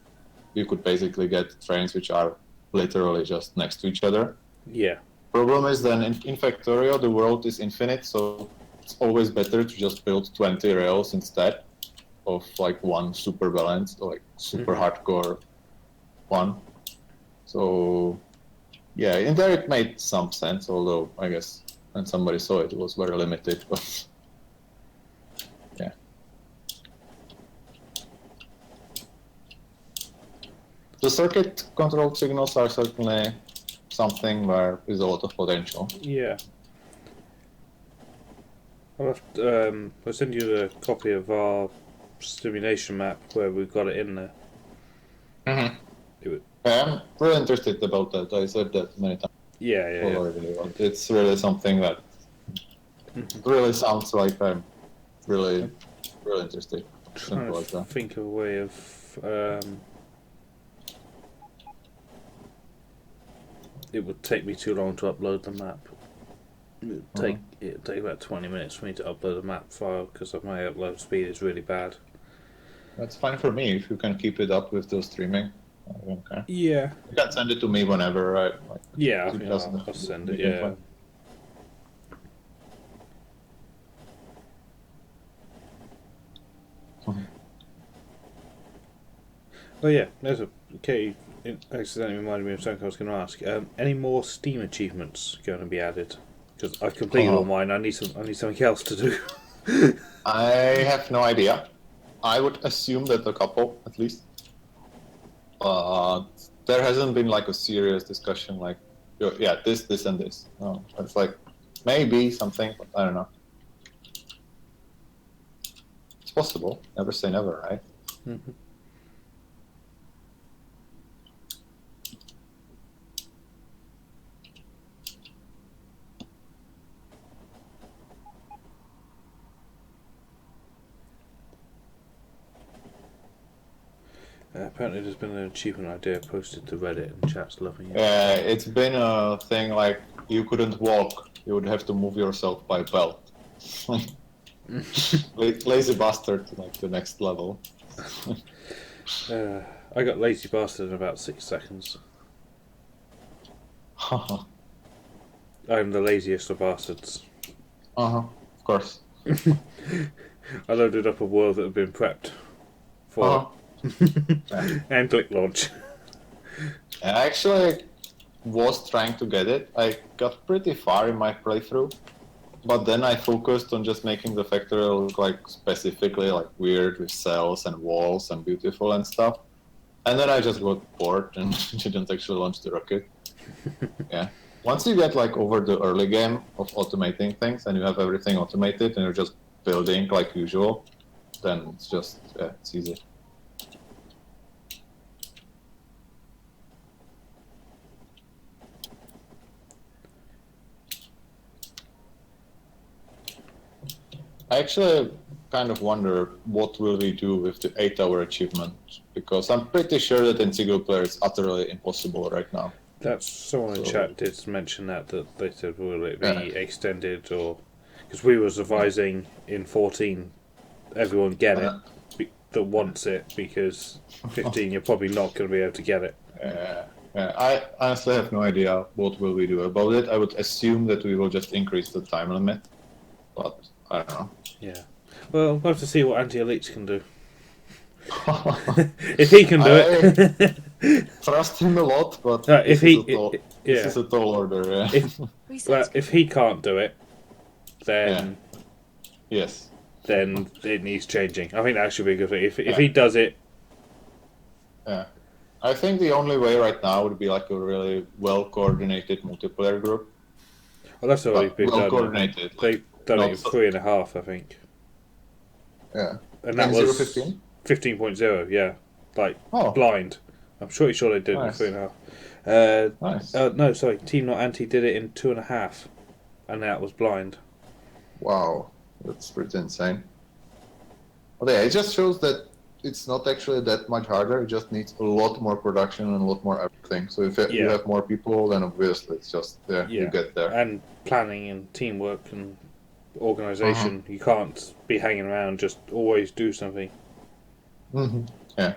you could basically get trains which are literally just next to each other. Yeah. Problem is then in Factorio, the world is infinite, so it's always better to just build 20 rails instead of like one super balanced or like super hardcore one. So yeah, in there it made some sense, although I guess when somebody saw it, it was very limited. But yeah. The circuit controlled signals are certainly something where there's a lot of potential. Yeah. I'll send you the copy of our simulation map where we've got it in there. I'm really interested about that. I said that many times. Yeah. It's really something that really sounds like I'm really interested. Trying to think of a way of it would take me too long to upload the map. It would take about 20 minutes for me to upload a map file because my upload speed is really bad. That's fine for me if you can keep it up with the streaming. I don't care. Yeah. You can send it to me whenever, right? Like, yeah, I'll send it. Yeah. Oh yeah, there's Katie accidentally reminded me of something I was going to ask. Any more Steam achievements going to be added? Because I've completed all mine. I need something else to do. I have no idea. I would assume that a couple, at least. But there hasn't been like a serious discussion like, yeah, this, and this. No, it's like maybe something, but I don't know. It's possible. Never say never, right? Mm-hmm. Apparently there's been an achievement idea posted to Reddit and chat's loving it. It's been a thing like you couldn't walk, you would have to move yourself by belt. Lazy bastard to like the next level. I got lazy bastard in about 6 seconds. I'm the laziest of bastards. Of course. I loaded up a world that had been prepped for Yeah. and click launch. I actually was trying to get it. I got pretty far in my playthrough, but then I focused on just making the factory look like specifically like weird with cells and walls and beautiful and stuff. And then I just got bored and didn't actually launch the rocket. Yeah. Once you get like over the early game of automating things and you have everything automated and you're just building like usual, then it's just it's easy. I actually kind of wonder what will we do with the 8-hour achievement, because I'm pretty sure that in single player it's utterly impossible right now. That's someone in chat did mention that they said, will it be Yeah. extended, or because we was advising in 14 everyone get it that wants it, because 15 you're probably not going to be able to get it. I honestly have no idea what will we do about it. I would assume that we will just increase the time limit, but I don't know. Yeah. Well, we'll have to see what anti-elites can do. If he can do it. Trust him a lot, but If this he, is a tall order. Yeah. If he can't do it, then Yes. then it needs changing. I think that should be a good thing. If he does it, Yeah. I think the only way right now would be like a really well coordinated multiplayer group. well, that's already been well done. coordinated. They've done it in 3.5, I think. Yeah. And that And was 015? 15.0, yeah. Like, Oh. blind. I'm pretty sure they did Nice. it in 3.5. Nice. No, sorry, Team Not Anti did it in 2.5. And that was blind. Wow. That's pretty insane. But yeah, it just shows that it's not actually that much harder. It just needs a lot more production and a lot more everything. So if you have more people, then obviously it's just you get there. And planning and teamwork and organisation. You can't be hanging around, just always do something. Yeah.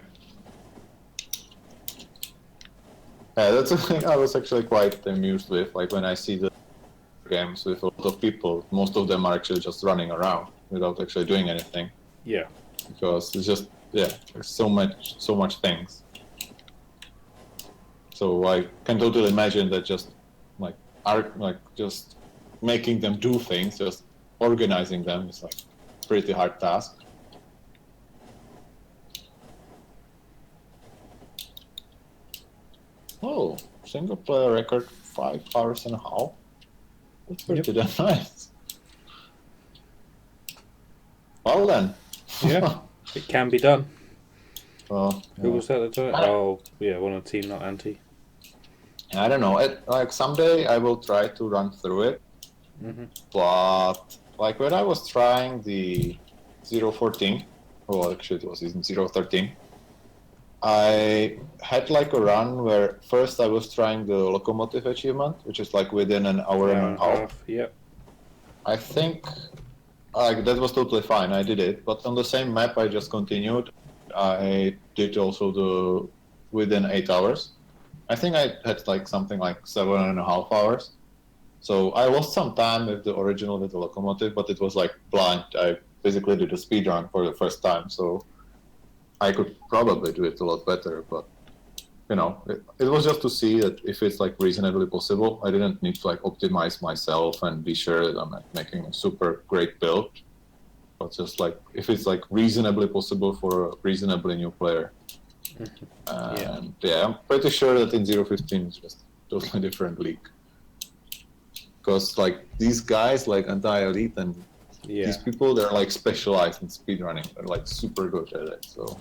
Yeah, that's a thing I was actually quite amused with. Like when I see the games with a lot of people, most of them are actually just running around without actually doing anything. Yeah. Because it's just there's so much things. So I can totally imagine that just just making them do things, just organizing them is like a pretty hard task. Oh, single player record 5 hours and a half. That's pretty damn nice. Well then. Yeah, it can be done. Well, Who was that that done it? Oh, yeah, one of the Team Not Anti. I don't know. Like someday I will try to run through it. But like when I was trying the 014, well actually it was even 013, I had like a run where first I was trying the locomotive achievement, which is like within an hour and a half. Yep. I think that was totally fine. I did it, but on the same map I just continued. I did also the within 8 hours. I think I had like something like 7.5 hours. So I lost some time with the original with the locomotive, but it was like blind. I basically did a speed run for the first time, so I could probably do it a lot better. But you know, it was just to see that if it's like reasonably possible. I didn't need to like optimize myself and be sure that I'm like making a super great build. But just like if it's like reasonably possible for a reasonably new player. And yeah, I'm pretty sure that in 015 it's just a totally different league. Because like these guys, like anti-elite and these people, they're like specialized in speedrunning. They're like super good at it. So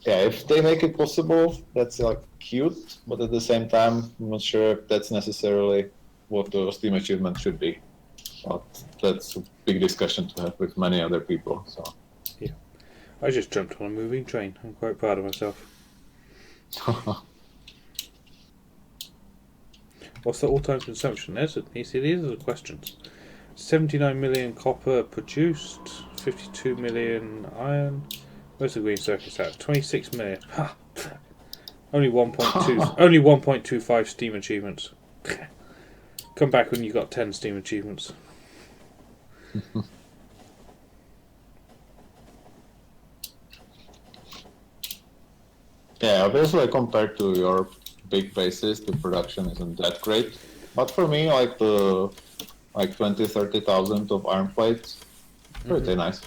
yeah, if they make it possible, that's like cute. But at the same time, I'm not sure if that's necessarily what the Steam achievement should be. But that's a big discussion to have with many other people. So yeah, I just jumped on a moving train. I'm quite proud of myself. What's the all-time consumption? You see, these are the questions. 79 million copper produced, 52 million iron. Where's the green circuits at? 26 million. Ha! Only 1.2. Only 1.25 Steam achievements. Come back when you got 10 Steam achievements. Yeah, obviously compared to your big bases, the production isn't that great. But for me, like the 20,000-30,000 of iron plates, pretty nice.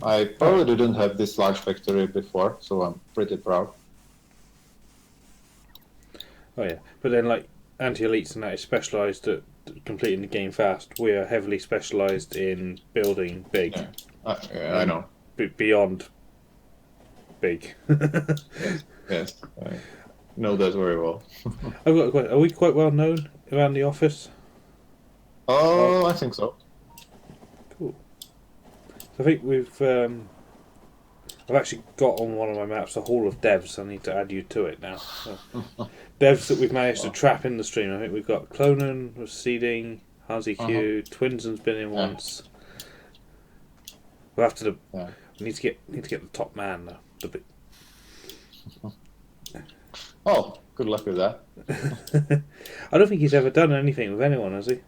I probably didn't have this large factory before, so I'm pretty proud. Oh yeah, but then like anti-elites and that is specialised at completing the game fast. We are heavily specialised in building big. Yeah, I know. Beyond big. Yes, I know that very well. I've got a question. Are we quite well known around the office? Oh, I think so. Cool. So I think we've. I've actually got on one of my maps a Hall of Devs. I need to add you to it now. So, devs that we've managed to trap in the stream. I think we've got Clonan, Seeding, Hazy Q, Twinson's been in once. We'll have to. We need to get the top man though. The bit. Oh, good luck with that. I don't think he's ever done anything with anyone, has he?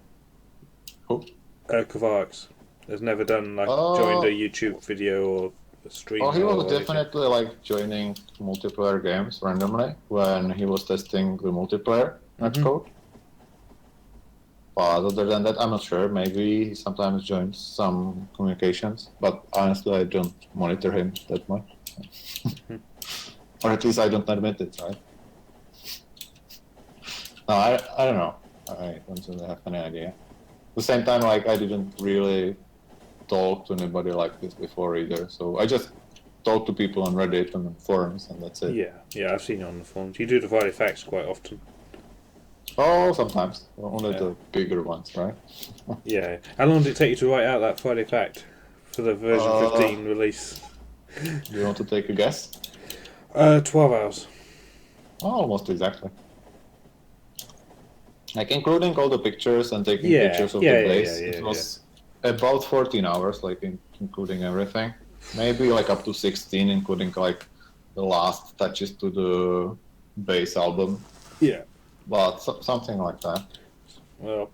Who? Kovacs has never done joined a YouTube video or a stream. Oh, he was or definitely like joining multiplayer games randomly when he was testing the multiplayer netcode. But other than that, I'm not sure. Maybe he sometimes joins some communications, but honestly, I don't monitor him that much. Or at least I don't admit it, right? No, I don't know. I don't really have any idea. At the same time, like, I didn't really talk to anybody like this before either, so I just talk to people on Reddit and on forums, and that's it. Yeah, I've seen it on the forums. You do the Friday Facts quite often. Oh, sometimes. Only the bigger ones, right? Yeah. How long did it take you to write out that Friday Fact for the version 15 release? Do you want to take a guess? 12 hours. Oh, almost exactly. Like, including all the pictures and taking pictures of the place, it was about 14 hours, like, including everything. Maybe, like, up to 16, including, like, the last touches to the base album. Yeah. But something like that. Well,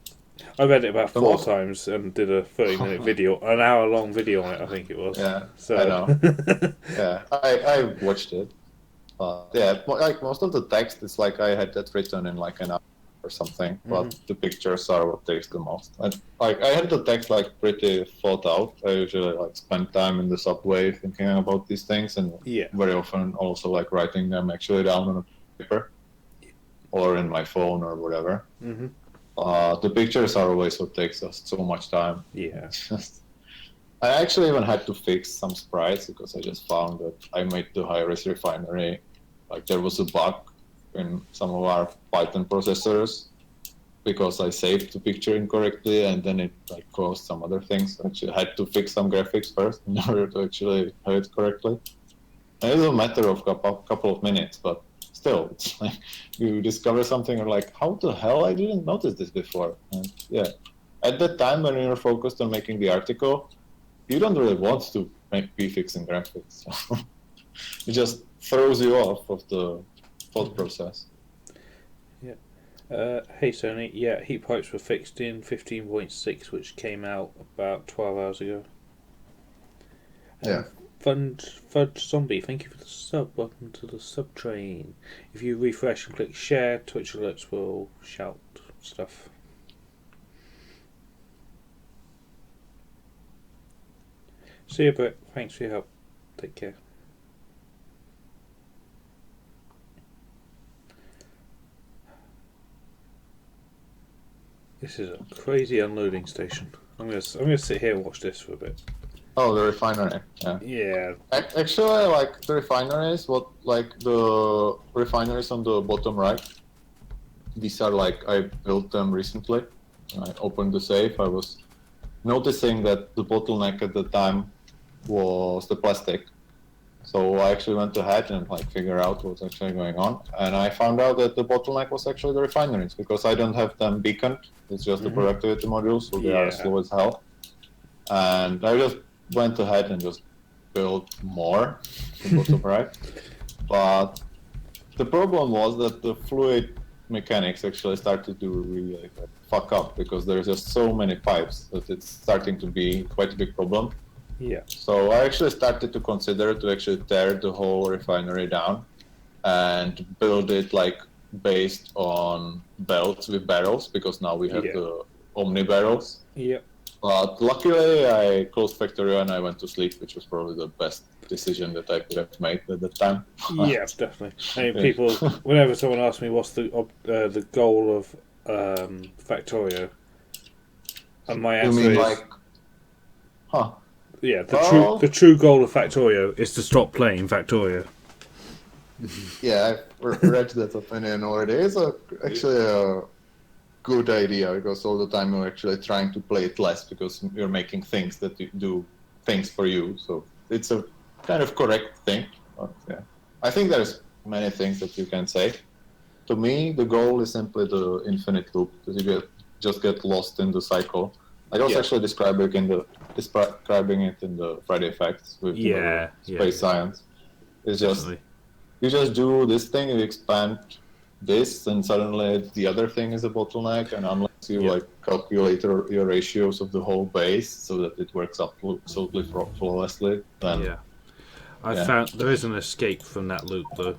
I read it about 4 times and did a 30-minute video, an hour-long video on it, I think it was. Yeah, so. I know. Yeah, I watched it. Yeah, like, most of the text, it's like I had that written in, like, an hour or something, but the pictures are what takes the most. And, like, I had the text, like, pretty thought out. I usually, like, spend time in the subway thinking about these things, and very often also, like, writing them actually down on a paper or in my phone or whatever. The pictures are always what takes us so much time. Yeah. I actually even had to fix some sprites because I just found that I made the high-res refinery. Like, there was a bug in some of our Python processors because I saved the picture incorrectly, and then it like caused some other things. I actually had to fix some graphics first in order to actually have it correctly. And it was a matter of a couple of minutes, but still, it's like you discover something and like, how the hell I didn't notice this before? And yeah, at that time when you're focused on making the article, you don't really want to be fixing graphics. It just throws you off of the thought process. Yeah. Hey Sony, yeah, heat pipes were fixed in 15.6, which came out about 12 hours ago. Yeah. Fudge Zombie, thank you for the sub. Welcome to the sub train. If you refresh and click share, Twitch alerts will shout stuff. See you, Brett. Thanks for your help. Take care. This is a crazy unloading station. I'm gonna sit here and watch this for a bit. Oh, the refinery. Yeah. Yeah. Actually, I like the refineries. The refineries on the bottom right. These are like I built them recently. I opened the safe. I was noticing that the bottleneck at the time was the plastic. So I actually went ahead and like figure out what's actually going on, and I found out that the bottleneck was actually the refineries because I don't have them beaconed. It's just the productivity modules, so they are slow as hell. And I just went ahead and just built more in bottom right. But the problem was that the fluid mechanics actually started to really fuck up because there's just so many pipes that it's starting to be quite a big problem. Yeah. So I actually started to consider to actually tear the whole refinery down and build it like based on belts with barrels, because now we have the Omni barrels. Yep. But luckily, I closed Factorio and I went to sleep, which was probably the best decision that I could have made at the time. Yeah, definitely. I mean, people, whenever someone asks me what's the goal of Factorio, and my You answer mean is, like, huh? yeah, the true goal of Factorio is to stop playing Factorio. Yeah, I've read that opinion already. It's actually a good idea, because all the time you're actually trying to play it less because you're making things that do things for you. So it's a kind of correct thing. But yeah, I think there's many things that you can say. To me, the goal is simply the infinite loop, that you just get lost in the cycle. I was actually describing it in the Friday Facts with space science. It's Definitely. just you just do this thing, you expand this, and suddenly the other thing is a bottleneck. And unless you like calculate your ratios of the whole base so that it works absolutely flawlessly, then I found there is an escape from that loop though.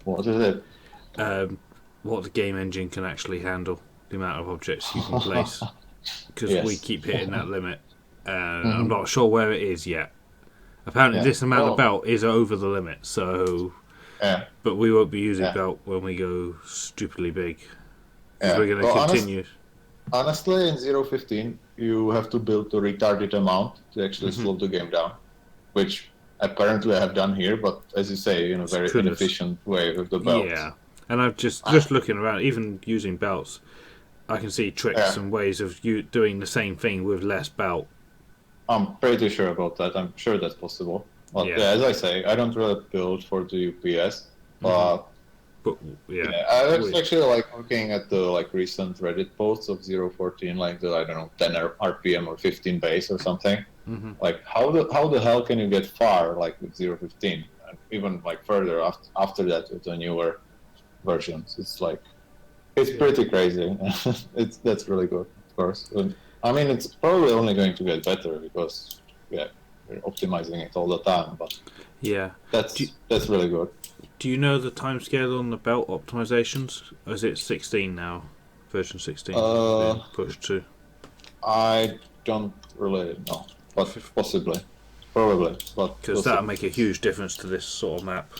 What is it? What the game engine can actually handle, the amount of objects you can place, because we keep hitting that limit. I'm not sure where it is yet. Apparently, this amount of belt is over the limit, so. But we won't be using belt when we go stupidly big. We're going to continue. Honestly, in 0.15, you have to build a retarded amount to actually slow the game down, which apparently I have done here, but as you say, in a very inefficient way with the belts. Yeah, and I've just looking around, even using belts, I can see tricks and ways of you doing the same thing with less belt. I'm pretty sure about that. I'm sure that's possible. But as I say, I don't really build for the UPS, but I was actually like looking at the like recent Reddit posts of 0.14, like the 10 RPM or 15 base or something. Like how the hell can you get far like with 0.15, and even like further after that with the newer versions? It's like it's pretty crazy. That's really good, of course. I mean, it's probably only going to get better because we're optimizing it all the time. But that's really good. Do you know the timescale on the belt optimizations? Or is it 16 now? Version 16 being pushed to? I don't really know, but possibly, probably. But because that'll make a huge difference to this sort of map.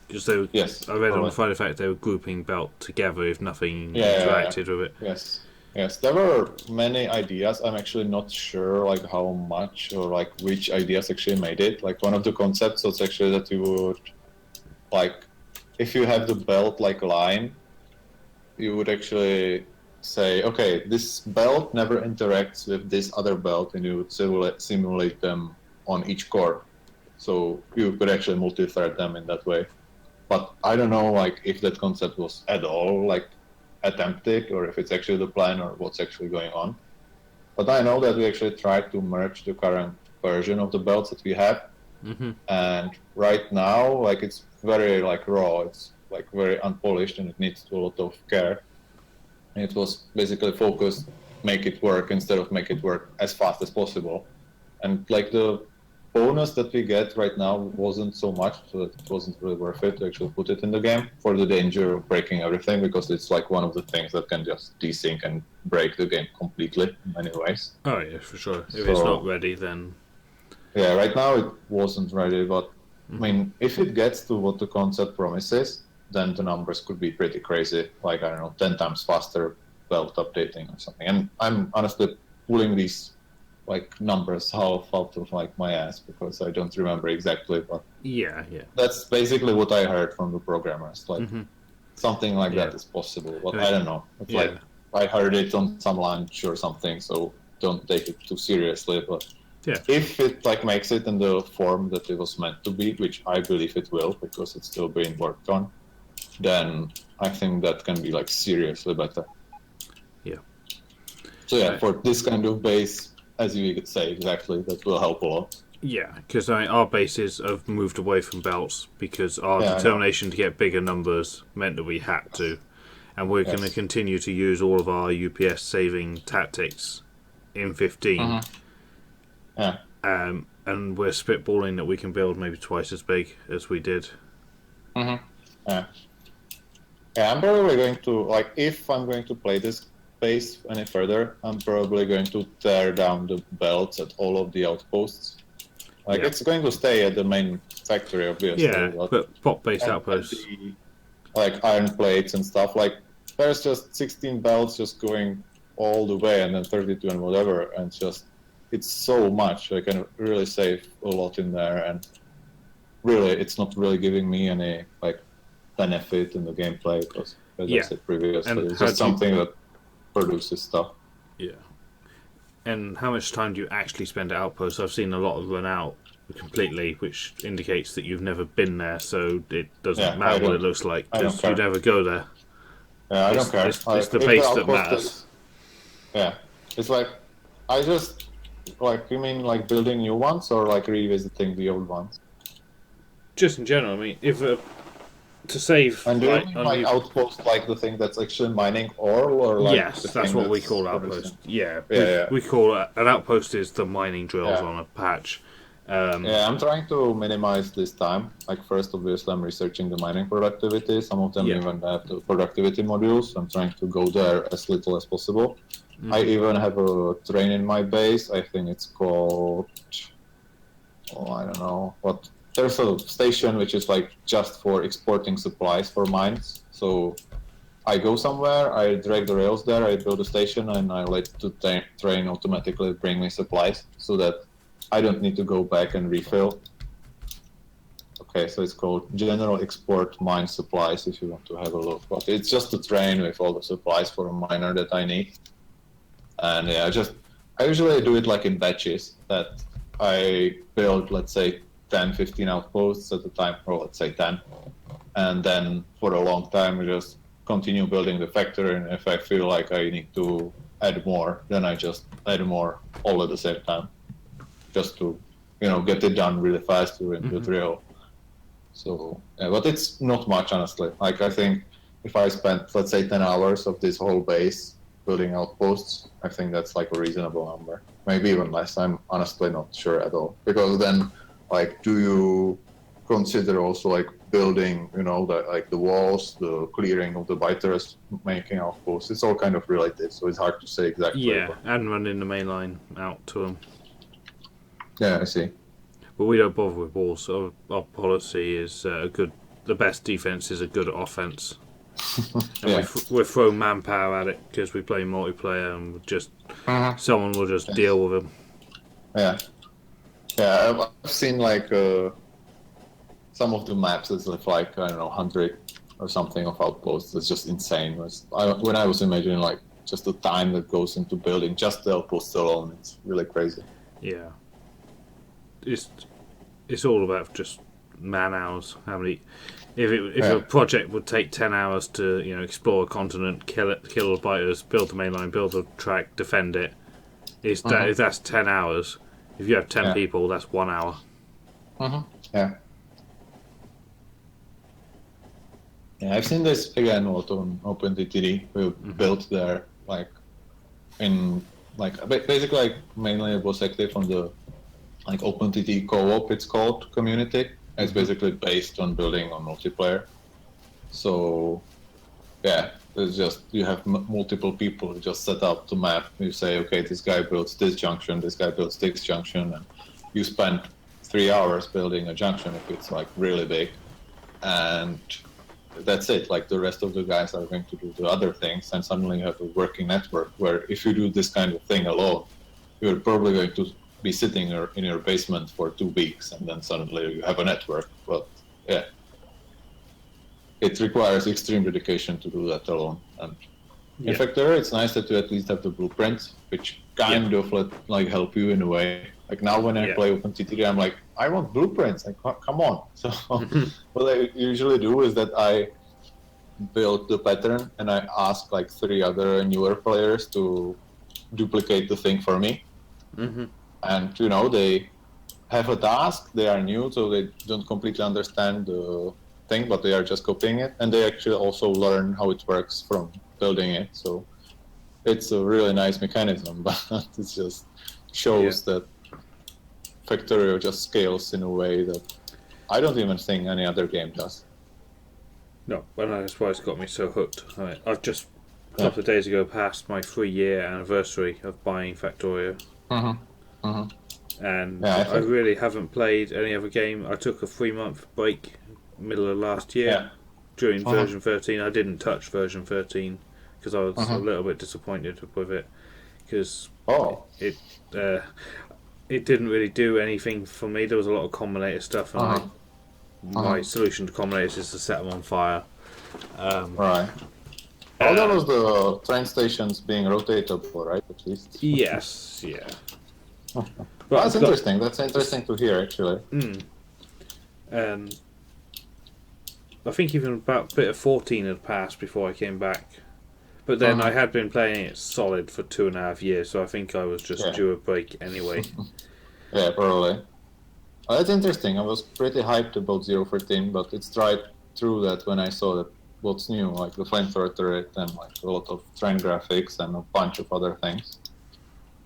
Because they, I read on the Friday Fact they were grouping belt together if nothing interacted with it. Yes, there were many ideas. I'm actually not sure like how much or like which ideas actually made it. Like one of the concepts was actually that you would like if you have the belt like line, you would actually say, okay, this belt never interacts with this other belt, and you would simulate them on each core. So you could actually multi-thread them in that way. But I don't know like if that concept was at all like attempted, or if it's actually the plan, or what's actually going on. But I know that we actually tried to merge the current version of the belts that we have, and right now like it's very like raw, it's like very unpolished, and it needs a lot of care. And it was basically focused make it work instead of make it work as fast as possible. And like the bonus that we get right now wasn't so much, so that it wasn't really worth it to actually put it in the game for the danger of breaking everything, because it's like one of the things that can just desync and break the game completely in many ways. Oh yeah, for sure. If it's not ready, then yeah, right now it wasn't ready, but I mean, if it gets to what the concept promises, then the numbers could be pretty crazy, like I don't know, 10 times faster belt updating or something. And I'm honestly pulling these like numbers half out of like my ass because I don't remember exactly, but that's basically what I heard from the programmers. Like something like that is possible, but I don't know. It's like I heard it on some lunch or something, so don't take it too seriously. But if it like makes it in the form that it was meant to be, which I believe it will because it's still being worked on, then I think that can be like seriously better. So for this kind of base, as you could say, exactly, that will help a lot. Yeah, because our bases have moved away from belts because our determination to get bigger numbers meant that we had to. And we're going to continue to use all of our UPS saving tactics in 15. And we're spitballing that we can build maybe twice as big as we did Yeah. Yeah, I'm probably going to, like, if I'm going to play this base any further, I'm probably going to tear down the belts at all of the outposts. Like, Yeah. it's going to stay at the main factory, obviously. Yeah, but pop-based and outposts. the, like, iron plates and stuff, like, there's just 16 belts just going all the way, and then 32 and whatever, and it's so much. I can really save a lot in there, and really, it's not really giving me any, like, benefit in the gameplay, because, as I said previously, And it's just something that produces stuff. Yeah. And how much time do you actually spend at outposts? I've seen a lot of run out completely, which indicates that you've never been there, so it doesn't matter what it looks like, because you never go there. Yeah, I don't care. It's the base that matters. Yeah. It's like, I just, like, you mean like building new ones, or like revisiting the old ones? Just in general, I mean, if to save... And do you mean like outpost, like the thing that's actually mining ore, or like... Yes, that's what we call outpost. Yeah. We call it... An outpost is the mining drills on a patch. Yeah, I'm trying to minimize this time. Like, first, obviously, I'm researching the mining productivity. Some of them even have the productivity modules. I'm trying to go there as little as possible. I even have a train in my base. I think it's called... Oh, I don't know. What... There's a station which is like just for exporting supplies for mines. So I go somewhere, I drag the rails there, I build a station, and I let the train automatically bring me supplies, so that I don't need to go back and refill. Okay, so it's called General Export Mine Supplies, if you want to have a look. But it's just a train with all the supplies for a miner that I need. And yeah, I usually do it like in batches, that I build, let's say, 10, 15 outposts at a time, or let's say 10. And then for a long time, I just continue building the factory, and if I feel like I need to add more, then I just add more all at the same time, just to, get it done really fast during the drill. So, yeah, but it's not much, honestly. Like, I think if I spent, let's say, 10 hours of this whole base building outposts, I think that's like a reasonable number. Maybe even less. I'm honestly not sure at all. Because then, like, do you consider also like building, the walls, the clearing of the biters, making outposts? It's all kind of related, so it's hard to say exactly. Yeah, and running the main line out to them. Yeah, I see. But we don't bother with walls. So our policy is the best defense is a good offense. And we throw manpower at it because we play multiplayer, and someone will just deal with them. Yeah. Yeah, I've seen like some of the maps that's like, I don't know, 100 or something of outposts. It's just insane. When I was imagining like just the time that goes into building just the outposts alone, it's really crazy. Yeah. It's all about just man hours. How many? If a project would take 10 hours to explore a continent, kill the biters, build the main line, build a track, defend it, if that's 10 hours. If you have 10 people, that's 1 hour. Yeah. Yeah, I've seen this again a lot on OpenTTD. We built there, basically, mainly it was active on the OpenTT co-op, it's called, community. It's basically based on building on multiplayer. So, yeah, it's just, you have multiple people who just set up the map. You say, okay, this guy builds this junction, this guy builds this junction, and you spend 3 hours building a junction if it's like really big. And that's it. Like, the rest of the guys are going to do the other things, and suddenly you have a working network where if you do this kind of thing alone, you're probably going to be sitting in your basement for 2 weeks, and then suddenly you have a network. But yeah, it requires extreme dedication to do that alone. And in fact, it's nice that you at least have the blueprints, which kind of like help you in a way. Like now when I play OpenTTD, I'm like, I want blueprints. Like, come on. So what I usually do is that I build the pattern and I ask like 3 other newer players to duplicate the thing for me. And they have a task, they are new, so they don't completely understand the thing, but they are just copying it, and they actually also learn how it works from building it. So it's a really nice mechanism, but it just shows that Factorio just scales in a way that I don't even think any other game does. No, and that's why it's got me so hooked. I've just a couple of days ago passed my 3-year anniversary of buying Factorio. And Yeah, I really haven't played any other game. I took a 3-month break middle of last year during version 13. I didn't touch version 13 because I was a little bit disappointed with it because it didn't really do anything for me. There was a lot of combinator stuff, and my solution to combinators is to set them on fire. Right. All that was the train stations being rotatable, right? At least. Yes, yeah. But that's interesting. That's interesting to hear, actually. And I think even about a bit of 14 had passed before I came back. But then I had been playing it solid for 2.5 years, so I think I was just due a break anyway. Yeah, probably. That's interesting. I was pretty hyped about 013, but it's right through that when I saw that what's new, like the flamethrower turret and like a lot of train graphics and a bunch of other things.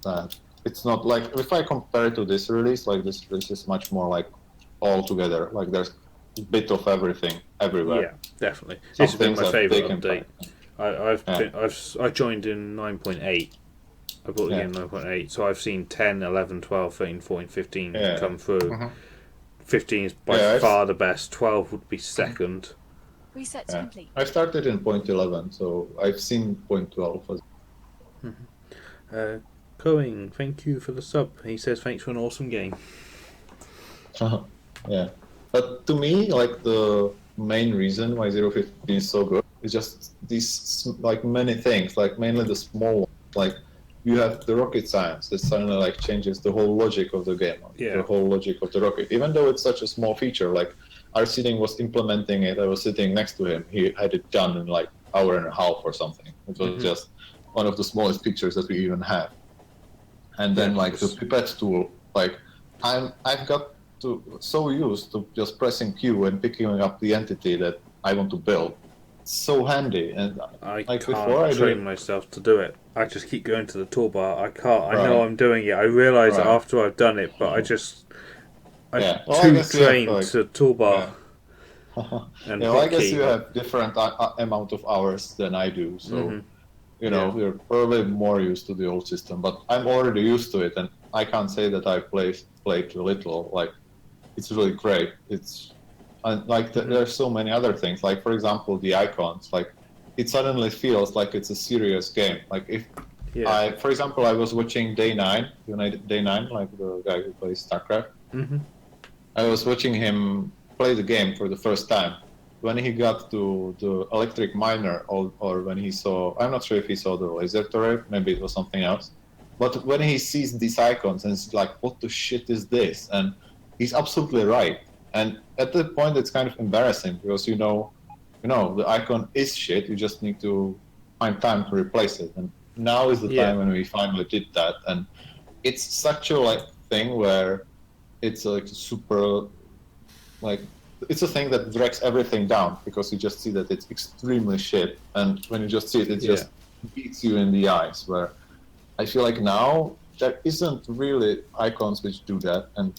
That it's not like, if I compare it to this release, like this is much more like all together. Like there's a bit of everything everywhere. Yeah, definitely. This has been my favourite update. I joined in 9.8. I bought the game in 9.8, so I've seen 10, 11, 12, 13, 14, 15 come through. 15 is by far the best. 12 would be second. Reset to complete. I started in 0.11, so I've seen 0.12. Coing, thank you for the sub. He says thanks for an awesome game. Yeah, but to me, like the main reason why 015 is so good is just these like many things, like mainly the small ones. Like you have the rocket science that suddenly like changes the whole logic of the game, the whole logic of the rocket. Even though it's such a small feature, like Arsiding was implementing it. I was sitting next to him. He had it done in like hour and a half or something. It was just one of the smallest pictures that we even have. And then like the pipette tool, like I've got so used to just pressing Q and picking up the entity that I want to build. It's so handy, and I like can't before I train myself to do it. I just keep going to the toolbar. I can't. I know I'm doing it. I realise it after I've done it, but I'm too trained to toolbar. And I guess you have different amount of hours than I do, so you know you're probably more used to the old system. But I'm already used to it, and I can't say that I've played too little. Like it's really great. It's like there's so many other things. Like for example, the icons. Like it suddenly feels like it's a serious game. Like if for example, I was watching Day 9, you know Day 9, like the guy who plays StarCraft. I was watching him play the game for the first time. When he got to the electric miner, or when he saw, I'm not sure if he saw the laser turret, maybe it was something else. But when he sees these icons and it's like, what the shit is this? And he's absolutely right. And at that point, it's kind of embarrassing because you know, the icon is shit. You just need to find time to replace it. And now is the time when we finally did that. And it's such a thing where it's like super, it's a thing that drags everything down because you just see that it's extremely shit. And when you just see it, it just beats you in the eyes. Where I feel like now there isn't really icons which do that. And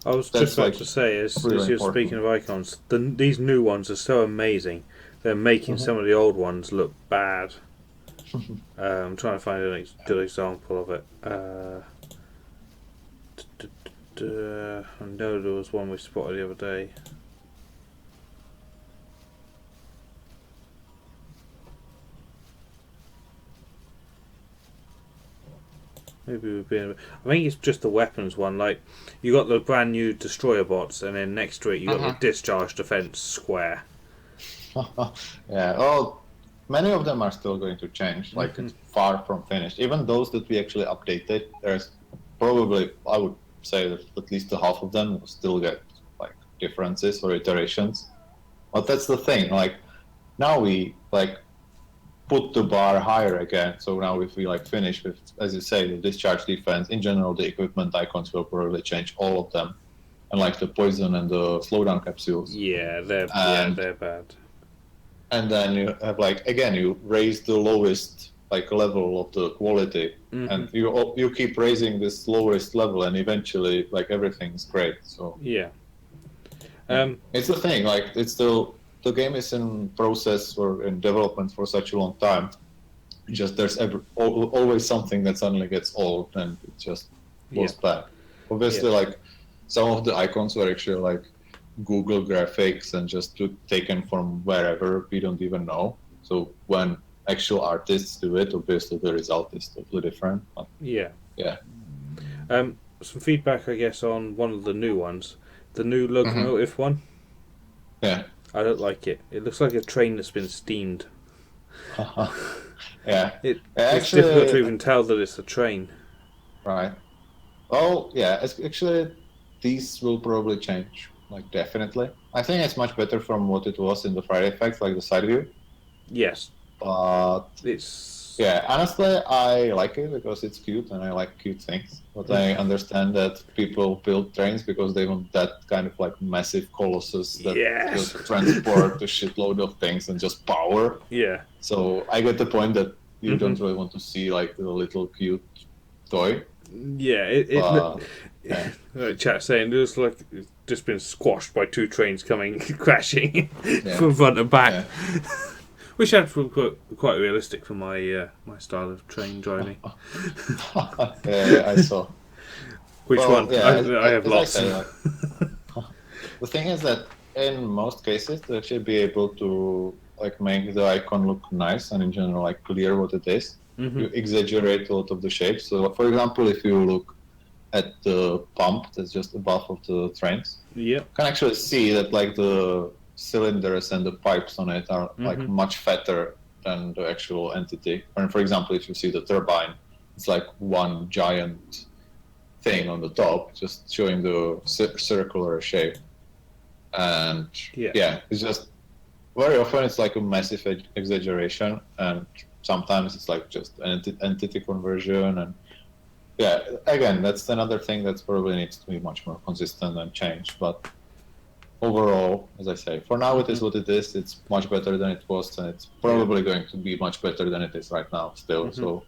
I was just about to say, as you're speaking of icons, these new ones are so amazing. They're making some of the old ones look bad. I'm trying to find a good example of it. I know there was one we spotted the other day. Maybe we've been. I think it's just the weapons one. Like you got the brand new destroyer bots, and then next to it you got the discharge defense square. Yeah. Well, many of them are still going to change. Like it's far from finished. Even those that we actually updated, there's probably, I would say that at least half of them will still get like differences or iterations. But that's the thing. Like now we put the bar higher again. So now if we finish with, as you say, the discharge defense, in general the equipment icons will probably change, all of them. And like the poison and the slowdown capsules. Yeah, they're bad. And then you have again you raise the lowest level of the quality, and you keep raising this lowest level, and eventually everything's great. So yeah. it's the thing, it's still the game is in process or in development for such a long time, just there's always something that suddenly gets old and it just goes bad. Obviously, like some of the icons were actually like Google graphics and just taken from wherever we don't even know. So when actual artists do it, obviously the result is totally different. But Yeah. Some feedback, I guess, on one of the new ones, the new locomotive one. Yeah. I don't like it. It looks like a train that's been steamed. Yeah. It's difficult to even tell that it's a train. Right. Oh, yeah. Actually, these will probably change. Like, definitely. I think it's much better from what it was in the Friday Effect, like the side view. Yes. But it's... yeah, honestly, I like it because it's cute and I like cute things. But I understand that people build trains because they want that kind of like massive colossus that just transport a shitload of things and just power. Yeah. So I get the point that you don't really want to see like the little cute toy. Yeah, like chat saying it looks like it's just been squashed by two trains coming crashing from front and back. Yeah. Which is quite realistic for my my style of train driving. Yeah, I saw. Which one? Yeah, I have lots. The thing is that in most cases, to actually be able to like make the icon look nice and in general like clear what it is, you exaggerate a lot of the shapes. So, for example, if you look at the pump that's just above of the trains, you can actually see that like the cylinders and the pipes on it are like much fatter than the actual entity. And for example, if you see the turbine, it's like one giant thing on the top, just showing the circular shape. And it's just very often it's like a massive exaggeration, and sometimes it's like just an entity conversion. And again, that's another thing that probably needs to be much more consistent and changed. But overall, as I say, for now it is what it is. It's much better than it was, and it's probably going to be much better than it is right now still. So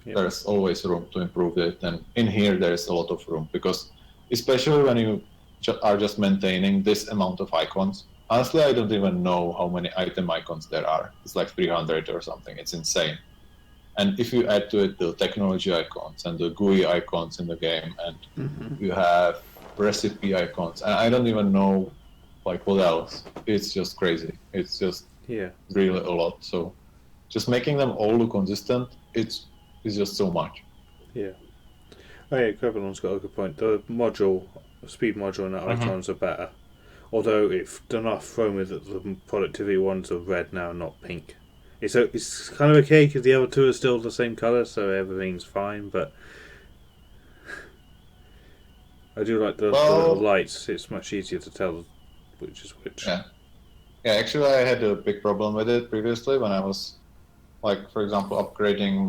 there's always room to improve it, and in here there is a lot of room, because especially when you are just maintaining this amount of icons. Honestly, I don't even know how many item icons there are. It's like 300 or something. It's insane. And if you add to it the technology icons and the GUI icons in the game, and you have recipe icons, and I don't even know like what else. It's just crazy. It's just really a lot. So just making them all look consistent, it's just so much. Yeah. Oh yeah, Krabbenon's got a good point. The speed module and the icons are better. Although if done off thrown with the productivity ones are red now, not pink. It's kind of okay because the other two are still the same colour, so everything's fine. But I do like the little lights. It's much easier to tell which is which. Yeah, actually, I had a big problem with it previously when I was, like, for example, upgrading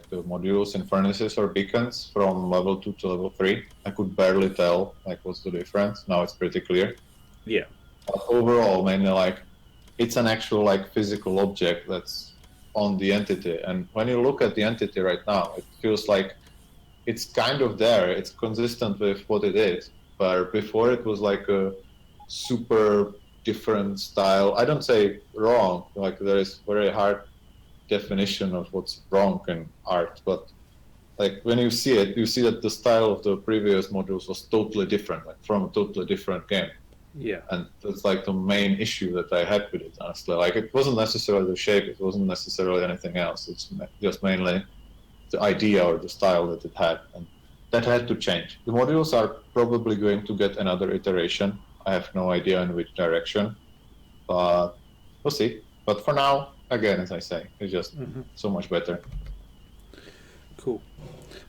the modules in furnaces or beacons from level 2 to level 3. I could barely tell like what's the difference. Now it's pretty clear. Yeah. But overall, mainly like it's an actual like physical object that's on the entity, and when you look at the entity right now, it feels like it's kind of there. It's consistent with what it is. But before it was like a super different style. I don't say wrong. Like there is very hard definition of what's wrong in art, but like when you see it, you see that the style of the previous modules was totally different, like from a totally different game. Yeah. And that's like the main issue that I had with it, honestly. Like it wasn't necessarily the shape, it wasn't necessarily anything else. It's just mainly the idea or the style that it had, and that had to change. The modules are probably going to get another iteration. I have no idea in which direction, but we'll see. But for now, again, as I say, it's just so much better. Cool.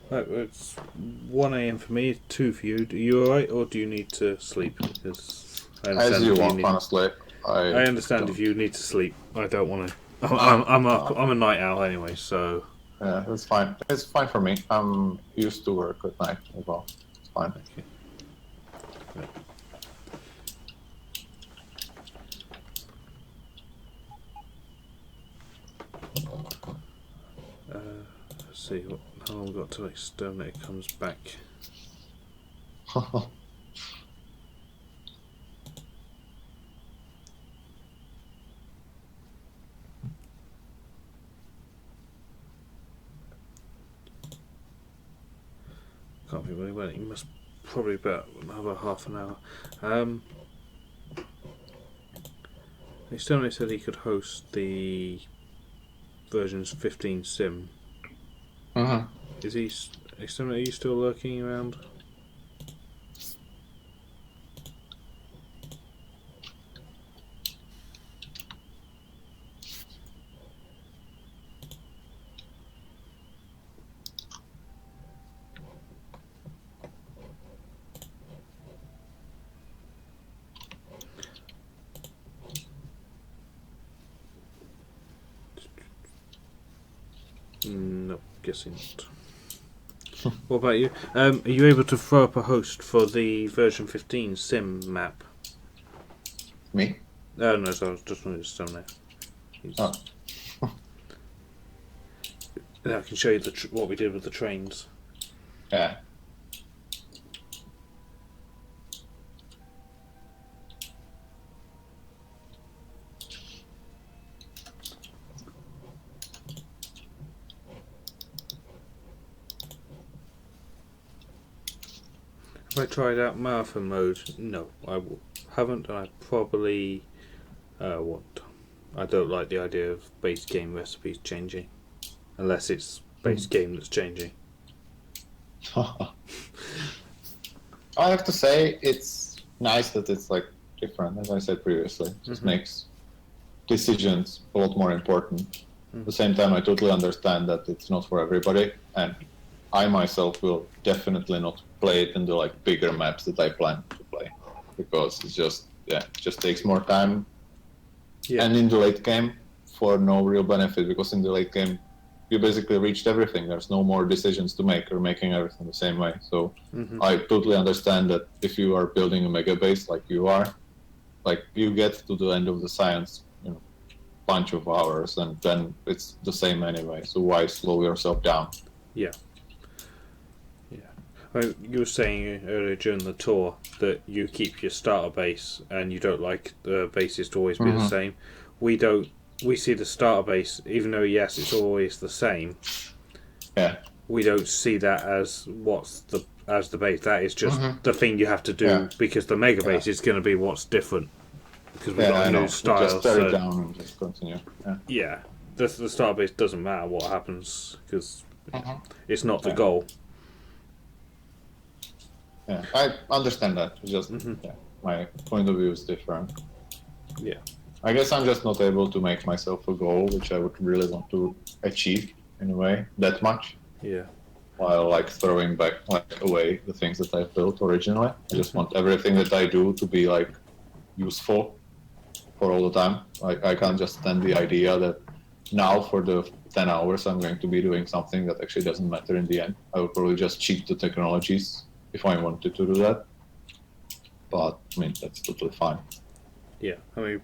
Right, it's 1 a.m. for me, 2 for you. Are you alright, or do you need to sleep? Because as you want, honestly. I understand if you need to sleep. I don't want to. I'm a night owl anyway, so. Yeah, that's fine. It's fine for me. I'm used to work at night as well. It's fine. Okay. Let's see how long we've got till Exterminator comes back. Can't think really well. You must probably about another half an hour. He suddenly said he could host the versions 15 sim. Is he? Are you still lurking around? No, guessing not. What about you? Are you able to throw up a host for the version 15 sim map? Me? Oh no, so I was just wanted to stone there. Oh. And I can show you what we did with the trains. Yeah. Have I tried out marathon mode? No, I haven't, and I probably won't. I don't like the idea of base game recipes changing, unless it's base game that's changing. I have to say, it's nice that it's like different, as I said previously. It just makes decisions a lot more important. At the same time, I totally understand that it's not for everybody, and I myself will definitely not play it in the like bigger maps that I plan to play, because it's just it just takes more time. Yeah. And in the late game, for no real benefit, because in the late game, you basically reached everything. There's no more decisions to make. You're making everything the same way. So I totally understand that if you are building a mega base like you are, like you get to the end of the science, bunch of hours, and then it's the same anyway. So why slow yourself down? Yeah. Well, you were saying earlier during the tour that you keep your starter base and you don't like the bases to always be the same. We don't. We see the starter base, even though yes, it's always the same. Yeah. We don't see that as the base. That is just the thing you have to do because the mega base is going to be what's different because we've got a new style. Just tear it down and just continue. Yeah. The starter base doesn't matter what happens because it's not the goal. Yeah, I understand that. It's just my point of view is different. Yeah. I guess I'm just not able to make myself a goal, which I would really want to achieve in a way that much. Yeah. While like throwing back away the things that I've built originally. I just want everything that I do to be like useful for all the time. Like I can't just stand the idea that now for the 10 hours I'm going to be doing something that actually doesn't matter in the end. I would probably just cheat the technologies if I wanted to do that. But I mean that's totally fine. Yeah. I mean,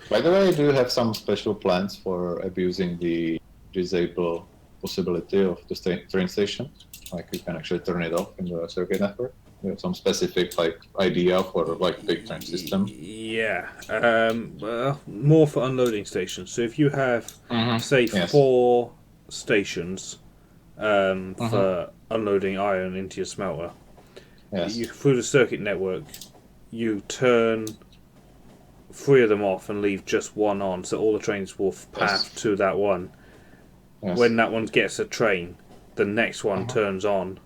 by the way, do you have some special plans for abusing the disable possibility of the train station? Like you can actually turn it off in the circuit network? You have some specific like idea for like big train system? Yeah. Well, more for unloading stations. So if you have say 4 stations for unloading iron into your smelter, through the circuit network, you turn 3 of them off and leave just one on, so all the trains will path to that one. Yes. When that one gets a train, the next one turns on.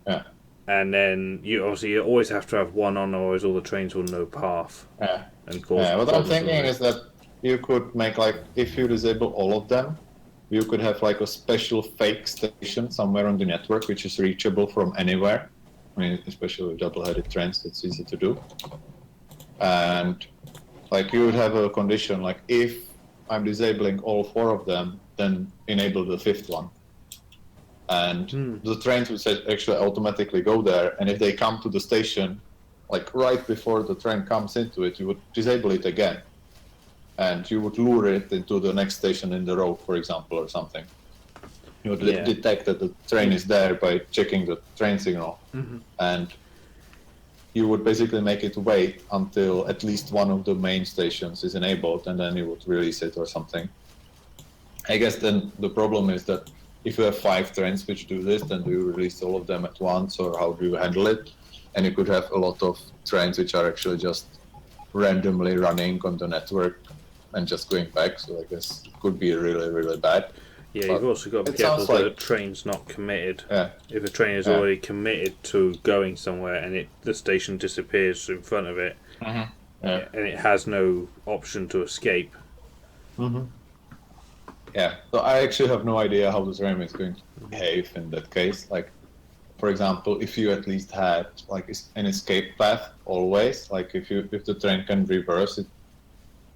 Yeah. And then you always have to have one on, otherwise all the trains will know path. Yeah. And cause what I'm thinking is that you could make like, if you disable all of them, you could have like a special fake station somewhere on the network which is reachable from anywhere. I mean, especially with double-headed trains, it's easy to do. And like you would have a condition like if I'm disabling all 4 of them, then enable the 5th one. And the trains would actually automatically go there, and if they come to the station, like right before the train comes into it, you would disable it again. And you would lure it into the next station in the road, for example, or something. You would detect that the train is there by checking the train signal. And you would basically make it wait until at least one of the main stations is enabled, and then you would release it or something. I guess then the problem is that if you have 5 trains which do this, then do you release all of them at once, or how do you handle it? And you could have a lot of trains which are actually just randomly running on the network and just going back. So I guess it could be really, really bad. Yeah, But you've also got to be it careful sounds that like- a train's not committed. Yeah. If a train is Yeah. already committed to going somewhere and the station disappears in front of it, Yeah. and it has no option to escape. Yeah, so I actually have no idea how the train is going to behave in that case. Like, for example, if you at least had like an escape path always, like if the train can reverse it,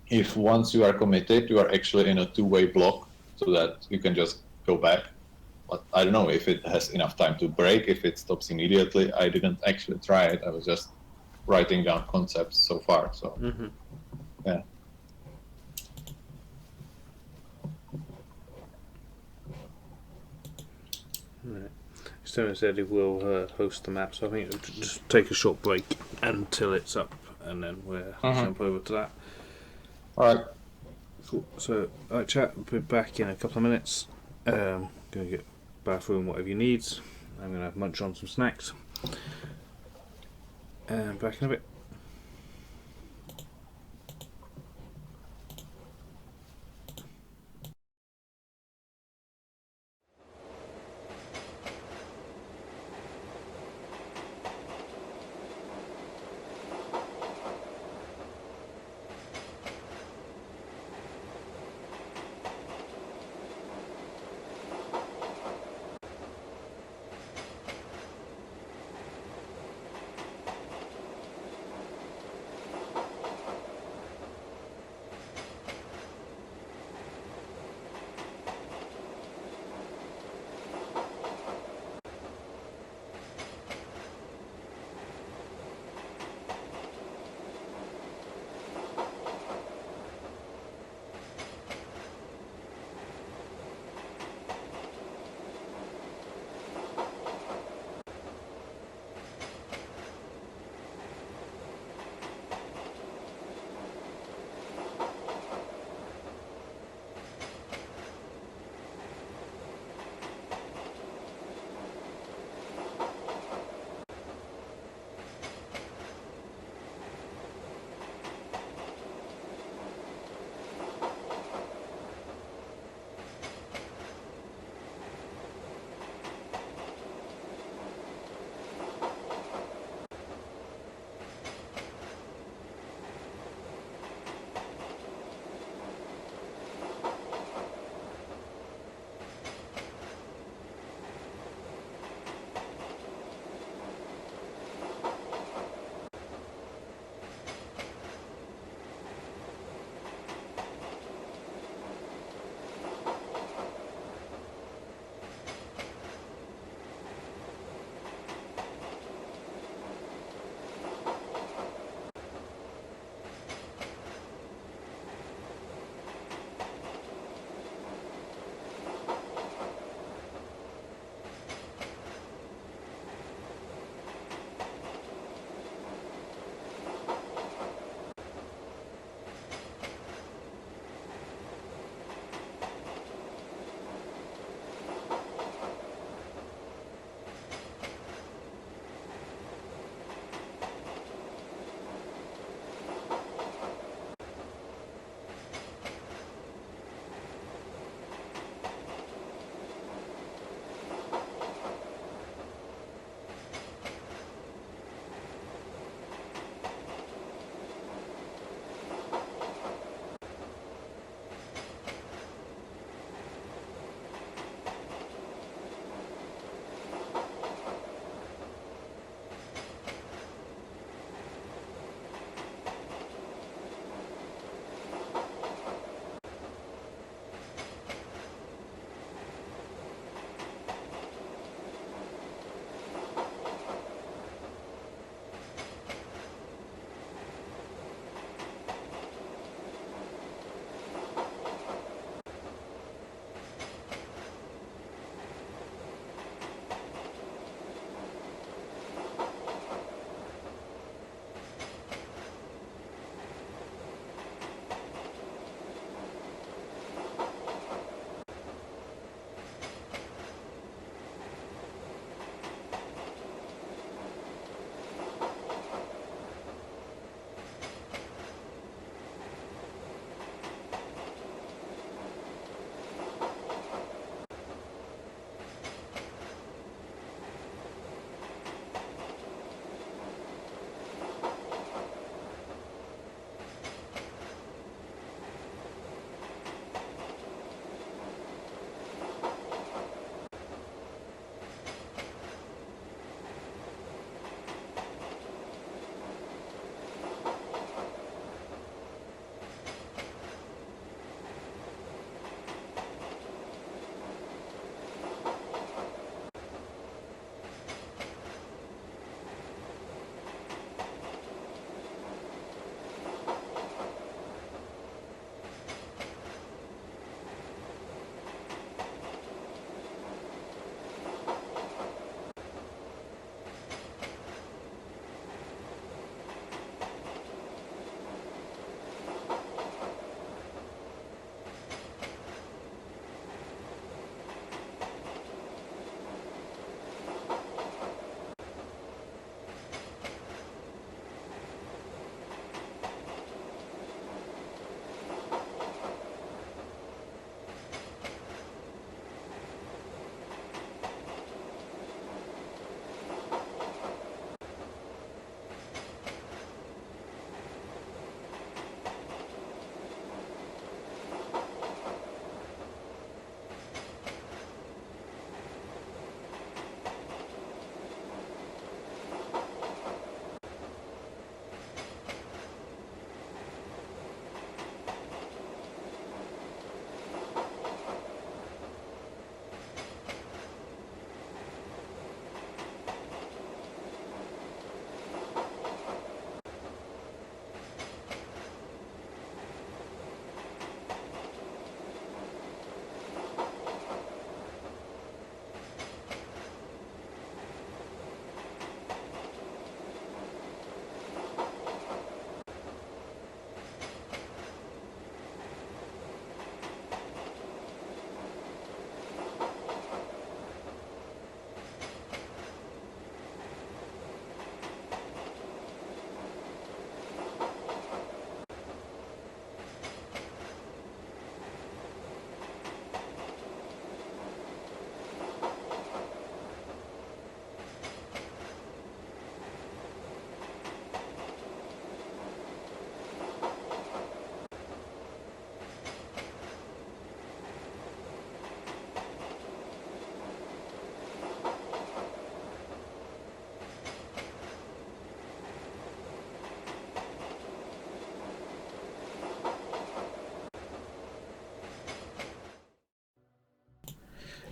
if once you are committed, you are actually in a two-way block, so that you can just go back. But I don't know if it has enough time to brake, if it stops immediately. I didn't actually try it. I was just writing down concepts so far. So yeah. Right. Stone said he will host the map, so I think we'll just take a short break until it's up, and then we'll jump over to that. All right. Cool. So, alright, chat. We'll be back in a couple of minutes. Gonna get bathroom, whatever you need. I'm gonna munch on some snacks. And back in a bit.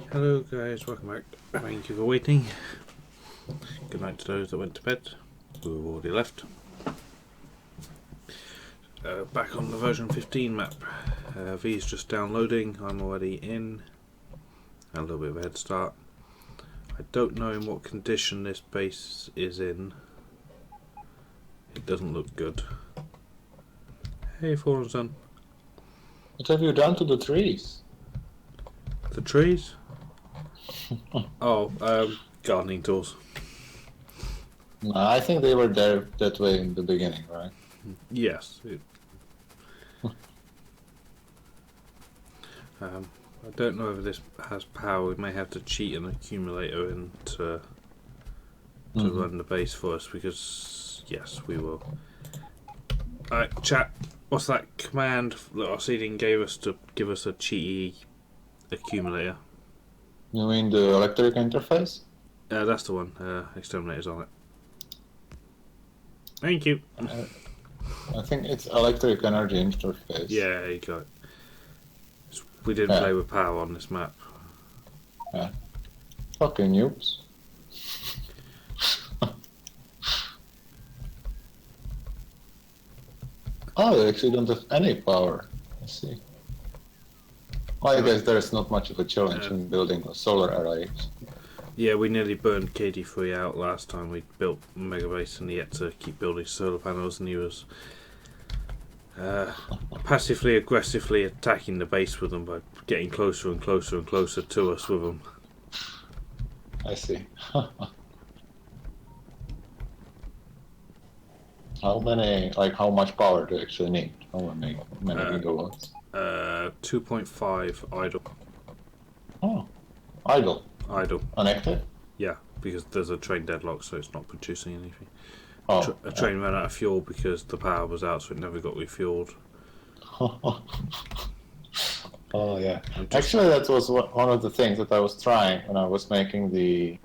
Hello guys, welcome back. Thank you for waiting. Good night to those that went to bed, who have already left. Back on the version 15 map. V is just downloading, I'm already in. A little bit of a head start. I don't know in what condition this base is in. It doesn't look good. Hey Fallen Sun. What have you done to the trees? The trees? Oh, gardening tools. No, I think they were there that way in the beginning, right? Yes. I don't know if this has power. We may have to cheat an accumulator in to run the base for us, because yes, we will. Alright, chat. What's that command that Arcedian gave us to give us a cheaty accumulator? You mean the electric interface? That's the one. Exterminator's on it. Thank you. I think it's electric energy interface. Yeah, you got it. We didn't play with power on this map. Yeah. Fucking noobs. Oh, they actually don't have any power. I see. Well, I guess there's not much of a challenge in building a solar array. Yeah, we nearly burned KD3 out last time we built Mega Base, and he had to keep building solar panels, and he was passively aggressively attacking the base with them by getting closer and closer and closer to us with them. I see. How many, like, how much power do you actually need? How many gigawatts? 2.5 idle. Oh, idle. Idle. Unactive? Yeah, because there's a train deadlock, so it's not producing anything. Oh, A train ran out of fuel because the power was out, so it never got refueled. Oh yeah. Actually, that was one of the things that I was trying when I was making the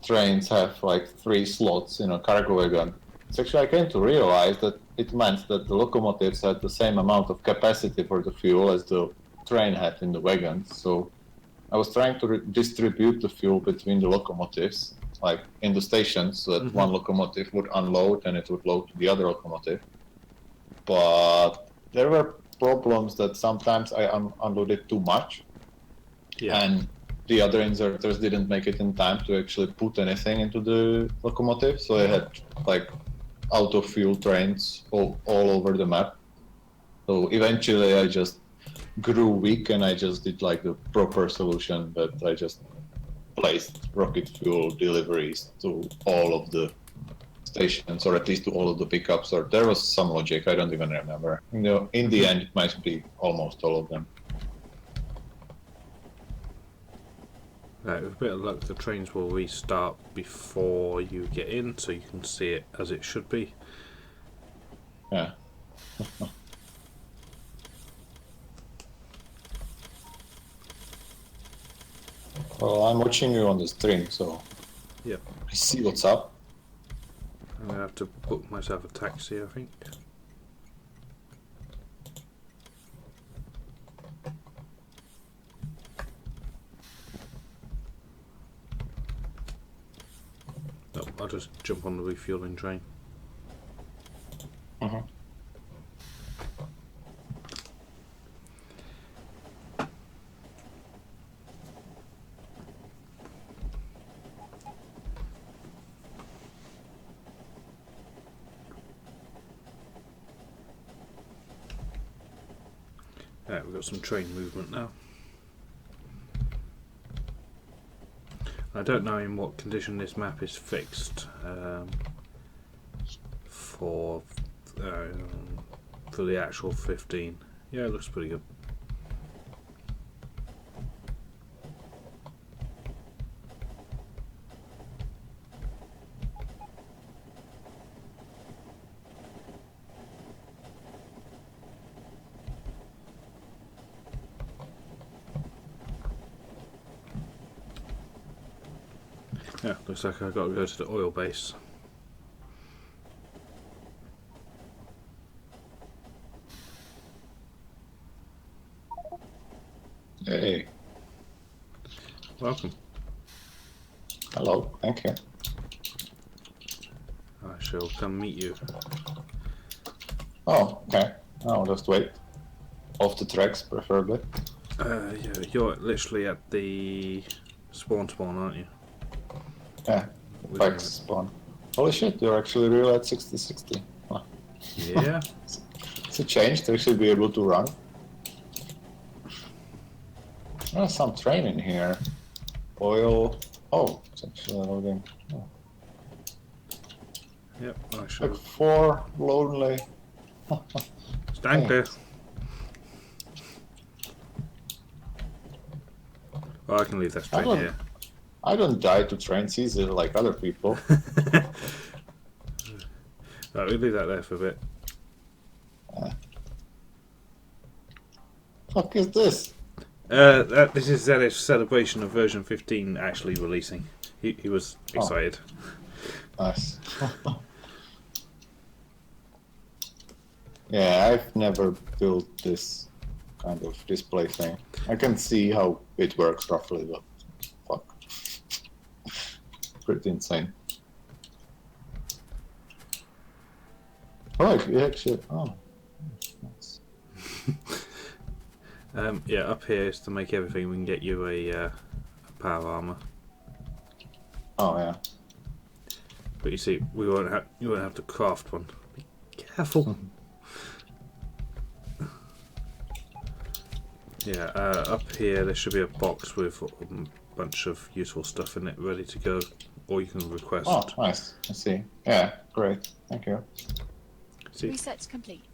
trains have like 3 slots in a cargo wagon. It's actually, I came to realize that it meant that the locomotives had the same amount of capacity for the fuel as the train had in the wagons. So I was trying to distribute the fuel between the locomotives, like in the stations, so that one locomotive would unload and it would load to the other locomotive. But there were problems that sometimes I unloaded too much, and the other inserters didn't make it in time to actually put anything into the locomotive, so I had like out of fuel trains all over the map. So eventually I just grew weak and I just did like the proper solution, that I just placed rocket fuel deliveries to all of the stations, or at least to all of the pickups, or there was some logic, I don't even remember. You know, in the end it might be almost all of them. Right, with a bit of luck the trains will restart before you get in, so you can see it as it should be. Yeah. Well, I'm watching you on the stream, so Yep. I see what's up. I'm going to have to book myself a taxi, I think. No, I'll just jump on the refueling train. Right, we've got some train movement now. I don't know in what condition this map is fixed for the actual 15. Yeah, it looks pretty good. Yeah, looks like I've got to go to the oil base. Hey. welcome. Hello, thank you. I shall come meet you. Oh, okay. I'll just wait. Off the tracks, preferably. Yeah, you're literally at the spawn, aren't you? Yeah, Pax spawn. Holy shit, you're actually real at 60-60. Huh. Yeah. It's a change to actually be able to run. There's some train in here. Oil. Oh, it's actually loading. Oh. Yep, I shall. Like 4 lonely. Stand clear. Oh, I can leave that train here. I don't die to trains easily like other people. Right, we'll leave that there for a bit. Fuck is this? This is ZF's celebration of version 15 actually releasing. He was excited. Nice. Yeah, I've never built this kind of display thing. I can see how it works roughly, but fuck. Pretty insane. Oh, you actually. Oh, nice. Yeah, up here is to make everything. We can get you a power armor. Oh yeah. But you see, you won't have to craft one. Be careful. Yeah, up here there should be a box with a bunch of useful stuff in it ready to go, or you can request. Oh, nice. I see. Yeah, great. Thank you. See. Reset's complete.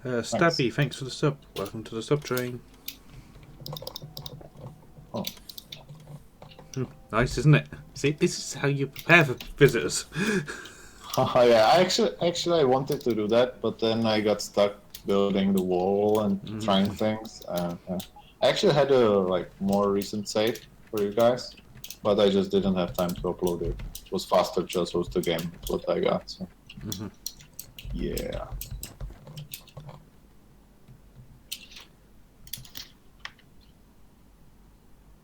Stabby, thanks for the sub. Welcome to the sub train. Oh. Nice, isn't it? See, this is how you prepare for visitors. Oh yeah, I wanted to do that, but then I got stuck building the wall and trying things. I actually had a more recent save for you guys, but I just didn't have time to upload it. It was faster just was the game what I got. So. Yeah.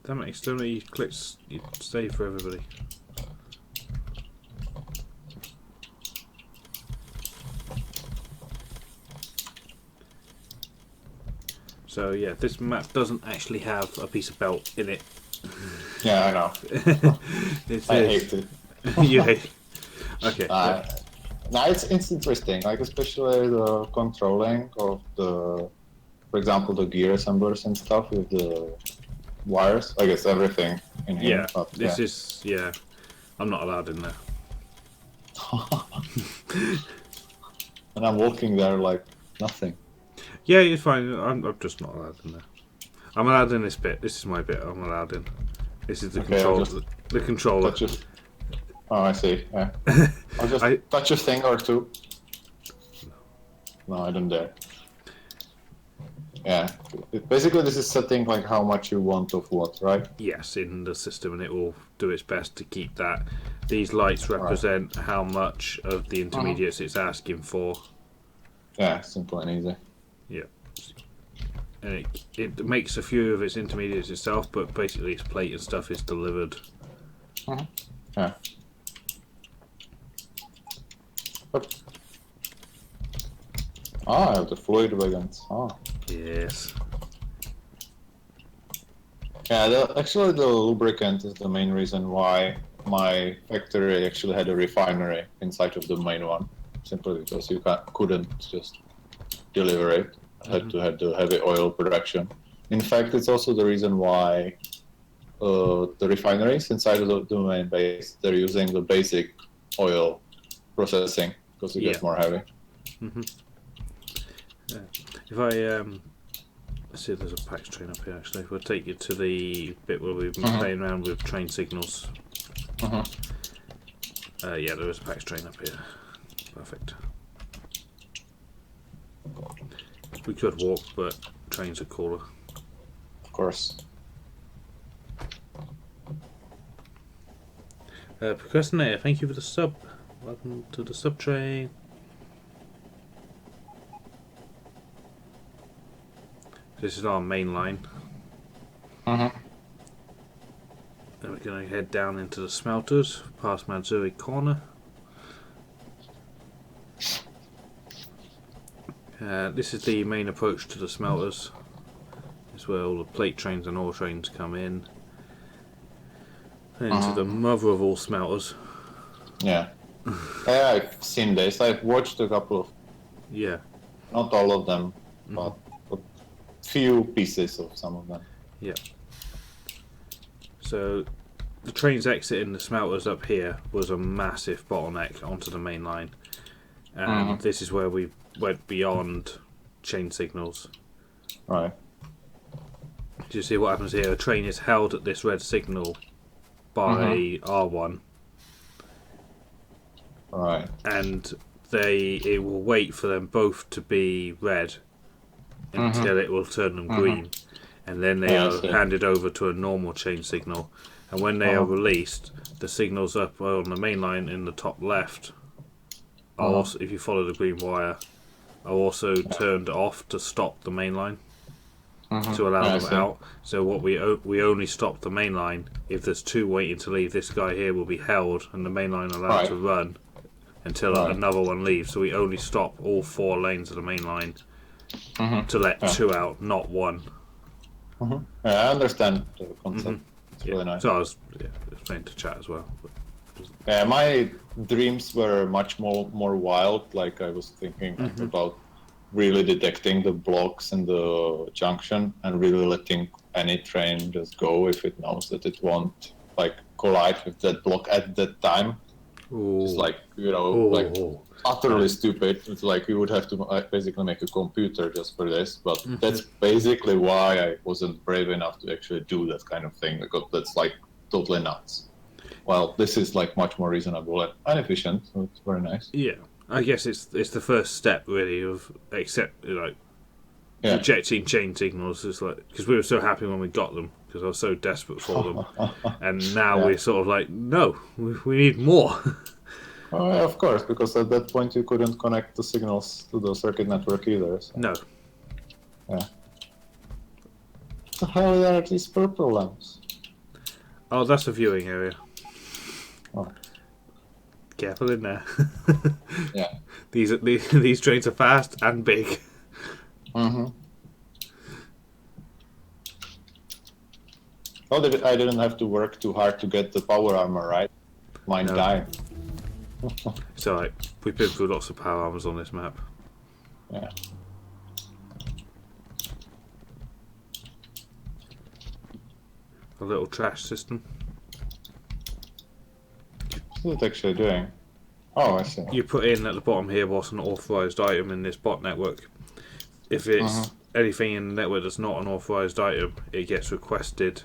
Damn it, externally clicks you save for everybody. So yeah, this map doesn't actually have a piece of belt in it. Yeah, I know. I hate it. You hate it. Okay. Now it's interesting, like especially the controlling of the, for example, the gear assemblers and stuff with the wires. I guess everything in here. Yeah, but, this is I'm not allowed in there. And I'm walking there like nothing. Yeah, you're fine. I'm just not allowed in there. I'm allowed in this bit. This is my bit. I'm allowed in. This is the the controller. Oh, I see. Yeah. I'll just touch a thing or two. No, I don't dare. Yeah. Basically, this is setting like how much you want of what, right? Yes, in the system, and it will do its best to keep that. These lights represent how much of the intermediates it's asking for. Yeah, simple and easy. Yeah. And it makes a few of its intermediates itself, but basically its plate and stuff is delivered. Yeah. I have the fluid wagons. Yes. Yeah, actually the lubricant is the main reason why my factory actually had a refinery inside of the main one. Simply because you couldn't just deliver it. Had to have the heavy oil production. In fact, it's also the reason why the refineries inside of the main base, they're using the basic oil processing because it gets more heavy. Yeah. If I let's see if there's a PAX train up here actually. We'll take you to the bit where we've been playing around with train signals. Yeah, there is a PAX train up here. Perfect. We could walk, but trains are cooler. Of course. Procrastinator, thank you for the sub. Welcome to the sub train. This is our main line. going to head down into the smelters, past Matsuri Corner. This is the main approach to the smelters. This is where all the plate trains and ore trains come in. Into the mother of all smelters. Yeah. Yeah, I've seen this. I've watched a couple of... Yeah. Not all of them, but a few pieces of some of them. Yeah. So, the trains exiting the smelters up here was a massive bottleneck onto the main line. And this is where we went beyond chain signals. Right. Do you see what happens here? A train is held at this red signal by R1. Right. And it will wait for them both to be red until it will turn them green. And then they are handed over to a normal chain signal. And when they are released, the signals up on the main line in the top left are also, if you follow the green wire, are also turned off to stop the main line. To allow them out. So what we only stop the main line if there's two waiting to leave. This guy here will be held and the main line allowed to run until another one leaves. So we only stop all 4 lanes of the main line to let 2 out, not 1. Yeah, I understand the concept. It's really nice. So I was explaining to chat as well. Yeah, my dreams were much more wild. Like I was thinking about really detecting the blocks in the junction and really letting any train just go if it knows that it won't like collide with that block at that time. It's like, like utterly stupid. It's like you would have to basically make a computer just for this, but that's basically why I wasn't brave enough to actually do that kind of thing, because that's like totally nuts. Well, this is like much more reasonable and efficient, so it's very nice. Yeah. I guess it's the first step really of rejecting chain signals. Is like, because we were so happy when we got them because I was so desperate for them, and now we're sort of like, no, we need more. Of course, because at that point you couldn't connect the signals to the circuit network either. So. No. Yeah. What the hell are these purple lamps? Oh, that's a viewing area. Oh. Careful in there. Yeah. These trains are fast and big. Oh, I didn't have to work too hard to get the power armor, right? Mine died. It's alright. We've been through lots of power armors on this map. Yeah. A little trash system. What's it actually doing? Oh, I see. You put in at the bottom here what's an authorized item in this bot network. If it's anything in the network that's not an authorized item, it gets requested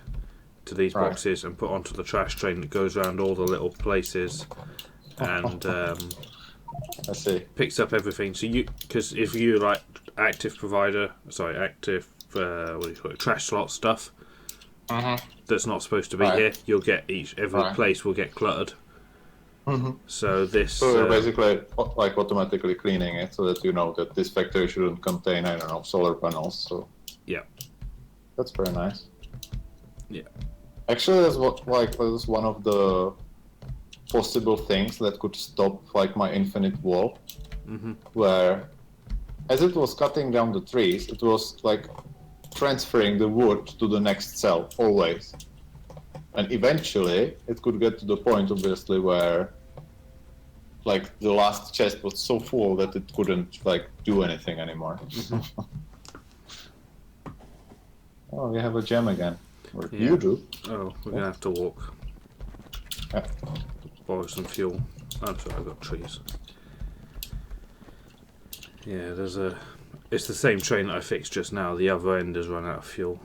to these boxes and put onto the trash train that goes around all the little places and I see. picks up everything. So because if you like active trash slot stuff that's not supposed to be here, you'll get every place will get cluttered. So you're basically like automatically cleaning it so that you know that this factory shouldn't contain, I don't know, solar panels. So yeah, that's very nice. Yeah, actually, that's one of the possible things that could stop like my infinite wall, where as it was cutting down the trees, it was like transferring the wood to the next cell always. And eventually, it could get to the point, obviously, where like the last chest was so full that it couldn't like do anything anymore. Oh, we have a gem again. Or you do. Oh, we're gonna have to walk. Yeah. Borrow some fuel. I'm sorry, I've got trees. Yeah, it's the same train that I fixed just now. The other end has run out of fuel.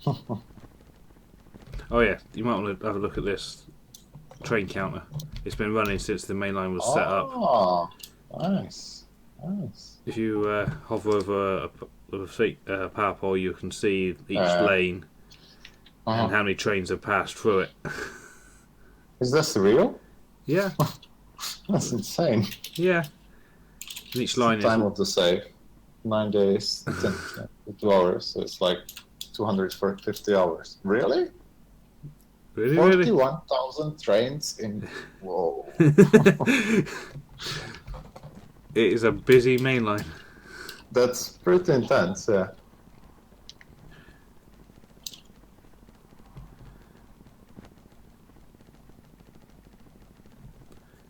Oh yeah, you might want to have a look at this train counter. It's been running since the main line was set up. Oh, nice. If you hover over a power pole, you can see each lane and how many trains have passed through it. Is this real? Yeah. That's insane. Yeah. And each line time of the save. 9 days, 2 hours, so it's like 250 hours. Really? Really? 41,000 trains in... Whoa. It is a busy main line. That's pretty intense, yeah.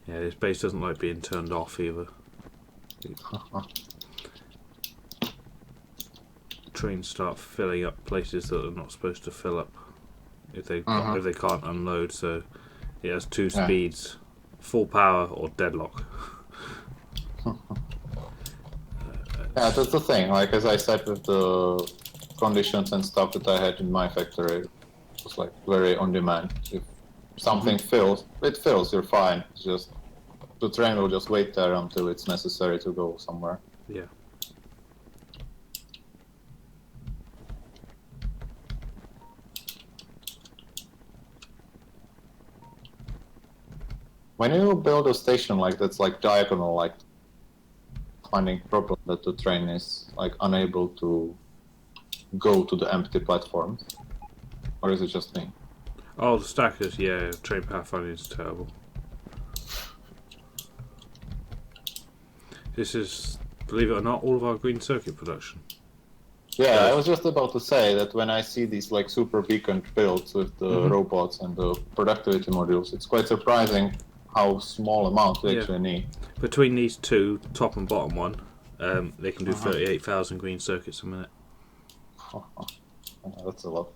Yeah, this base doesn't like being turned off either. Trains start filling up places that are not supposed to fill up if they can't unload. So it has two speeds: full power or deadlock. Yeah, that's the thing. Like as I said, with the conditions and stuff that I had in my factory, it was like very on demand. If something fills, it fills. You're fine. It's just the train will just wait there until it's necessary to go somewhere. Yeah. When you build a station like that's like diagonal, like finding problem that the train is like unable to go to the empty platforms, or is it just me? Oh, the stackers, yeah. Train pathfinding is terrible. This is, believe it or not, all of our green circuit production. Yeah, I was just about to say that when I see these like super beacon builds with the robots and the productivity modules, it's quite surprising how small amount we actually need. Between these two, top and bottom one, they can do 38,000 green circuits a minute. That's a lot.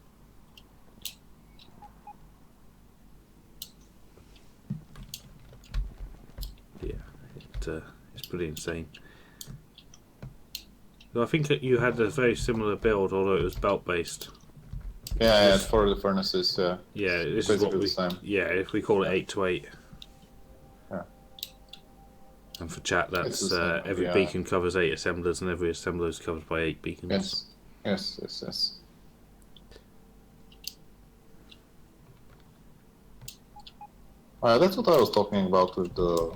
Yeah, it's pretty insane. So I think that you had a very similar build, although it was belt based. Yeah, for the furnaces, yeah. Yeah, this is basically what we. the same. Yeah, if we call it 8 to 8. Yeah. And for chat, that's It's the same, every yeah. beacon covers 8 assemblers, and every assembler is covered by 8 beacons. Yes. That's what I was talking about with the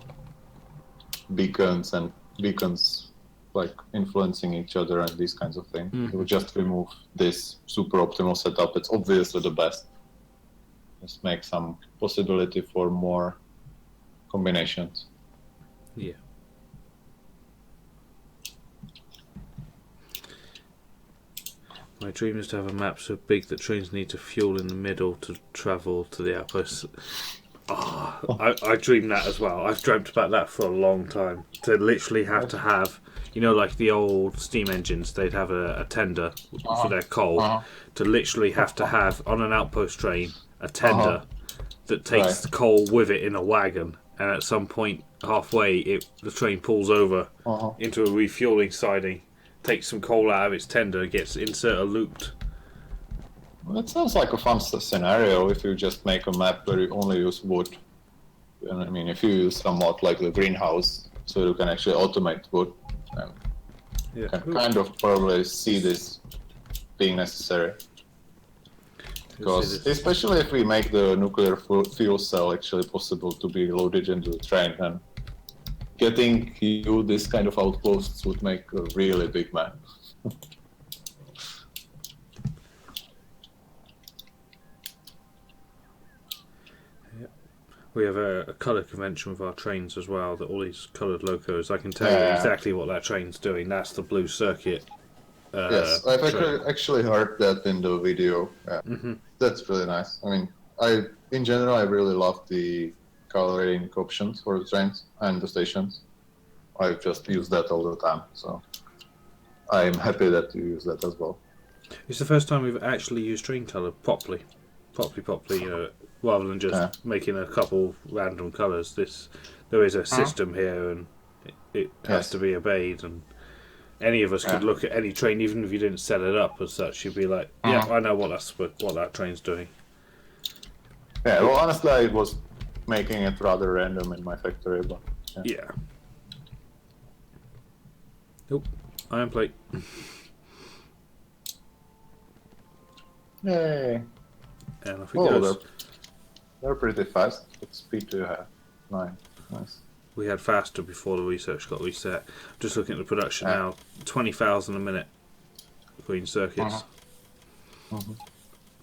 beacons and beacons like influencing each other and these kinds of things. You would just remove this super optimal setup. It's obviously the best. Just make some possibility for more combinations. Yeah. My dream is to have a map so big that trains need to fuel in the middle to travel to the outposts. Oh, I dream that as well. I've dreamt about that for a long time. To literally have to have, you know, like the old steam engines, they'd have a tender for their coal. To literally have to have, on an outpost train, a tender that takes the coal with it in a wagon. And at some point, halfway, the train pulls over into a refueling siding, takes some coal out of its tender, gets inserter looped. Well, it sounds like a fun scenario if you just make a map where you only use wood. And I mean, if you use somewhat like the greenhouse, so you can actually automate wood, and you can kind of probably see this being necessary. Because especially if we make the nuclear fuel cell actually possible to be loaded into the train, and getting you this kind of outposts would make a really big map. We have a colour convention with our trains as well, that all these coloured locos, I can tell you exactly what that train's doing. That's the blue circuit. Yes, I've actually heard that in the video. Yeah. That's really nice. I mean, in general, I really love the coloring options for the trains and the stations. I just use that all the time, so I'm happy that you use that as well. It's the first time we've actually used train colour properly, you know, rather than just making a couple random colours. There is a system here, and it has to be obeyed. And any of us could look at any train, even if you didn't set it up as such. You'd be like, "Yeah, I know what that train's doing." Yeah, well, honestly, I was making it rather random in my factory, but yeah. Nope, iron plate. Yay! And off it goes. They're pretty fast. What speed do you have? 9. Nice. We had faster before the research got reset. Just looking at the production now, 20,000 a minute green circuits.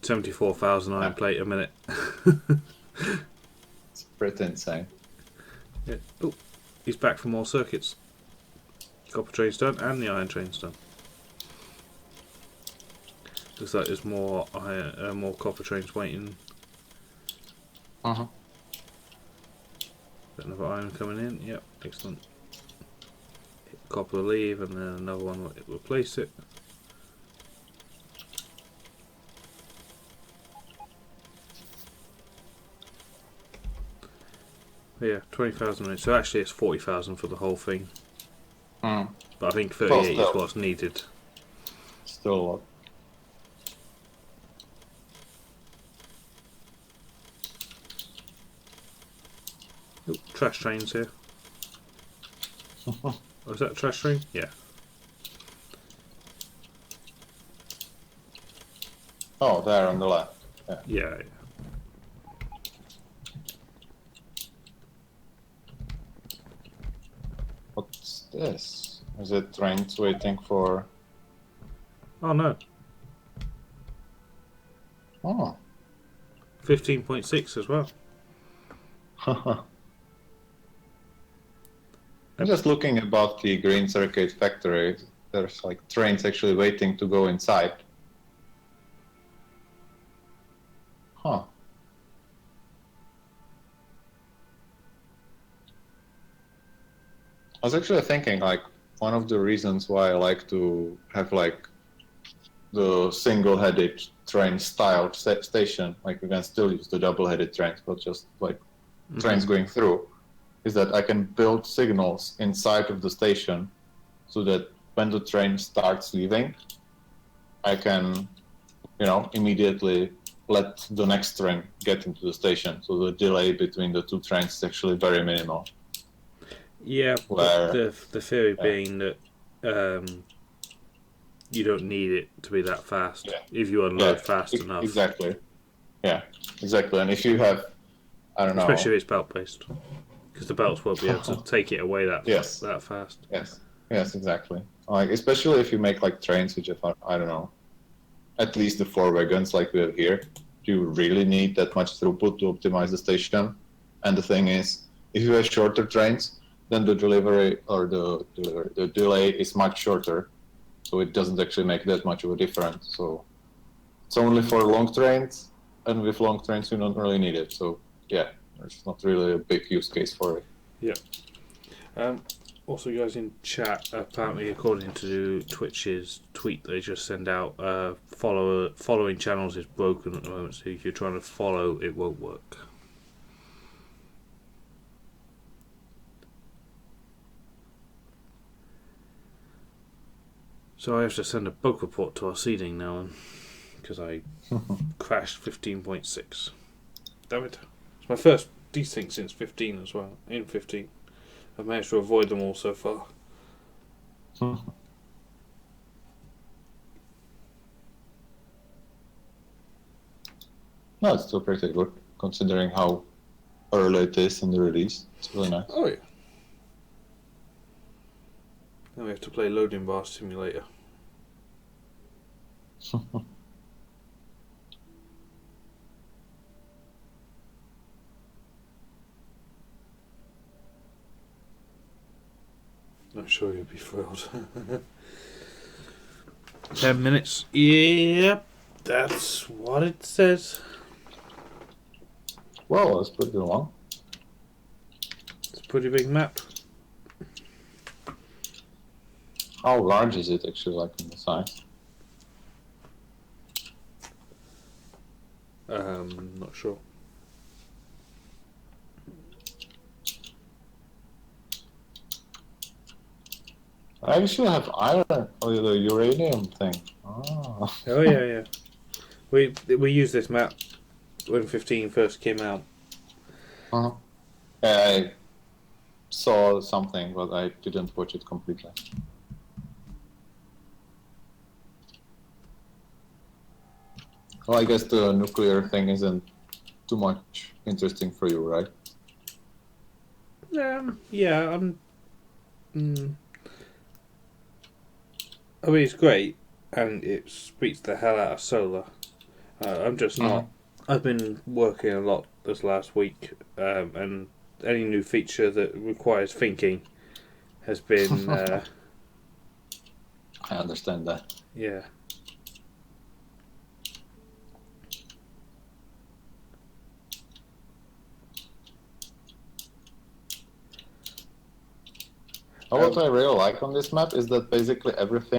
74,000 iron plate a minute. It's pretty insane. Yeah. Oh, he's back for more circuits. Copper train's done, and the iron train's done. Looks like there's more iron, more copper trains waiting. Uh-huh. Got another iron coming in. Yep, excellent. Copper will leave, and then another one will replace it. But yeah, 20,000 minutes. So actually, it's 40,000 for the whole thing. Mm. But I think 38 Well, is what's needed. Still a lot. Oh, trash trains here. Oh, is that a trash train? Yeah. Oh, there on the left. Yeah. Yeah. What's this? Is it trains waiting for... Oh no. Oh. 15.6 as well. I'm just looking about the Green Circuit factory. There's like trains actually waiting to go inside. Huh. I was actually thinking like one of the reasons why I like to have like the single-headed train style station, like we can still use the double-headed trains, but just like trains going through, is that I can build signals inside of the station so that when the train starts leaving, I can, immediately let the next train get into the station. So the delay between the two trains is actually very minimal. Yeah, but the theory being that you don't need it to be that fast if you unload fast enough. Exactly. Yeah, exactly. And if you have, I don't know, especially if it's belt based, because the belts won't be able to take it away that fast. Yes, exactly. Like especially if you make like trains which have, I don't know, at least the 4 wagons like we have here. Do you really need that much throughput to optimize the station? And the thing is, if you have shorter trains, then the delivery or the delay is much shorter, so it doesn't actually make that much of a difference. So it's only for long trains, and with long trains you don't really need it. So yeah, there's not really a big use case for it. Yeah. Also, guys in chat, apparently, according to Twitch's tweet they just send out, following channels is broken at the moment. So if you're trying to follow, it won't work. So I have to send a bug report to our seeding now, because I crashed 15.6. Damn it! It's my first desync since 15 as well. In 15, I've managed to avoid them all so far. No, it's still pretty good considering how early it is in the release. It's really nice. Oh yeah. Now we have to play Loading Bar Simulator. I'm sure you'll be thrilled. 10 minutes. Yep, that's what it says. Well, that's pretty long. It's a pretty big map. How large is it actually, like in the size? Not sure. I actually have iron or the uranium thing. Oh. Oh yeah. We used this map when 15 first came out. Uh-huh. I saw something, but I didn't watch it completely. Well, I guess the nuclear thing isn't too much interesting for you, right? Yeah, I mean, it's great, and it beats the hell out of solar. I'm just not I've been working a lot this last week, and any new feature that requires thinking has been, I understand that. yeah. What I really like on this map is that basically everything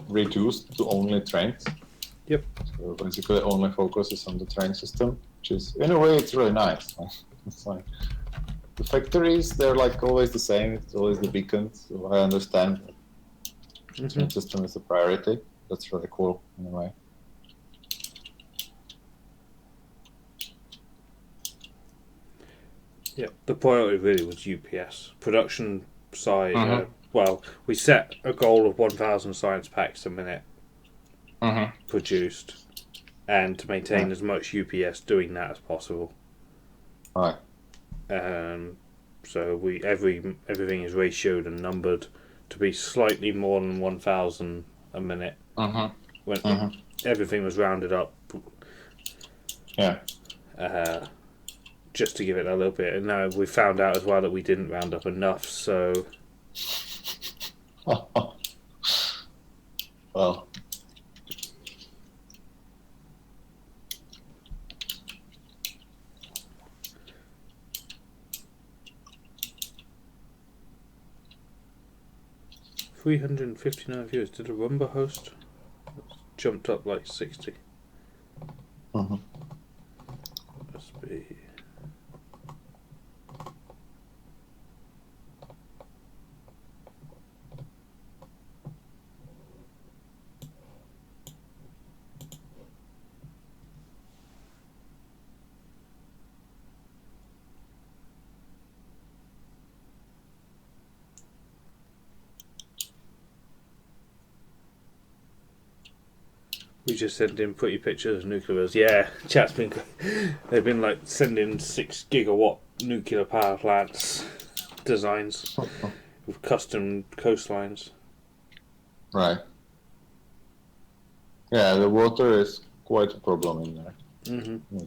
reduced to only trains. Yep. So basically only focuses on the train system, which is, in a way, it's really nice. It's like, the factories, they're like always the same, it's always the beacons, so I understand the train system is a priority. That's really cool, in a way. Yeah, the priority really was UPS. Production side, well, we set a goal of 1,000 science packs a minute produced, and to maintain as much UPS doing that as possible. Right. So everything is ratioed and numbered to be slightly more than 1,000 a minute. When everything was rounded up. Yeah. Just to give it a little bit, and now we found out as well that we didn't round up enough, so... Well... $359 viewers. Did a Rumba host? Jumped up like 60. Must be... We just sent in pretty pictures of nuclears. Yeah, chat's been... They've been like sending 6 gigawatt nuclear power plants designs with custom coastlines. Right. Yeah, the water is quite a problem in there.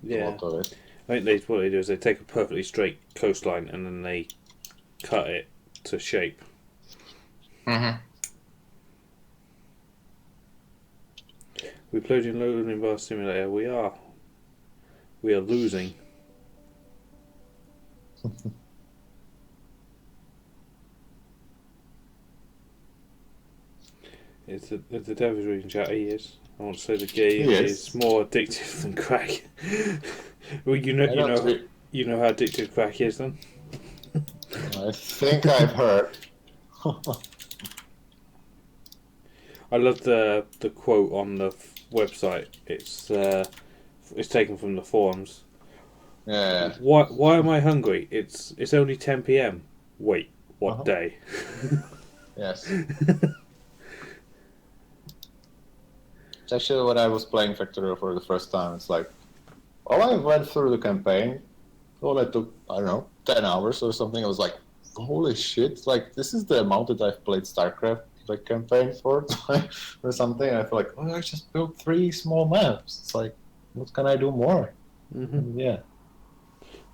Yeah. A lot of it. I think what they do is they take a perfectly straight coastline and then they cut it to shape. We played in Loading Bar Simulator. We are losing. It's the Devil's Reading chat. He is. I want to say the game is more addictive than crack. Well, you know how addictive crack is, then. I think I've heard. I love the quote on the website. It's taken from the forums. Yeah. Why am I hungry? It's only 10 p.m. Wait, what day? Yes. It's actually when I was playing Factorio for the first time. It's like, I went through the campaign. That took, I don't know, 10 hours or something. I was like, holy shit! Like, this is the amount that I've played StarCraft campaign for, or something. And I feel like, I just built 3 small maps. It's like, what can I do more? Yeah.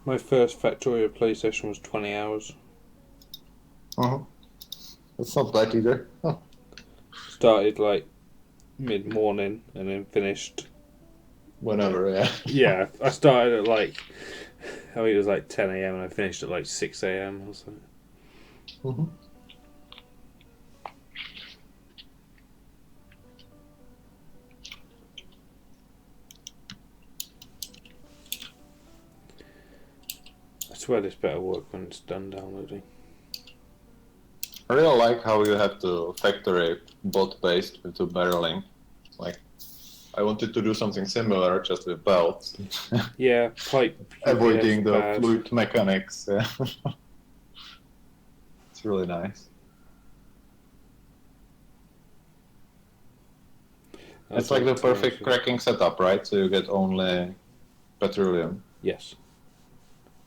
My first Factorio play session was 20 hours. That's not bad either. Started like mid-morning and then finished whenever. Yeah. Yeah, I started at like, I think it was like 10 a.m. and I finished at like 6 a.m. or something. I swear this better work when it's done downloading. I really like how you have to factory bot-based into barreling. Like, I wanted to do something similar, just with belts. Yeah, pipe. Avoiding the fluid mechanics. Yeah. It's really nice. It's like the perfect cracking setup, right? So you get only petroleum. Yes.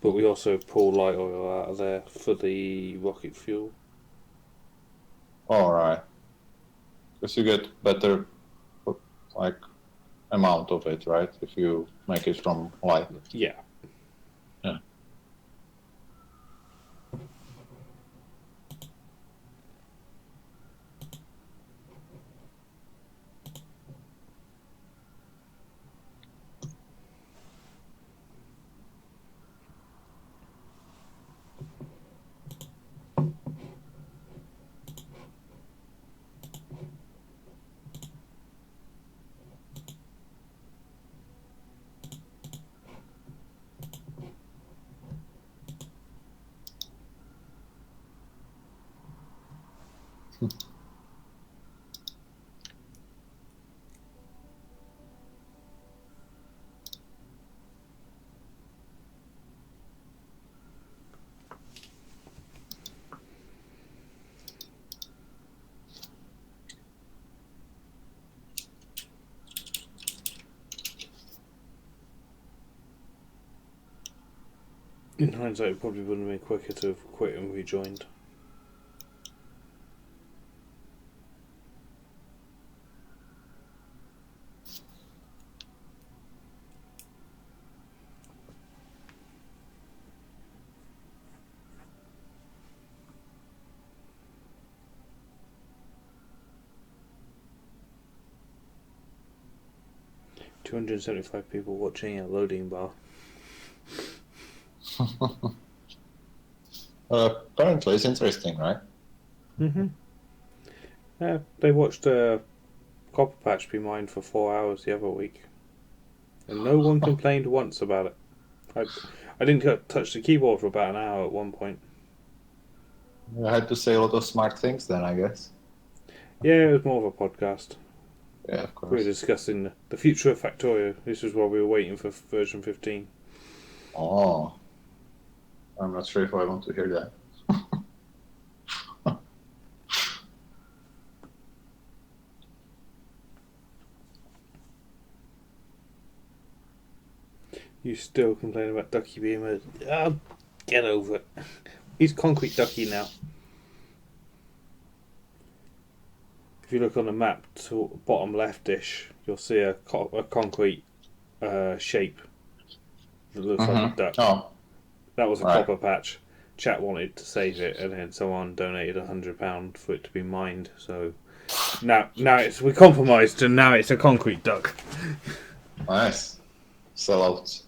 But we also pull light oil out of there for the rocket fuel. Alright. Because you get better, like, amount of it, right? If you make it from light. Yeah. Yeah. In hindsight, it probably would have been quicker to have quit and rejoined. $275 people watching a loading bar. Apparently, it's interesting, right? Mm-hmm. They watched a copper patch be mined for 4 hours the other week, and no one complained once about it. I didn't touch the keyboard for about an hour at one point. I had to say a lot of smart things then, I guess. Yeah, it was more of a podcast. Yeah, of We were course. discussing the future of Factorio. This is while we were waiting for version 15. Oh. I'm not sure if I want to hear that. You still complain about Ducky being murdered. Oh, get over it. He's Concrete Ducky now. If you look on the map to bottom leftish, you'll see a concrete shape that looks like a duck. Oh, That was a right. copper patch. Chat wanted to save it, and then someone donated £100 for it to be mined. So now we compromised, and now it's a concrete duck. Nice. Sellouts.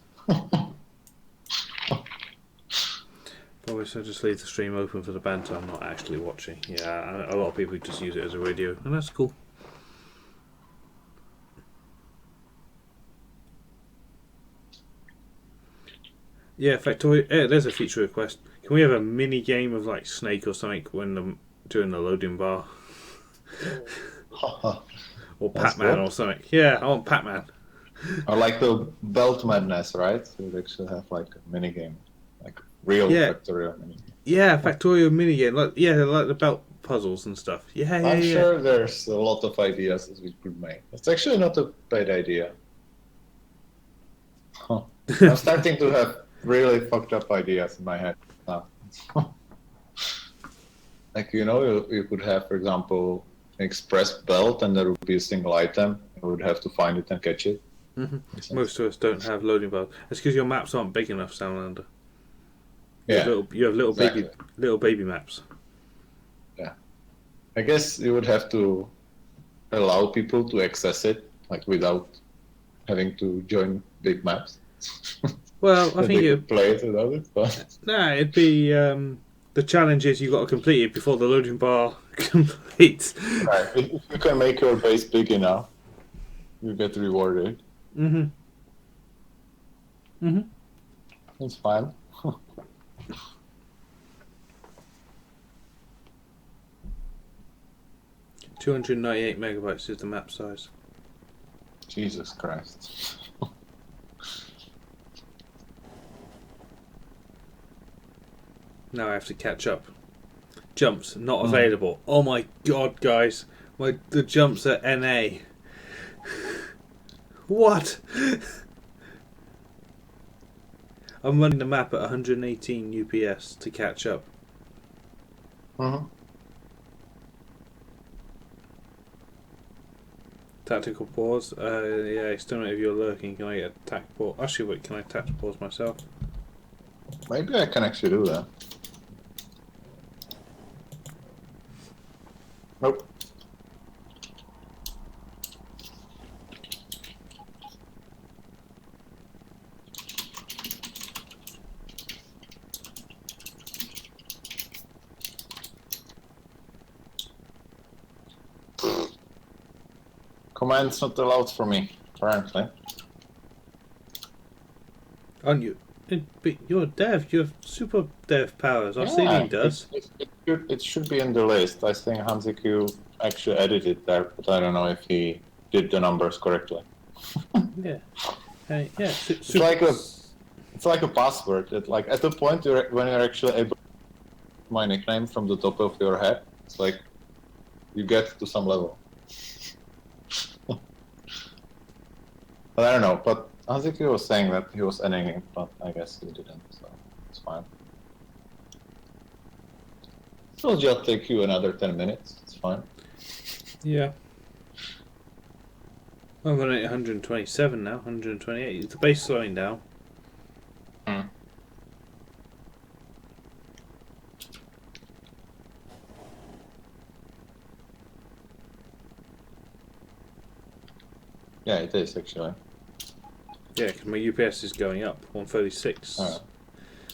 Probably should just leave the stream open for the banter. I'm not actually watching. Yeah, a lot of people just use it as a radio, and that's cool. Yeah, Factorio. Yeah, there's a feature request. Can we have a mini game of like Snake or something during the loading bar, or That's Pac-Man good. or something? Yeah, I want Pac-Man. Or like the Belt Madness, right? So they should have like a minigame. Like real Yeah. Factorio minigame. Yeah, Factorio mini game. Like the belt puzzles and stuff. Yeah. I'm sure there's a lot of ideas that we could make. It's actually not a bad idea. Huh. I'm starting to have really fucked up ideas in my head now. Like, you could have, for example, an express belt, and there would be a single item. You would have to find it and catch it. Mm-hmm. Most of us don't have loading bars. That's because your maps aren't big enough, Soundlander. Yeah, You have little exactly. baby maps. Yeah, I guess you would have to allow people to access it, like without having to join big maps. Well, I That think they you. could play it without it, but Nah, it'd be the challenge is you got to complete it before the loading bar completes. right. If you can make your base big enough, you get rewarded. Mm-hmm. Mm-hmm. It's fine. 298 megabytes is the map size. Jesus Christ. Now I have to catch up. Jumps not available. Oh my god, guys. The jumps are NA. What? I'm running the map at 118 UPS to catch up. Mm-hmm. Tactical pause. Yeah, it's still not if you're lurking. Can I get a tac pause? Actually, wait, can I tactical pause myself? Maybe I can actually do that. Nope. Command's not allowed for me, apparently. Aren't you? But you're dev. You have super dev powers. Our ceiling does. It should be in the list. I think Hansiku actually edited there, but I don't know if he did the numbers correctly. Yeah. Yeah. It's like a password. That like at the point when you're actually able to my nickname from the top of your head, it's like you get to some level. But I don't know. But Hansiku was saying that he was ending it, but I guess he didn't, so it's fine. It will just take you another 10 minutes. It's fine. Yeah. I'm on 127 now. 128. Is the base slowing down? Mm. Yeah, it is actually. Yeah, because my UPS is going up. 136.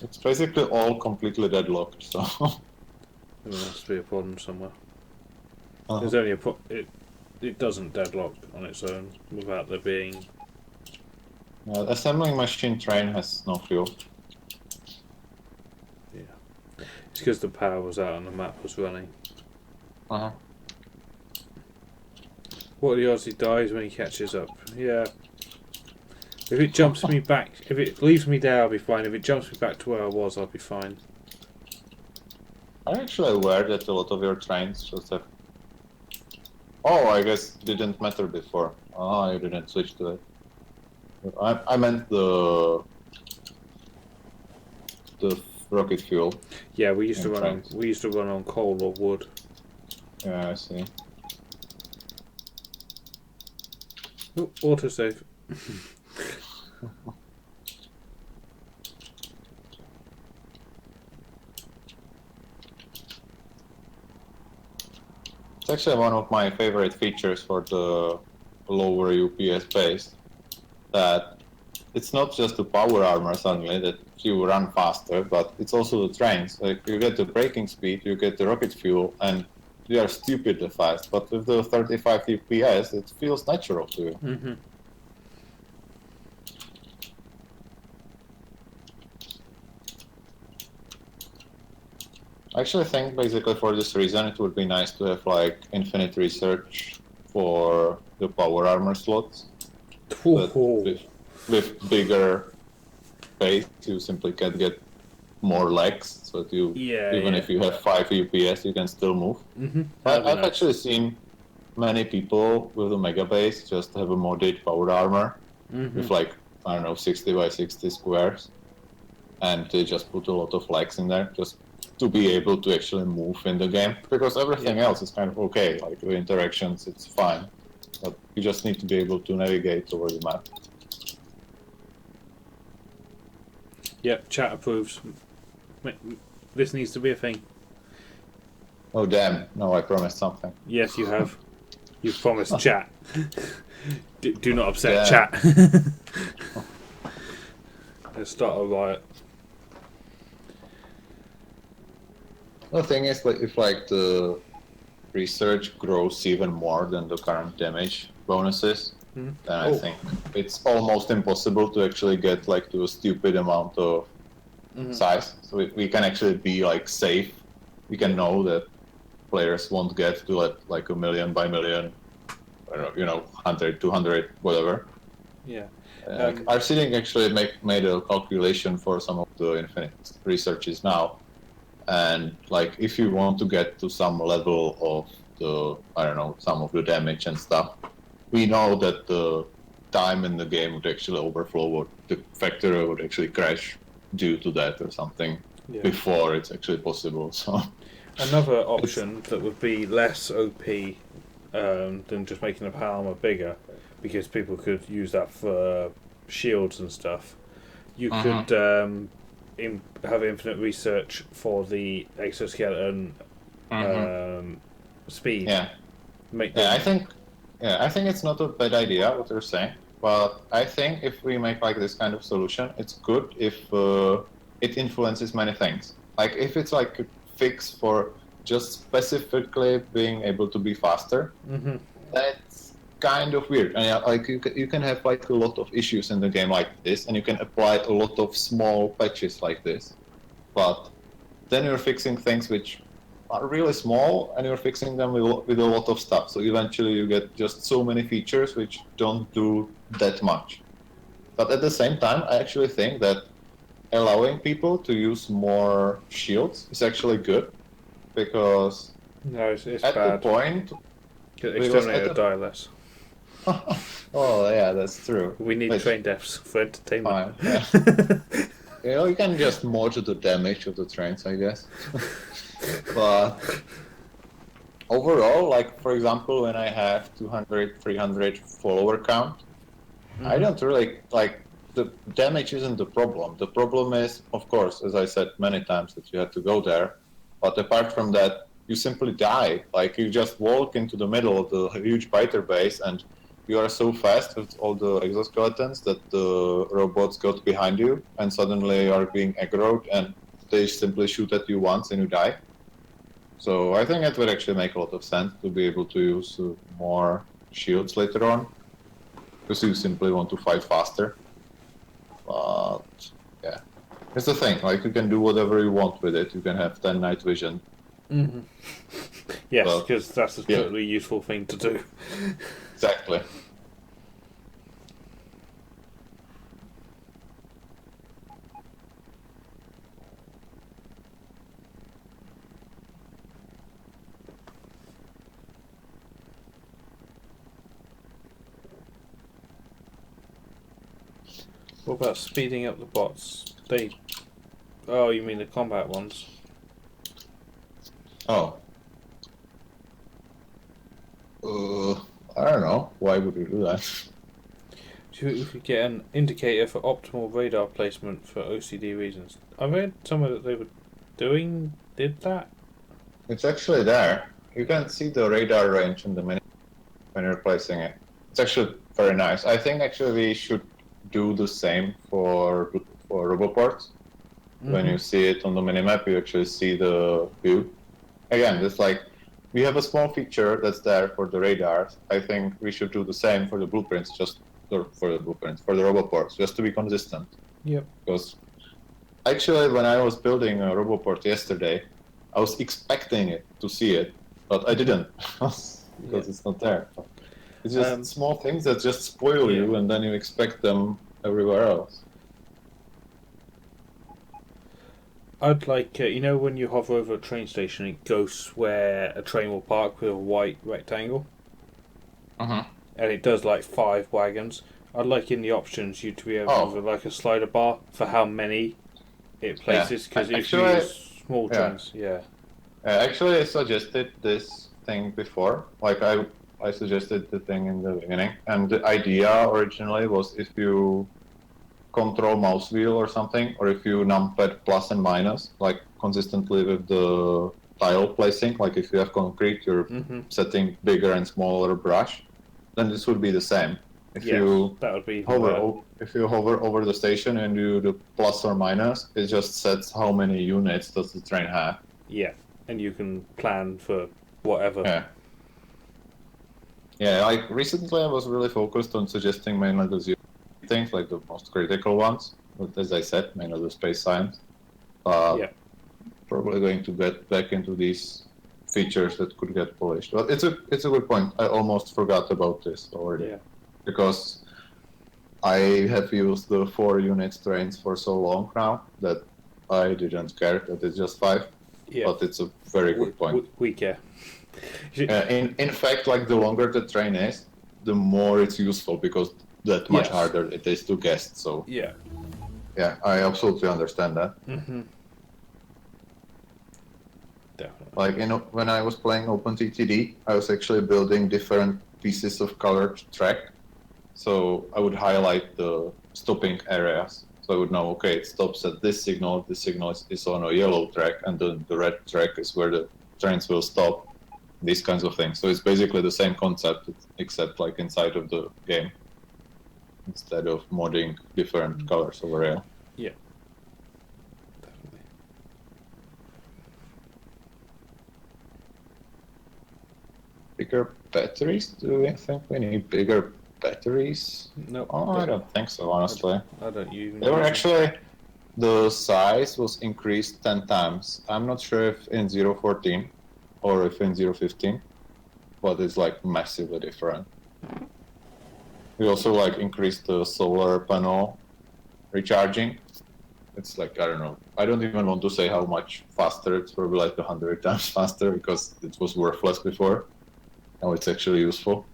It's basically all completely deadlocked, so. There must be a problem somewhere. Uh-huh. There's only it doesn't deadlock on its own without there being. Assembling machine train has no fuel. Yeah, it's because the power was out and the map was running. Uh-huh. What are the odds he dies when he catches up? Yeah. If it jumps me back, if it leaves me there, I'll be fine. If it jumps me back to where I was, I'll be fine. I'm actually aware that a lot of your trains just have. Oh, I guess it didn't matter before. Oh, you didn't switch to it. I meant the rocket fuel. Yeah, we used to run on coal or wood. Yeah, I see. Oh, autosave. It's actually one of my favorite features for the lower UPS base. That it's not just the power armor suddenly that you run faster, but it's also the trains. Like you get the braking speed, you get the rocket fuel, and they are stupidly fast. But with the 35 UPS, it feels natural to you. Mm-hmm. I actually think basically for this reason it would be nice to have like infinite research for the power armor slots. With bigger base, you simply can get more legs, so that you even if you have 5 UPS, you can still move. Mm-hmm. I've actually seen many people with a mega base just have a modded power armor with like I don't know 60 by 60 squares, and they just put a lot of legs in there just to be able to actually move in the game, because everything else is kind of okay, like the interactions, it's fine, but you just need to be able to navigate over the map. Yep, chat approves. This needs to be a thing. Oh damn, no, I promised something. Yes, you have. You've promised chat. Do not upset chat. Let's start a riot. The thing is, like, if like the research grows even more than the current damage bonuses, then I think it's almost impossible to actually get like to a stupid amount of size. So we can actually be like safe. We can know that players won't get to like a million by million, you know, 100, 200, whatever. Yeah. Our seeding actually made a calculation for some of the infinite researches now. And like, if you want to get to some level of the, I don't know, some of the damage and stuff, we know that the time in the game would actually overflow, or the factory would actually crash due to that or something before it's actually possible. So another option that would be less OP than just making the armor bigger, because people could use that for shields and stuff. You could have infinite research for the exoskeleton speed. Yeah. Make Yeah, them, I think it's not a bad idea what you're saying, but I think if we make like this kind of solution, it's good if it influences many things. Like if it's like a fix for just specifically being able to be faster, that's kind of weird. And like you can have like a lot of issues in the game like this, and you can apply a lot of small patches like this, but then you're fixing things which are really small, and you're fixing them with a lot of stuff. So eventually you get just so many features which don't do that much. But at the same time, I actually think that allowing people to use more shields is actually good, because no, it's at bad. the point... Exterminator die less. Oh, yeah, that's true. We need train deaths for entertainment. Fine, yeah. You can just mod the damage of the trains, I guess. But overall, like for example, when I have 200, 300 follower count, I don't really like the damage isn't the problem. The problem is, of course, as I said many times, that you have to go there. But apart from that, you simply die. Like you just walk into the middle of the huge biter base, and you are so fast with all the exoskeletons that the robots got behind you, and suddenly you are being aggroed, and they simply shoot at you once and you die. So I think it would actually make a lot of sense to be able to use more shields later on, because you simply want to fight faster. But yeah, it's the thing. Like you can do whatever you want with it. You can have 10 night vision. Yes, because that's a totally useful thing to do. Exactly. What about speeding up the bots? Oh, you mean the combat ones? Oh. I don't know. Why would we do that? You could get an indicator for optimal radar placement for OCD reasons. I read somewhere that they were did that? It's actually there. You can see the radar range in the menu when you're placing it. It's actually very nice. I think actually we should do the same for roboports. When you see it on the minimap, you actually see the view. Again, it's like we have a small feature that's there for the radars. I think we should do the same for the blueprints, for the roboports, just to be consistent. Yep. Because actually, when I was building a roboport yesterday, I was expecting it to see it, but I didn't because it's not there. It's just small things that just spoil you, and then you expect them everywhere else. I'd like, when you hover over a train station, it goes where a train will park with a white rectangle. And it does like 5 wagons. I'd like in the options you to be able to have like a slider bar for how many it places, because if you use small trains, Actually, I suggested this thing before. Like I suggested the thing in the beginning, and the idea originally was if you control mouse wheel or something, or if you numpad plus and minus, like consistently with the tile placing, like if you have concrete, you're setting bigger and smaller brush, then this would be the same. If you that would be if you hover over the station and do the plus or minus, it just sets how many units does the train have. Yeah, and you can plan for whatever. Yeah, like recently I was really focused on suggesting mainly the zero things, like the most critical ones. But as I said, mainly the space science. Probably going to get back into these features that could get polished. But it's a good point. I almost forgot about this already. Because I have used the 4 unit trains for so long now that I didn't care that it's just 5. But it's a very good point. We care. In fact, like the longer the train is, the more it's useful, because that much harder it is to guess. So yeah, I absolutely understand that. Definitely. Like when I was playing OpenTTD, I was actually building different pieces of colored track. So I would highlight the stopping areas. So I would know, okay, it stops at this signal. This signal is on a yellow track, and the red track is where the trains will stop. These kinds of things. So it's basically the same concept, except like inside of the game, instead of modding different colors over here. Yeah. Definitely. Bigger batteries? Do we think we need bigger batteries? No. Oh, I don't think so, honestly. I don't even. They were actually, the size was increased 10 times. I'm not sure if in 0.14 or if in 0.15, but it's like massively different. We also like increased the solar panel recharging. It's like, I don't know, I don't even want to say how much faster. It's probably like 100 times faster because it was worthless before. Now it's actually useful.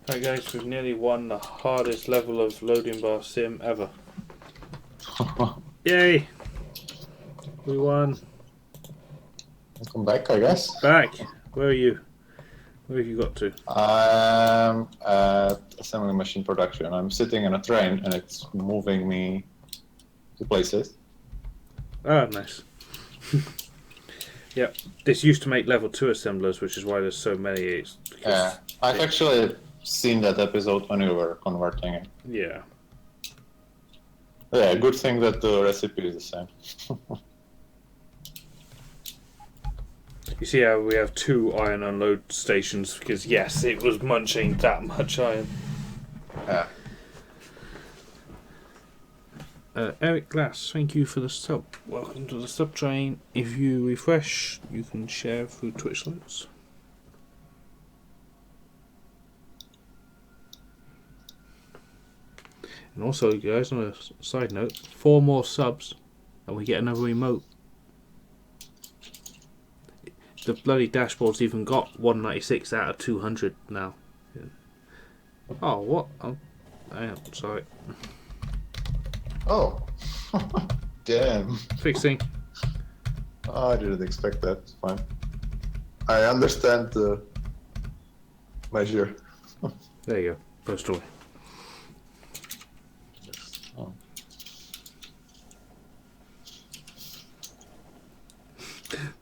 Right, guys, we've nearly won the hardest level of loading bar sim ever. Yay! We won. Welcome back, I guess. Back. Where are you? Where have you got to? I'm at assembly machine production. I'm sitting in a train and it's moving me to places. Oh, nice. Yep. This used to make level 2 assemblers, which is why there's so many. It's Yeah, I've actually seen that episode when you were converting it. Yeah. Yeah, good thing that the recipe is the same. You see how we have 2 iron unload stations because, yes, it was munching that much iron. Yeah. Eric Glass, thank you for the sub. Welcome to the sub train. If you refresh, you can share through Twitch links. And also, guys, on a side note, 4 more subs and we get another emote. The bloody dashboard's even got 196 out of 200 now. Yeah. Oh, what? Oh, I am sorry. Oh. Damn. Fixing. Oh, I didn't expect that. It's fine. I understand the measure. There you go. Post away. Oh.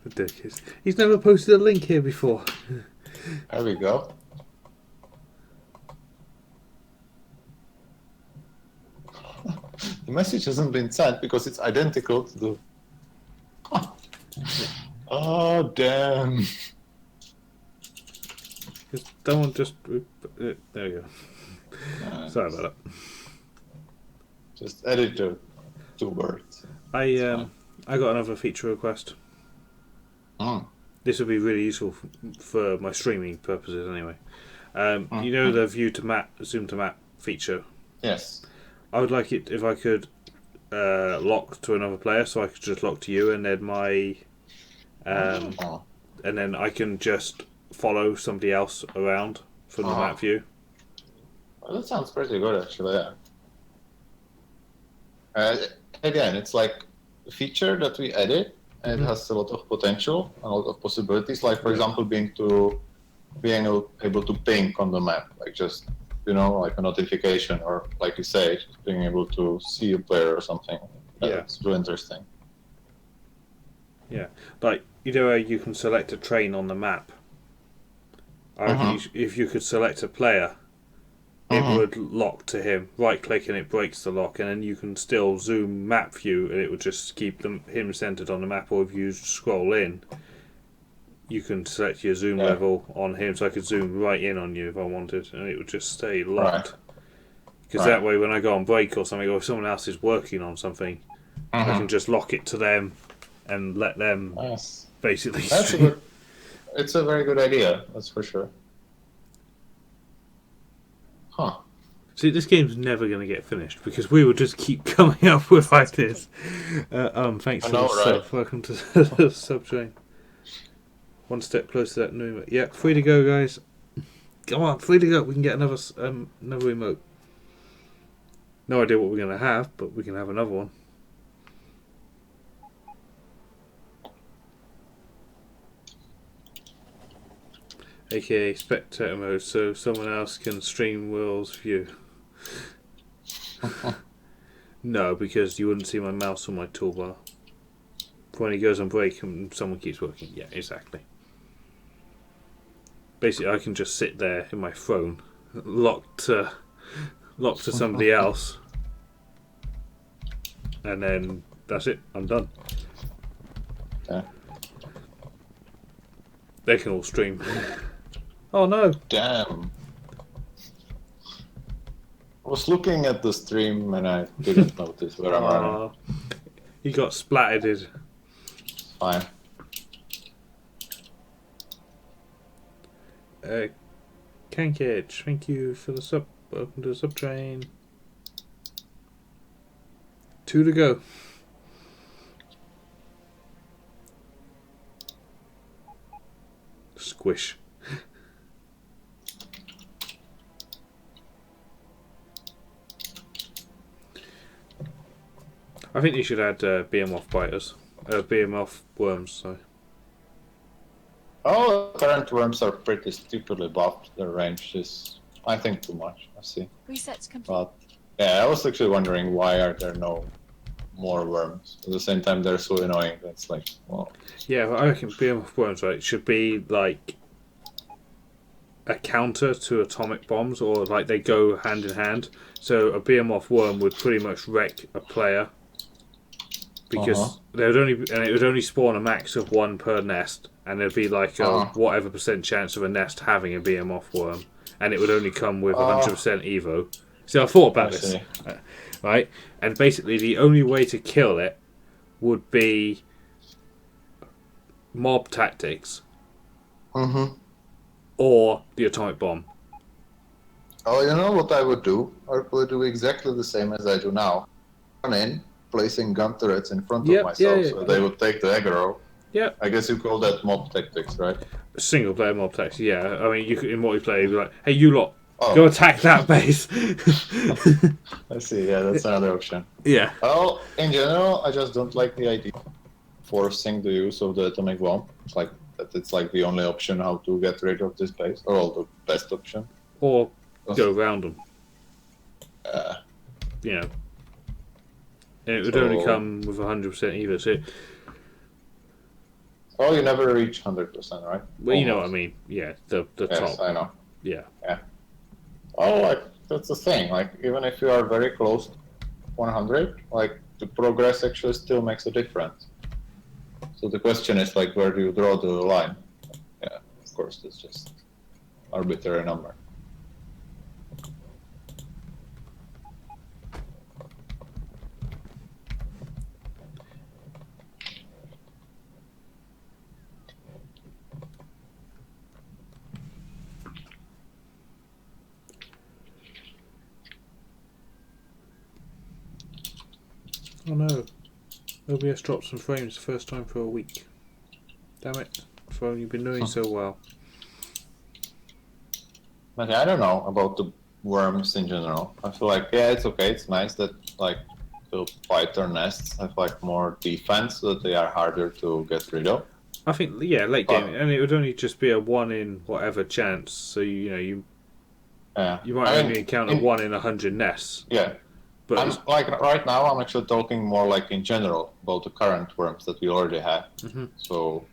The dick is. He's never posted a link here before. There we go. The message hasn't been sent because it's identical to the. Oh, damn. Someone just. There you go. Sorry about that. Just edit the 2 words. I got another feature request. Mm. This would be really useful for my streaming purposes, anyway. You know the view to map, zoom to map feature. Yes. I would like it if I could lock to another player, so I could just lock to you, and then and then I can just follow somebody else around from the map view. Well, that sounds pretty good, actually. Yeah. Again, it's like a feature that we added, and it has a lot of potential, a lot of possibilities. Like, for example, being able to ping on the map, like just like a notification, or like you say, just being able to see a player or something. It's really interesting. Yeah, like how you can select a train on the map. If you could select a player, it would lock to him. Right click and it breaks the lock, and then you can still zoom map view, and it would just keep him centered on the map. Or if you scroll in, you can select your zoom level on him, so I could zoom right in on you if I wanted, and it would just stay locked. Because that way, when I go on break or something, or if someone else is working on something, I can just lock it to them and let them basically. It's a very good idea. That's for sure. Huh. See, this game's never going to get finished because we will just keep coming up with ideas. Thanks for the sub. Welcome to the sub train. One step closer to that new. Yeah, free to go, guys. Come on, free to go. We can get another remote. No idea what we're going to have, but we can have another one. AKA spectator mode, so someone else can stream Will's view. No, because you wouldn't see my mouse on my toolbar. When he goes on break and someone keeps working. Yeah, exactly. Basically, I can just sit there in my phone, locked to somebody else, and then that's it. I'm done. Yeah. They can all stream. Oh no! Damn. I was looking at the stream and I didn't notice where I'm running. He got splattered. Fine. Kankage, thank you for the sub. Welcome to the sub train. 2 to go. Squish. I think you should add BM off biters. BM off worms, sorry. Oh, current worms are pretty stupidly buffed. Their range is, I think, too much. I see. Resets complete. But yeah, I was actually wondering why are there no more worms? At the same time, they're so annoying. That's like, well. Yeah, I reckon BM off worms, right, should be like a counter to atomic bombs, or like they go hand in hand. So a BM off worm would pretty much wreck a player. Because they would it would only spawn a max of 1 per nest, and there'd be like a whatever % chance of a nest having a BM off worm, and it would only come with 100% evo. So I thought about this, right? And basically, the only way to kill it would be mob tactics, or the atomic bomb. Oh, you know what I would do? I would do exactly the same as I do now. Run in, placing gun turrets in front of myself, so they would take the aggro. Yeah. I guess you call that mob tactics, right? Single player mob tactics, yeah. I mean, you could, in multiplayer, you'd be like, hey, you lot, go attack that base. I see, yeah, that's another option. Yeah. Well, in general, I just don't like the idea of forcing the use of the atomic bomb. It's like that. It's like the only option how to get rid of this base, or the best option. Or go around them. You know. And it would only come with 100% either. So, you never reach 100%, right? Well, you know what I mean. Yeah, the yes, top. I know. Yeah. Yeah. Oh, like that's the thing. Like even if you are very close to 100, like the progress actually still makes a difference. So the question is like, where do you draw the line? Yeah, of course, that's just arbitrary number. Oh no, OBS dropped some frames the first time for a week. Damn it, phone, you've been doing so well. But I don't know about the worms in general. I feel like, yeah, it's okay, it's nice that like the fighter nests have like more defense so that they are harder to get rid of. I think, yeah, late game, and it would only just be a 1 in whatever chance, so you might only encounter 1 in 100 nests. Yeah. But I'm, like right now, I'm actually talking more like in general about the current worms that we already have. So,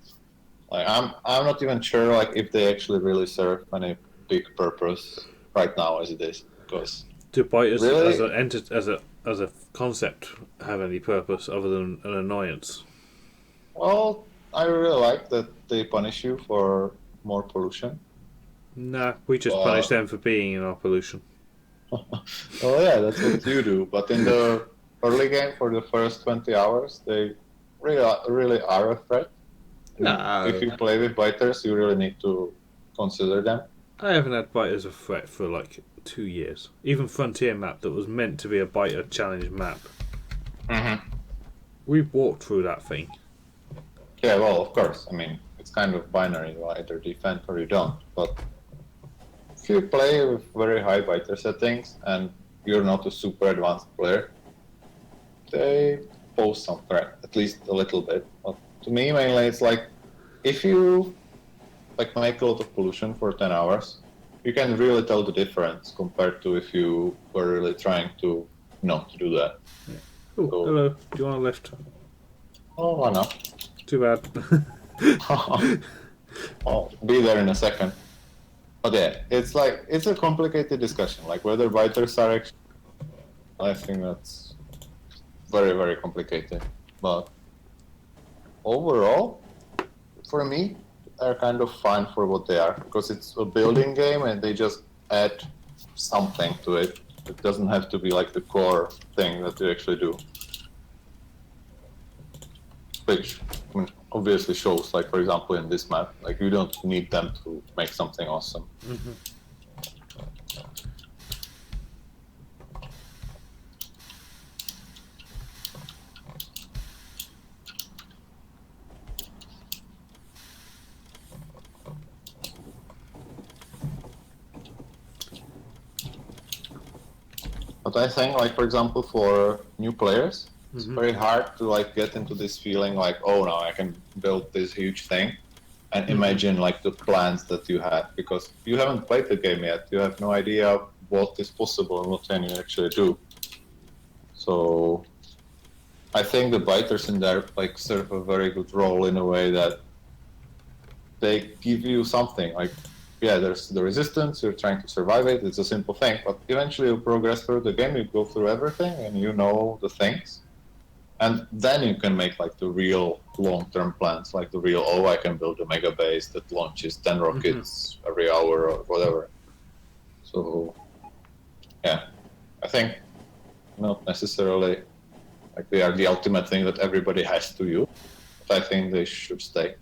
like, I'm not even sure like if they actually really serve any big purpose right now as it is, because do biters as a concept have any purpose other than an annoyance? Well, I really like that they punish you for more pollution. Nah, we just punish them for being in our pollution. Oh yeah, that's what you do. But in the early game, for the first 20 hours, they really are a threat. No. If you play with biters, you really need to consider them. I haven't had biters a threat for like 2 years. Even Frontier map that was meant to be a biter challenge map. We've walked through that thing. Yeah, well, of course. I mean, it's kind of binary. You either defend or you don't. But if you play with very high biter settings and you're not a super advanced player, they pose some threat, at least a little bit. But to me, mainly, it's like if you like make a lot of pollution for 10 hours, you can really tell the difference compared to if you were really trying to not do that. Yeah. Oh, So, hello. Do you want a lift? oh, why not? Too bad. I'll be there in a second. But yeah, it's like it's a complicated discussion. Like whether biters are actually, I think that's very, very complicated. But overall, for me, they're kind of fine for what they are because it's a building game and they just add something to it. It doesn't have to be like the core thing that you actually do. Which obviously shows, like for example, in this map, like you don't need them to make something awesome. Mm-hmm. But I think, like for example, for new players, it's Mm-hmm. very hard to like get into this feeling like, oh, now I can build this huge thing, and Mhm. imagine like the plans that you had because you haven't played the game yet. You have no idea what is possible and what can you actually do. So I think the biters in there like serve a very good role in a way that they give you something like, yeah, there's the resistance, you're trying to survive it, it's a simple thing, but eventually you progress through the game, you go through everything and you know the things, and then you can make like the real long-term plans, like the real, oh, I can build a mega base that launches 10 rockets every hour or whatever. So yeah, I think not necessarily like they are the ultimate thing that everybody has to use, but I think they should stay.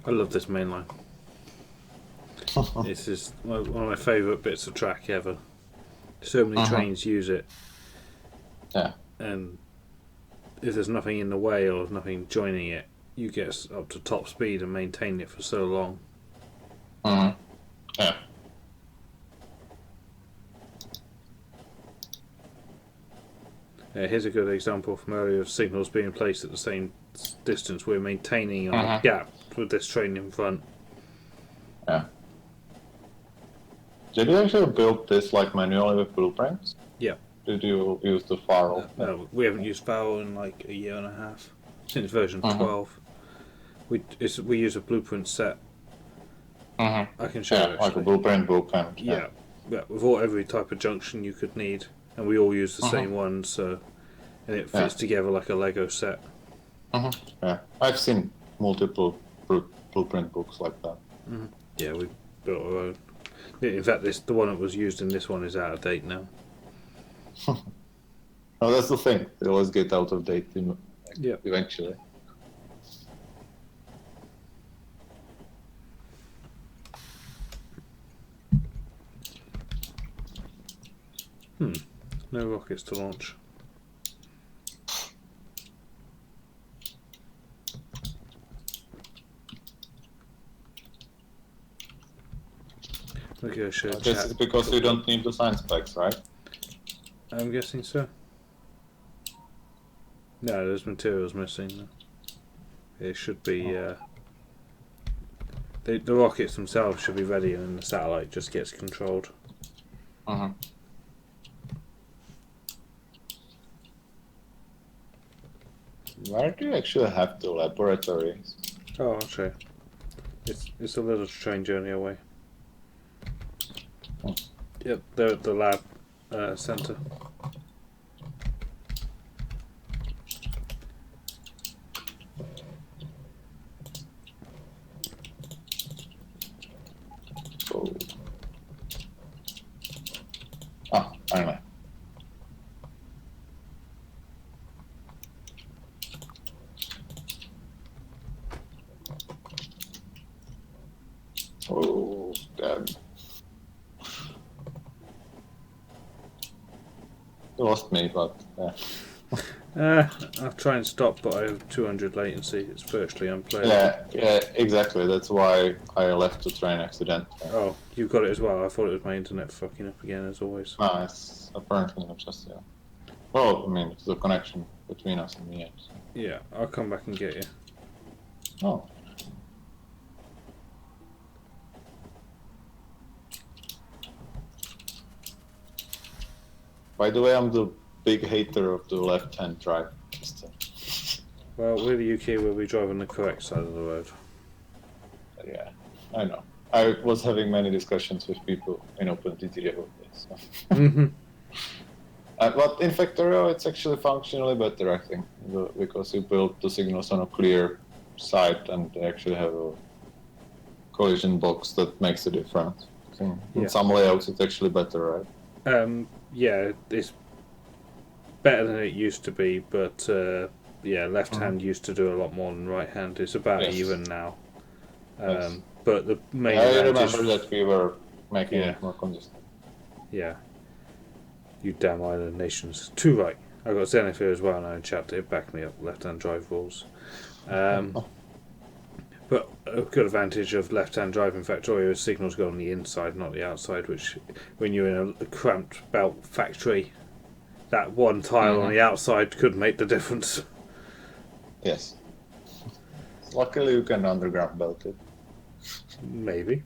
I love this main line. This is one of my favourite bits of track ever. So many trains use it. Yeah. And if there's nothing in the way or nothing joining it, you get up to top speed and maintain it for so long. Yeah. Here's a good example from earlier of signals being placed at the same distance we're maintaining on a gap with this train in front. Yeah. Did you actually build this like manually with blueprints? Yeah. Did you use the file? No, we haven't used Foul in like a year and a half since version 12. We use a blueprint set. I can show you. Like a blueprint book and Yeah, with every type of junction you could need, and we all use the same one, so and it fits together like a Lego set. Yeah, I've seen multiple blueprint books like that. Yeah, we built our own. In fact, the one that was used in this one is out of date now. No, that's the thing. They always get out of date Yep. eventually. No rockets to launch. Okay, I should This is because you don't need the science packs, right? I'm guessing so. No, there's materials missing. It should be. The rockets themselves should be ready, and the satellite just gets controlled. Where do you actually have the laboratories? Oh, I'll show you. It's a little train journey away. Yep, they're at the lab centre. So... Ah, finally. Oh, damn. lost me, but yeah. I'll try and stop, but I have 200 latency. It's virtually unplayable. Yeah, exactly. That's why I left the train accidentally. Oh, you've got it as well. I thought it was my internet fucking up again, as always. No, it's apparently not just yeah. Well, I mean, it's the connection between us and me. So. Yeah, I'll come back and get you. Oh. By the way, I'm the big hater of the left-hand drive system. Well, we're the UK where we drive on the correct side of the road. Yeah, I know. I was having many discussions with people in OpenTT about this. So. Mm-hmm. But in Factorio, it's actually functionally better, I think, because you build the signals on a clear site and they actually have a collision box that makes a difference. In some layouts, it's actually better, right? Yeah, it's better than it used to be, but left hand used to do a lot more than right hand. It's about even now. Yes. But the main I advantage... remember that we were making it more consistent. Yeah. You damn island nations. Too right. I've got Zenith here as well now in chat to back me up left-hand drive rules. But a good advantage of left-hand drive in Factorio is signals go on the inside, not the outside, which when you're in a cramped belt factory, that one tile on the outside could make the difference. Yes. Luckily you can underground belt it. Maybe.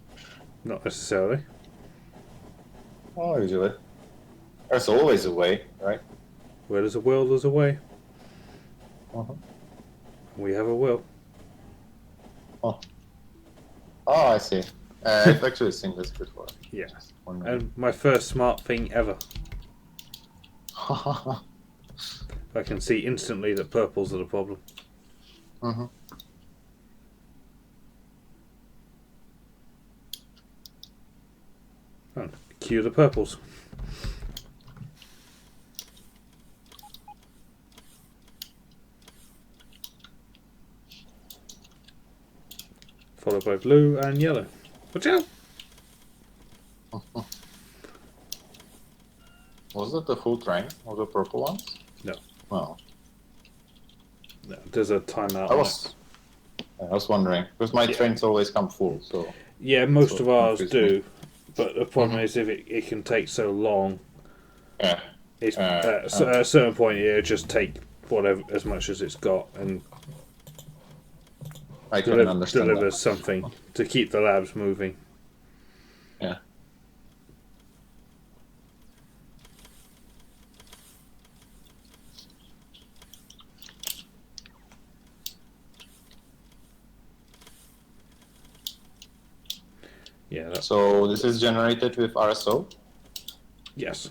Not necessarily. Oh, usually. There's always a way, right? Where there's a will, there's a way. We have a will. Oh, I see. I've actually seen this before. Yeah. And my first smart thing ever. I can see instantly that purples are the problem. Oh, cue the purples. Followed by blue and yellow. Watch out! Was that the full train of the purple ones? No. Oh. No, there's a timeout. I was wondering because my trains always come full. So yeah, most of ours do, but the problem is if it can take so long. Yeah. It's, at a certain point, it'll just take whatever as much as it's got and I can understand deliver that. something to keep the labs moving. Yeah. Yeah. So this is generated with RSO? Yes.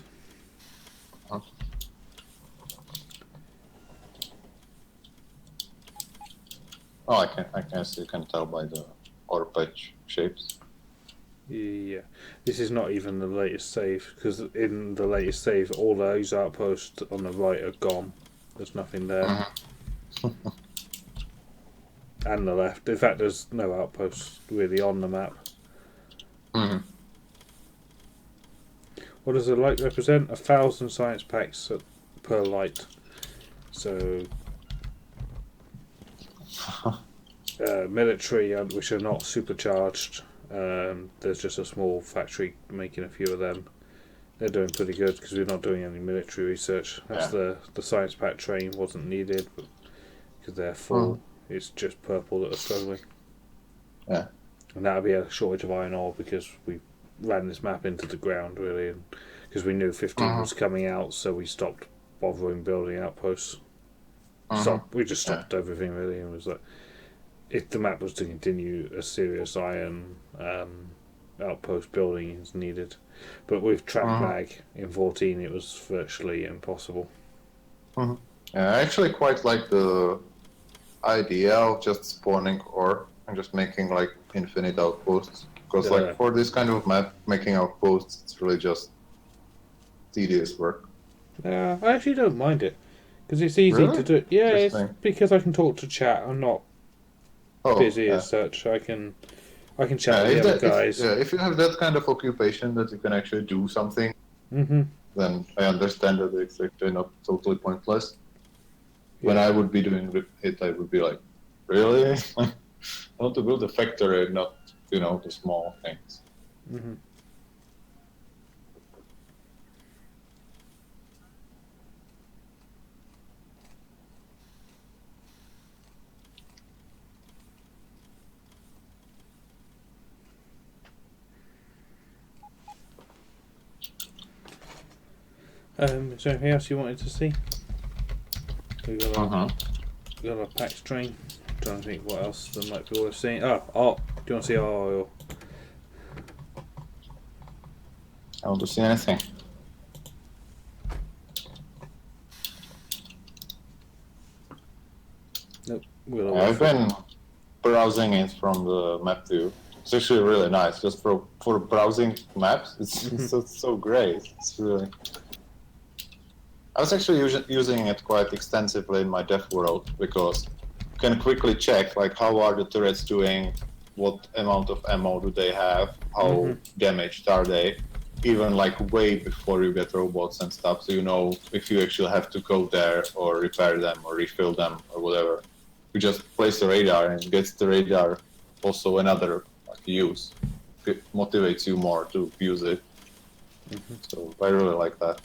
Oh, I guess you can tell by the OR patch shapes. Yeah. This is not even the latest save, because in the latest save, all those outposts on the right are gone. There's nothing there. And the left. In fact, there's no outposts really on the map. What does the light represent? 1,000 science packs per light. So, military, which are not supercharged. There's just a small factory making a few of them. They're doing pretty good because we're not doing any military research. That's the science pack train wasn't needed because they're full. It's just purple that are struggling. Yeah. And that'll be a shortage of iron ore because we ran this map into the ground really, because we knew 15 was coming out, so we stopped bothering building outposts. We just stopped everything really, and was like, if the map was to continue, a serious iron outpost building is needed. But with trap lag in 14, it was virtually impossible. Yeah, I actually quite like the idea of just spawning ore and just making like infinite outposts. Because like for this kind of map, making outposts, it's really just tedious work. I actually don't mind it because it's easy to do. Yeah, it's because I can talk to chat. I'm not busy as such. I can chat with the other guys. If you have that kind of occupation that you can actually do something, then I understand that it's actually not totally pointless. When Yeah. I would be doing it, I would be like, really? I want to build a factory, not, the small things. Mm-hmm. Is there anything else you wanted to see? We got a PAX train. I'm trying to think what else there might be worth seeing. Oh, do you want to see our oil? I want to see anything. Nope. I've been browsing it from the map view. It's actually really nice. Just for browsing maps, it's so great. It's really. I was actually using it quite extensively in my dev world because you can quickly check like how are the turrets doing, what amount of ammo do they have, how damaged are they, even like way before you get robots and stuff, so you know if you actually have to go there or repair them or refill them or whatever. You just place the radar and it gets the radar also another use. It motivates you more to use it. So I really like that.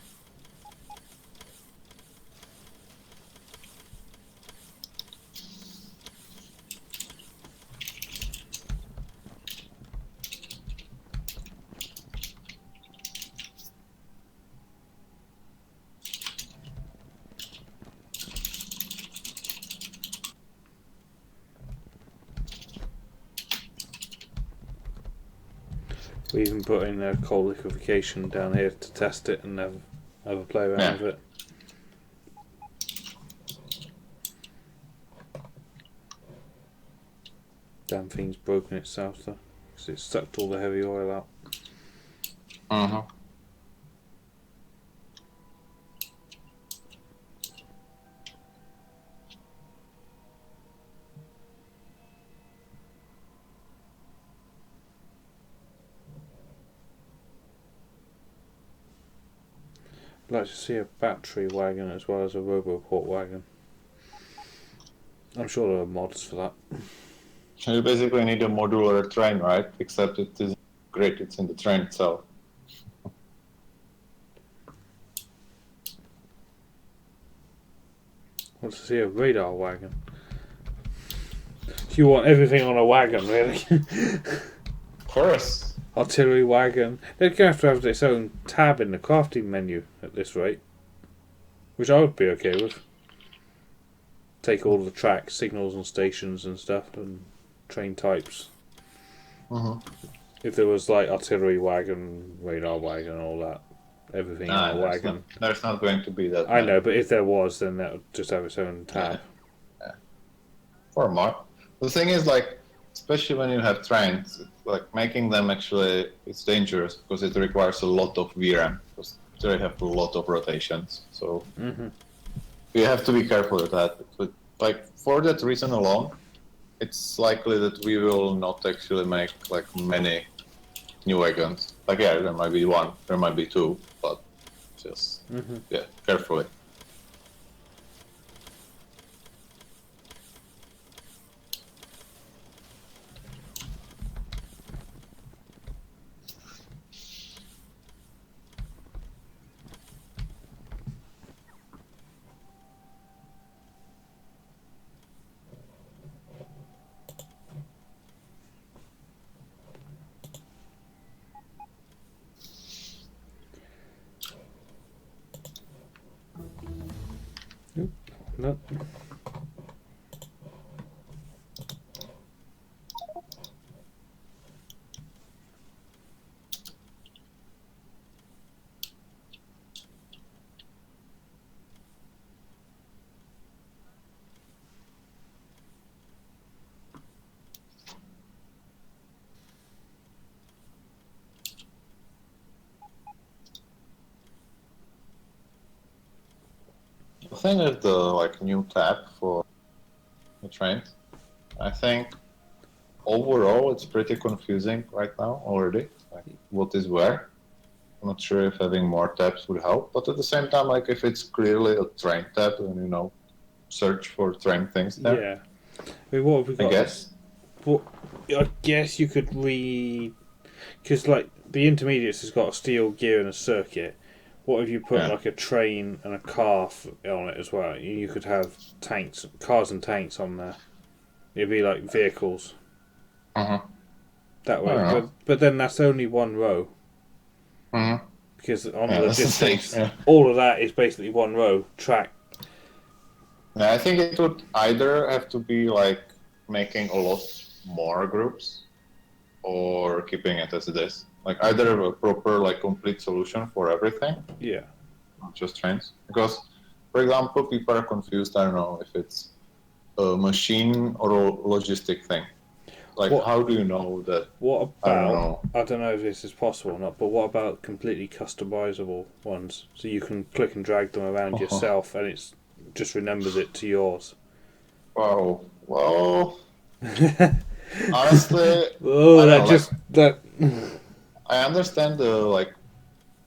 We even put in a coal liquefaction down here to test it and have a play around with it. Damn thing's broken itself though, because it sucked all the heavy oil out. I'd like to see a battery wagon as well as a Roboport wagon. I'm sure there are mods for that. So you basically need a modular train, right? Except it isn't great, it's in the train itself. I want to see a radar wagon. You want everything on a wagon, really? Of course. Artillery wagon. They're going to have its own tab in the crafting menu at this rate, which I would be okay with. Take all the tracks, signals and stations and stuff, and train types. If there was like artillery wagon, radar wagon, all that, everything on a wagon. There's not going to be that. I know, but if there was, then that would just have its own tab. Yeah. For more. The thing is, like, especially when you have trains, like making them actually it's dangerous because it requires a lot of VRAM because they have a lot of rotations. So you have to be careful with that. But like for that reason alone, it's likely that we will not actually make like many new wagons. Like yeah, there might be one, there might be two, but just carefully. No. The thing is the like new tab for the trains. I think overall it's pretty confusing right now already. Like what is where? I'm not sure if having more tabs would help, but at the same time, like if it's clearly a train tab, then search for train things there. Yeah. I mean, what have we got? I guess. What, I guess you could because like the intermediates has got a steel gear and a circuit. What if you put like a train and a car on it as well? You could have cars and tanks on there. It'd be like vehicles. That way, but then that's only one row. Because on logistics, all of that is basically one row track. Yeah, I think it would either have to be like making a lot more groups, or keeping it as it is. Like either a proper like complete solution for everything. Yeah. Not just trains. Because, for example, people are confused. I don't know if it's a machine or a logistic thing. Like, how do you know that? What about? I don't know if this is possible or not. But what about completely customizable ones? So you can click and drag them around yourself, and it just remembers it to yours. Wow. Well, honestly, I understand the like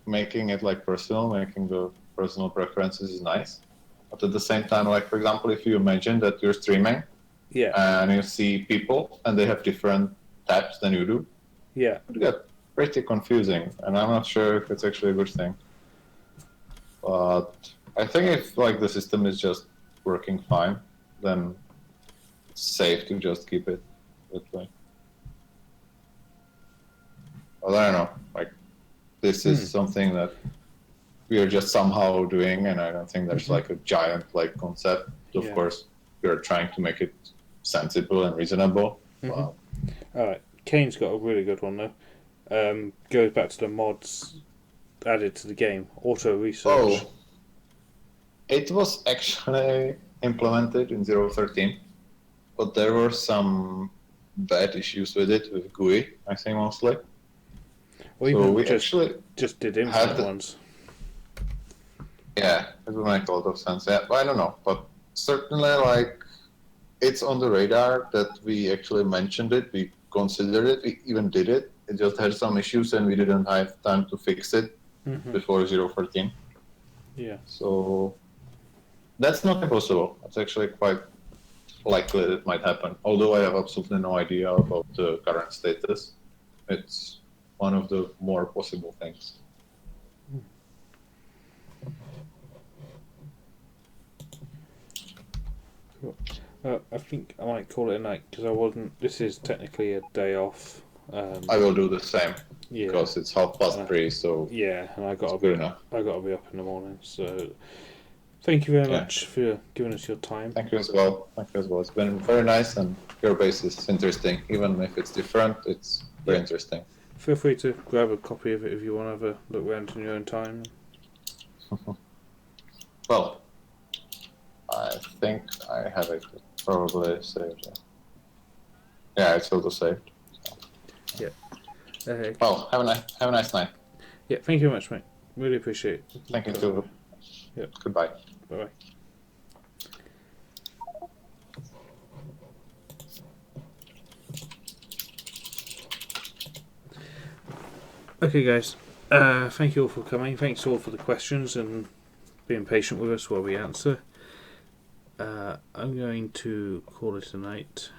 making it like personal, making the personal preferences is nice, but at the same time, like for example, if you imagine that you're streaming, and you see people and they have different tabs than you do, it would get pretty confusing, and I'm not sure if it's actually a good thing. But I think if like the system is just working fine, then it's safe to just keep it that way. But I don't know, like this is something that we are just somehow doing, and I don't think there's like a giant like concept. Of course, we are trying to make it sensible and reasonable. All right, Kane's got a really good one though. Goes back to the mods added to the game. Auto research. Oh, it was actually implemented in 0.13, but there were some bad issues with it with GUI, I think mostly. So we just did infinite ones. Yeah, it would make a lot of sense. Yeah, but I don't know, but certainly like it's on the radar that we actually mentioned it, we considered it, we even did it. It just had some issues and we didn't have time to fix it before 0.14. Yeah. So that's not impossible. It's actually quite likely that it might happen. Although I have absolutely no idea about the current status. It's one of the more possible things. Cool. I think I might call it a night because I wasn't. This is technically a day off. I will do the same because it's 3:30. So and I got to be up in the morning. So thank you very much for giving us your time. Thank you as well. It's been very nice, and your base is interesting. Even if it's different, it's very interesting. Feel free to grab a copy of it if you want to have a look around in your own time. Well, I think I have it probably saved. Yeah, it's also saved. Yeah. Well, have a nice night. Yeah, thank you very much, mate. Really appreciate it. Thank you too. Yeah. Goodbye. Bye bye. Okay, guys. Thank you all for coming. Thanks all for the questions and being patient with us while we answer. I'm going to call it a night.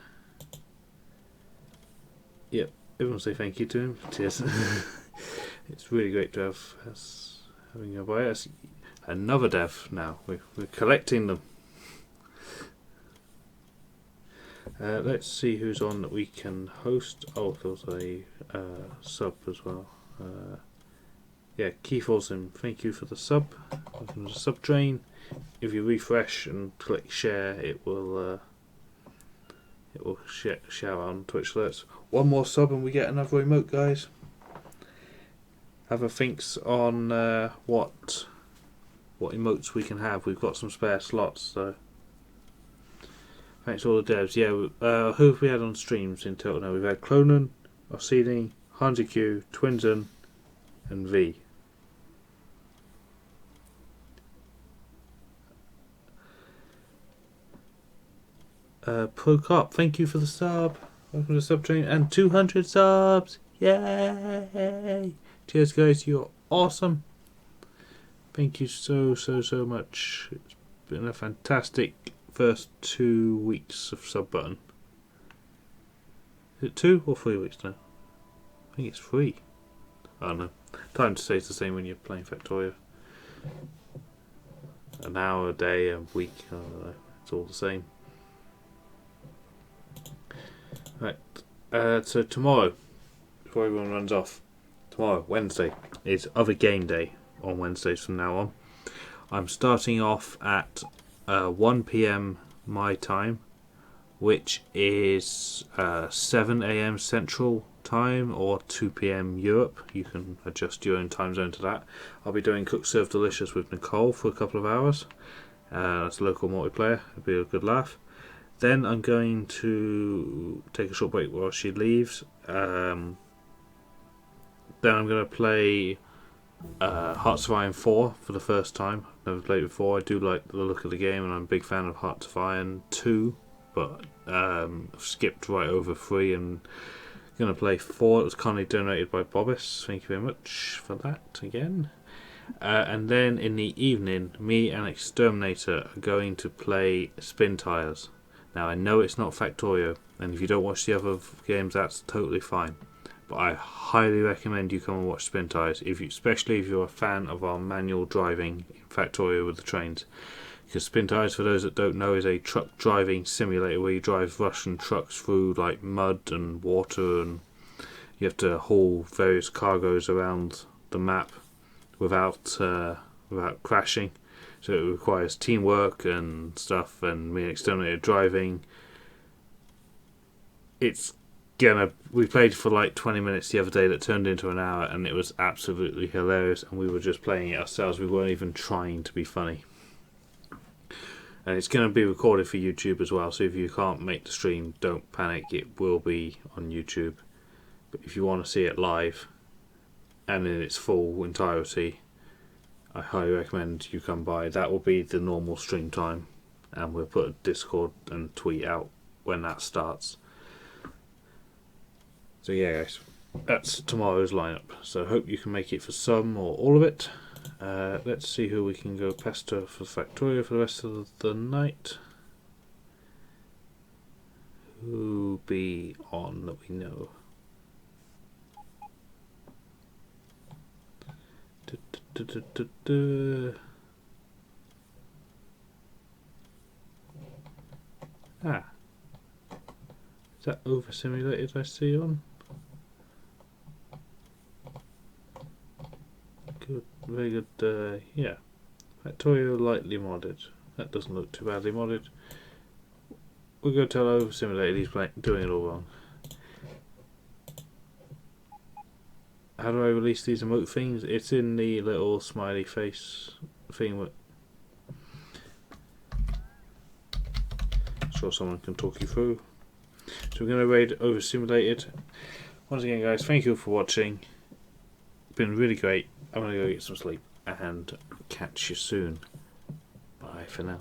Yep, everyone say thank you to him. Cheers. It's really great to have us having a by us. Another dev now. We're collecting them. Let's see who's on that we can host. Oh, there's a sub as well. Keith Olsen, thank you for the sub. Welcome to the sub train. If you refresh and click share, it will shout out on Twitch alerts. One more sub and we get another emote, guys. Have a thinks on what emotes we can have. We've got some spare slots, so thanks to all the devs. Yeah, who have we had on streams in total now? We've had Clonan, Orsini, Hansi Q, Twinsen, and V. Procop, thank you for the sub. Welcome to the sub train and 200 subs. Yay! Cheers, guys. You're awesome. Thank you so much. It's been a fantastic first 2 weeks of sub button. Is it 2 or 3 weeks now? I think it's 3. I don't know. Time to say it's the same when you're playing Factorio. An hour, a day, a week, I don't know. It's all the same. Right. So tomorrow, before everyone runs off, tomorrow, Wednesday, is Other Game Day on Wednesdays from now on. I'm starting off at 1 PM my time, which is 7 AM Central Time or 2 PM Europe. You can adjust your own time zone to that. I'll be doing Cook Serve Delicious with Nicole for a couple of hours. That's a local multiplayer. It'll be a good laugh. Then I'm going to take a short break while she leaves. Then I'm going to play Hearts of Iron 4 for the first time. Never played it before. I do like the look of the game, and I'm a big fan of Hearts of Iron 2, but I've skipped right over 3 and going to play 4. It was kindly donated by Bobbis. Thank you very much for that again. And then in the evening, me and Exterminator are going to play Spin Tires. Now, I know it's not Factorio, and if you don't watch the other games, that's totally fine. But I highly recommend you come and watch Spin Tires, especially if you're a fan of our manual driving in Factorio with the trains. Because Spin Tires, for those that don't know, is a truck driving simulator where you drive Russian trucks through like mud and water, and you have to haul various cargoes around the map without crashing. So it requires teamwork and stuff, and me and Exterminator driving. We played for like 20 minutes the other day that turned into an hour, and it was absolutely hilarious, and we were just playing it ourselves. We weren't even trying to be funny. And it's going to be recorded for YouTube as well, so if you can't make the stream, don't panic, it will be on YouTube. But if you want to see it live and in its full entirety, I highly recommend you come by. That will be the normal stream time, and we'll put a Discord and tweet out when that starts. So yeah guys, that's tomorrow's lineup, so hope you can make it for some or all of it. Let's see who we can go pester for Factorio for the rest of the night. Who be on that we know? Ah, is that over simulated I see on? Good, very good, yeah. Factorio lightly modded. That doesn't look too badly modded. We're going to tell over simulated he's doing it all wrong. How do I release these emote things? It's in the little smiley face thing. I'm sure someone can talk you through. So we're going to raid over simulated. Once again guys, thank you for watching. It's been really great. I'm going to go get some sleep and catch you soon. Bye for now.